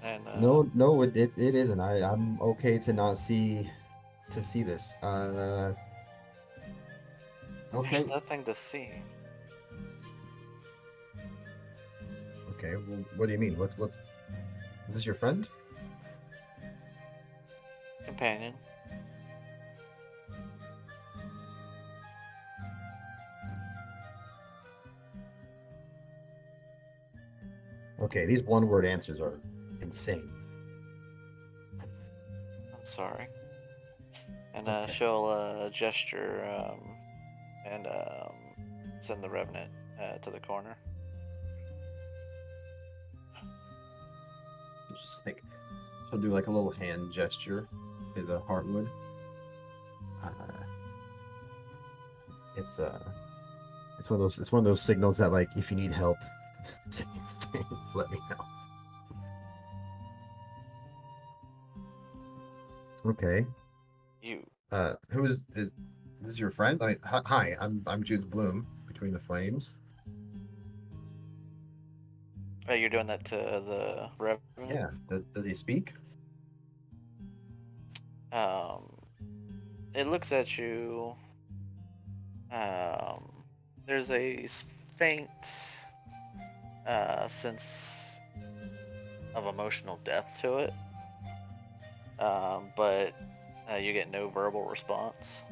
And No, it isn't. I'm okay to not see this. Okay. There's nothing to see. Okay. Well, what do you mean? What? Is this your friend? Companion. Okay, these one-word answers are insane. I'm sorry. And Okay. she'll gesture and send the revenant to the corner. Just like she'll do like a little hand gesture to the Heartwood. It's one of those signals that like if you need help, let me know. Okay. You. Who is this your friend? Hi, I'm Judith Bloom, Between the Flames. You're doing that to the revenant? Yeah. Does he speak? It looks at you. There's a faint sense of emotional depth to it, but you get no verbal response.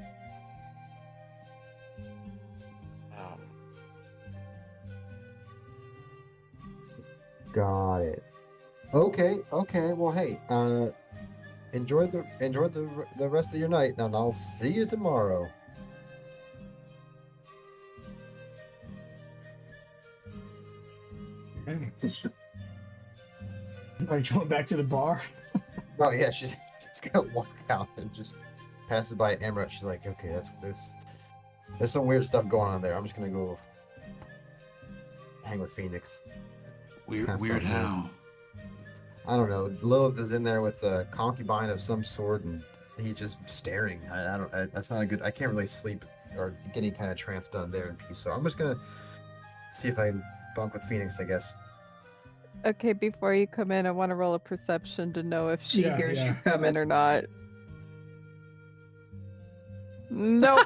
Got it. Okay. Well, hey, enjoy the rest of your night, and I'll see you tomorrow. Okay. Are you going back to the bar? Oh yeah, she's gonna walk out and just pass it by Amrut. She's like, okay, there's some weird stuff going on there. I'm just gonna go hang with Phoenix. Weird Pass weird on there. how? I don't know. Lilith is in there with a concubine of some sort, and he's just staring. I don't. That's not a good. I can't really sleep or get any kind of trance done there in peace. So I'm just gonna see if I can bunk with Phoenix, I guess. Okay, before you come in, I want to roll a perception to know if she Yeah, hears yeah. you come in or not. Nope.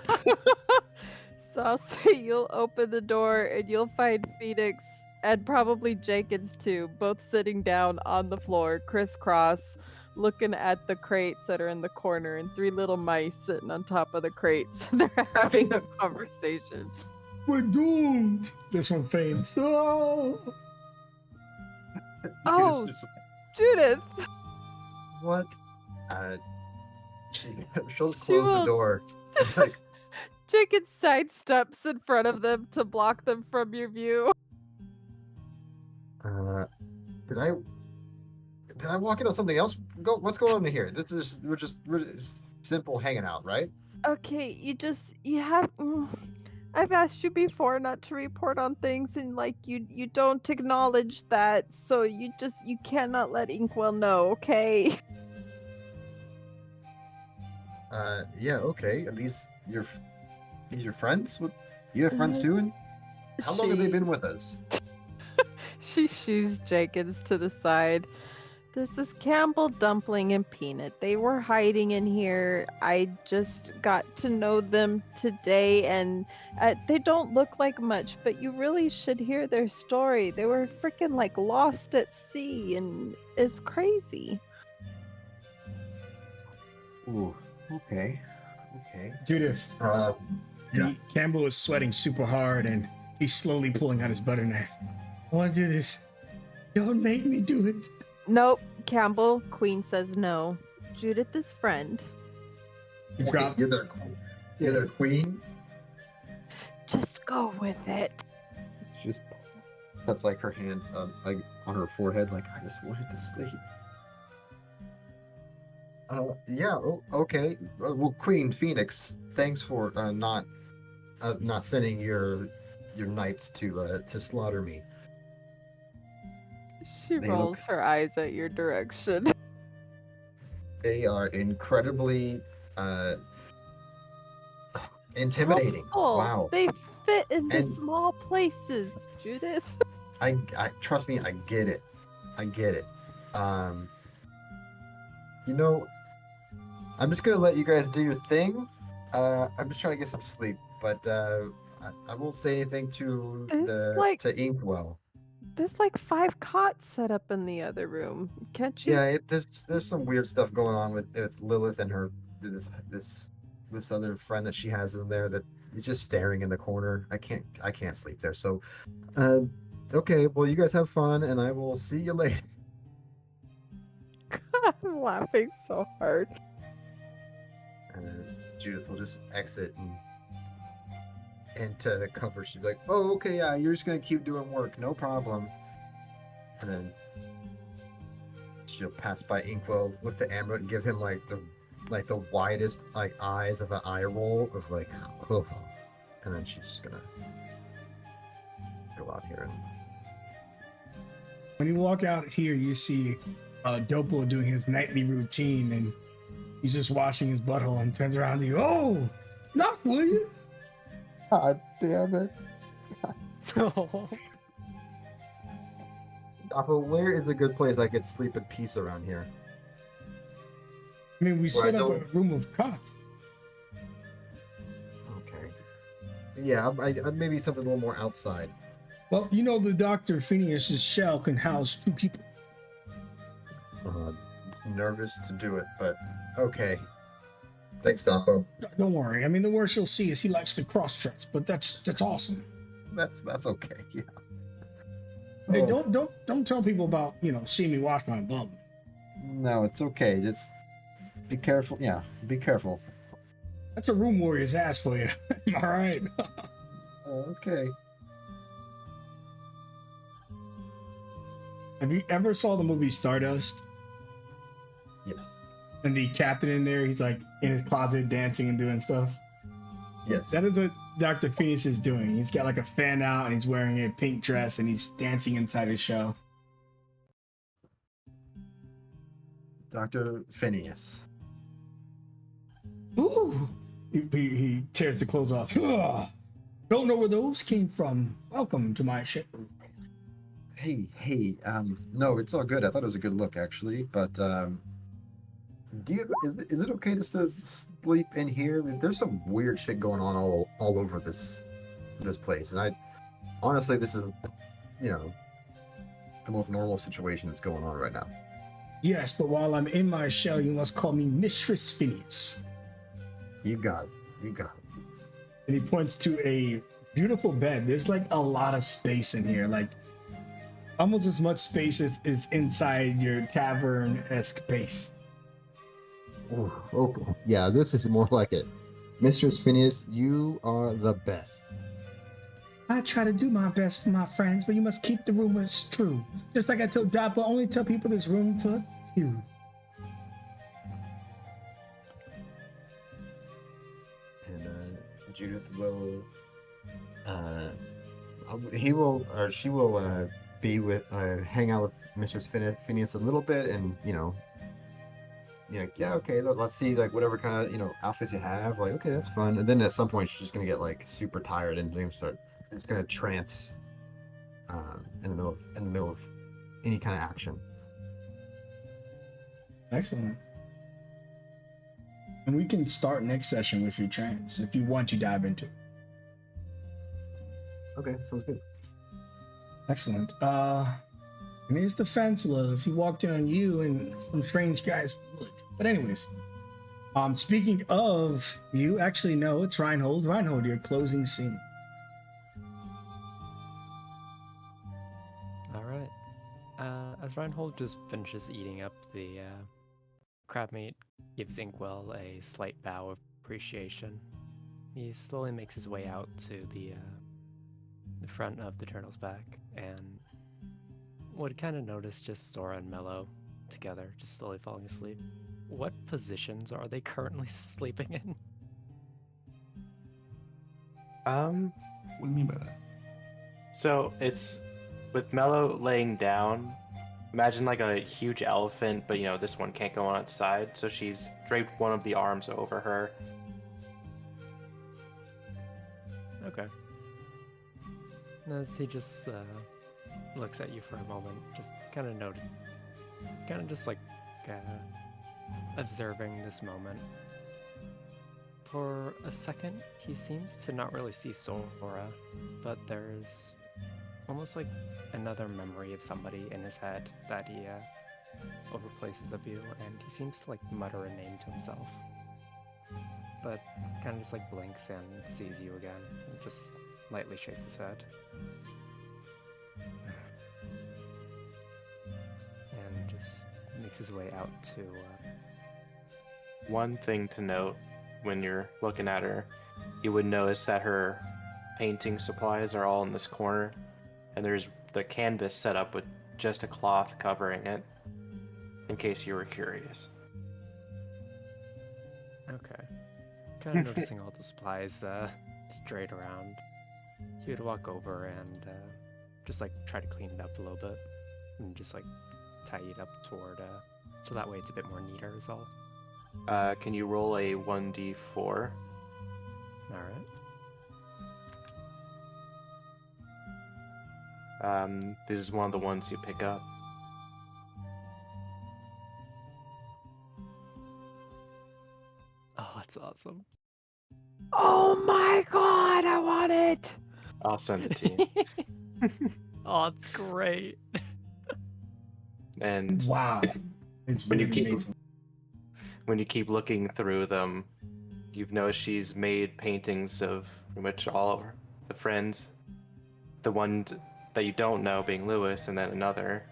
So I'll say you'll open the door and you'll find Phoenix and probably Jenkins too, both sitting down on the floor, crisscross, looking at the crates that are in the corner, and 3 little mice sitting on top of the crates. And they're having a conversation. We're doomed. This one faints. Oh. Oh, It's just- Judith! what? She'll She close the will- door. Like, Jenkins sidesteps in front of them to block them from your view. did I walk into something else? What's going on in here? We're just simple hanging out, right? Okay, you have. I've asked you before not to report on things, and like you don't acknowledge that, so you cannot let Inkwell know, okay? Yeah, okay. Are these your friends? You have friends too? And how long have they been with us? She shoos Jenkins to the side. This is Campbell, Dumpling, and Peanut. They were hiding in here. I just got to know them today, and they don't look like much, but you really should hear their story. They were freaking like lost at sea, and it's crazy. Ooh, okay. Judith, Yeah. Campbell is sweating super hard and he's slowly pulling out his butter knife. I want to do this. Don't make me do it. Nope, Campbell. Queen says no. Judith is friend. You Wait, drop. you're their queen? Just go with it. She just puts like her hand like on her forehead, like I just wanted to sleep. Yeah, okay. Well, Queen Phoenix, thanks for not sending your knights to slaughter me. She They rolls look- her eyes at your direction. They are incredibly intimidating. Helpful. Wow. They fit into And- small places, Judith. I trust me, I get it. You know, I'm just gonna let you guys do your thing. I'm just trying to get some sleep, but I won't say anything to There's Inkwell. There's like 5 cots set up in the other room. Can't you? Yeah, there's some weird stuff going on with Lilith and her this other friend that she has in there that is just staring in the corner. I can't sleep there. So, Okay, well, you guys have fun, and I will see you later. I'm laughing so hard. And then Judith will just exit and to cover, she'll be like, "Oh, okay, yeah, you're just gonna keep doing work, no problem." And then she'll pass by Inkwell, look to Amber, and give him like the widest like eyes of an eye roll of like, oh. And then she's just gonna go out here and When you walk out here, you see Dopo doing his nightly routine, and he's just washing his butthole and turns around to you. Oh, knock, will you? God damn it. Oh. Dapper, where is a good place I could sleep in peace around here? I mean, we Well, I set up a don't- room of cots. Okay. Yeah, I maybe something a little more outside. Well, you know, the Dr. Phineas's shell can house 2 people. It's nervous to do it, but okay. Thanks, Dapper. Don't worry. I mean, the worst you'll see is he likes to cross-dress, but that's awesome. That's okay. Yeah. Hey, Oh, don't tell people about, seeing me wash my bum. No, it's okay. Just be careful. Yeah, be careful. That's a room warrior's ass for you. All right. Okay. Have you ever saw the movie Stardust? Yes. And the captain in there, he's like in his closet dancing and doing stuff. Yes. That is what Dr. Phineas is doing. He's got like a fan out and he's wearing a pink dress and he's dancing inside his shell. Dr. Phineas. Ooh! He tears the clothes off. Ugh. Don't know where those came from. Welcome to my ship. Hey, no, it's all good. I thought it was a good look actually, but is it okay to sleep in here? There's some weird shit going on all over this place, and honestly, this is, the most normal situation that's going on right now. Yes, but while I'm in my shell, you must call me Mistress Phineas. You got it. And he points to a beautiful bed. There's like a lot of space in here, like almost as much space as is inside your tavern-esque base. Ooh, okay. Yeah, this is more like it. Mistress Phineas, you are the best. I try to do my best for my friends, but you must keep the rumors true. Just like I told Dapper, only tell people there's room for you. And Judith will, he will or she will be with, hang out with Mistress Phineas a little bit, and yeah, okay, let's see like whatever kind of outfits you have. Like, okay, that's fun. And then at some point she's just gonna get like super tired and it's gonna trance in the middle of any kind of action. Excellent. And we can start next session with your trance if you want to dive into it. Okay, sounds good. Excellent. And here's the fence love. If he walked in on you and some strange guys would. But anyways, speaking of you, actually no, it's Reinhold. Reinhold, your closing scene. All right. As Reinhold just finishes eating up the crab meat, gives Inkwell a slight bow of appreciation. He slowly makes his way out to the front of the turtle's back, and would kind of notice just Sora and Mello together, just slowly falling asleep. What positions are they currently sleeping in? What do you mean by that? So it's with Mello laying down. Imagine like a huge elephant, but this one can't go on its side, so she's draped one of the arms over her. Okay. As he just looks at you for a moment, just kind of noted, kind of just like observing this moment. For a second, he seems to not really see Sora, but there's almost like another memory of somebody in his head that he overplaces of you, and he seems to like mutter a name to himself, but kind of just like blinks and sees you again, and just lightly shakes his head. makes his way out to. One thing to note when you're looking at her, you would notice that her painting supplies are all in this corner, and there's the canvas set up with just a cloth covering it, in case you were curious. Okay. Kind of noticing all the supplies straight around. He would walk over and just like try to clean it up a little bit, and just like tidy it up toward so that way it's a bit more neater is all. Can you roll a 1d4? All right. This is one of the ones you pick up. Oh, that's awesome. Oh my god, I want it! I'll send it to you. Oh, it's great. And Wow. It's when you really keep amazing. when you keep looking through them, you've noticed she's made paintings of pretty much all of the friends. The one that you don't know being Lewis, and then another.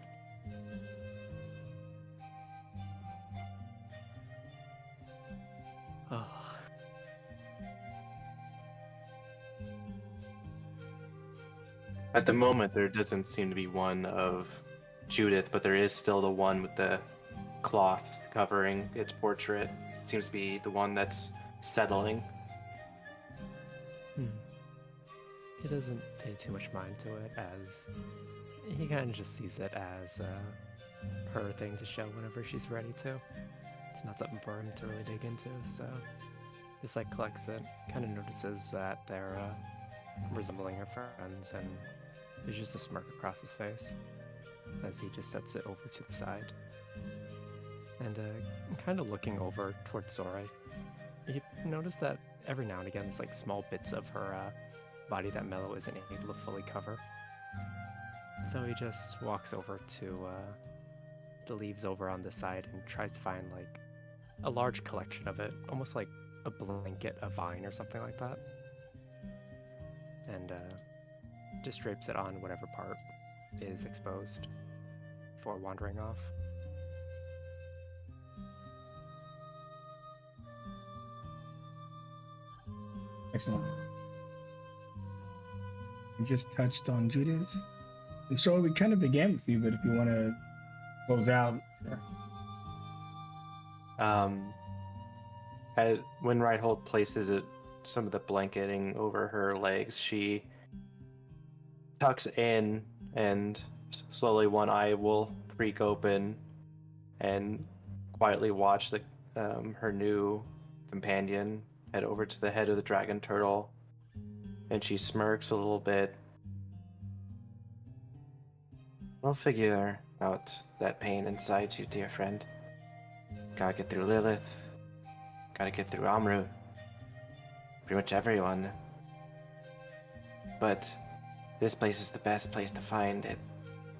Oh. At the moment, there doesn't seem to be one of Judith, but there is still the one with the cloth covering its portrait. It seems to be the one that's settling. He doesn't pay too much mind to it, as he kind of just sees it as her thing to show whenever she's ready to. It's not something for him to really dig into, so just like collects it, kind of notices that they're resembling her friends, and there's just a smirk across his face as he just sets it over to the side. And kind of looking over towards Sora, you notice that every now and again there's like small bits of her body that Mello isn't able to fully cover. So he just walks over to the leaves over on this side and tries to find like a large collection of it, almost like a blanket, a vine or something like that. And just drapes it on whatever part is exposed before wandering off. Excellent. We just touched on Judith. And so we kind of began with you, but if you want to close out. When Reinhold places some of the blanketing over her legs, she tucks in, and slowly one eye will creak open and quietly watch her new companion head over to the head of the dragon turtle, and she smirks a little bit. We'll figure out that pain inside you, dear friend. Gotta get through Lilith. Gotta get through Amru. Pretty much everyone. But this place is the best place to find it.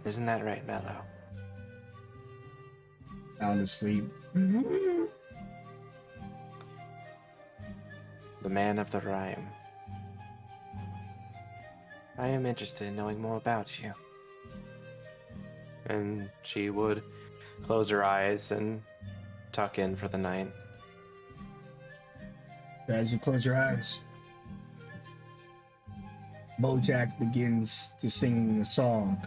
Isn't that right, Mello? Sound asleep. The man of the rhyme. I am interested in knowing more about you. And she would close her eyes and tuck in for the night. As you close your eyes, Bojack begins to sing a song.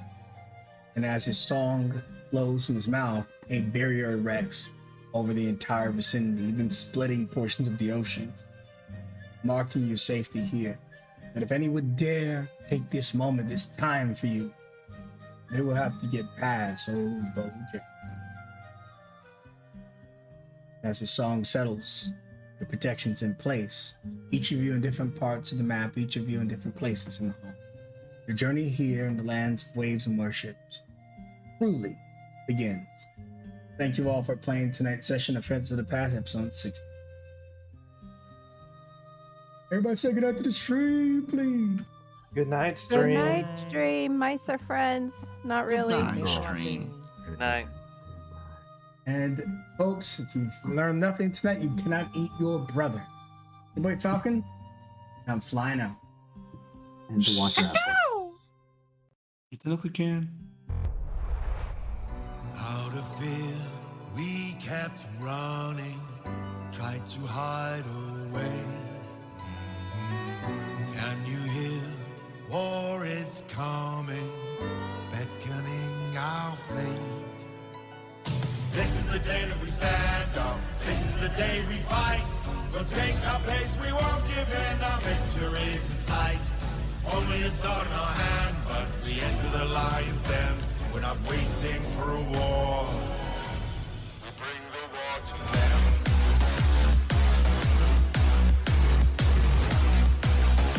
And as his song flows through his mouth, a barrier erects over the entire vicinity, even splitting portions of the ocean, marking your safety here. That if anyone dare take this moment, this time for you, they will have to get past old Bojack. As the song settles, the protection's in place. Each of you in different parts of the map, each of you in different places in the home. Your journey here in the lands of waves and worships truly begins. Thank you all for playing tonight's session of Friends of the Past, episode 60. Everybody say good night to the stream, please. Good night, Good stream. night, stream. Mice are friends. Not really. Goodbye, stream. Night. And folks, if you've learned nothing tonight, you cannot eat your brother. Your boy Falcon, I'm flying out. And to watch that. You technically can. Out of fear We kept running, tried to hide away. Can you hear? War is coming, beckoning our fate. This is the day that we stand up. This is the day we fight. We'll take our place, we won't give in. Our victory's in sight. Only a sword in our hand, but we enter the lion's den. We're not waiting for a war.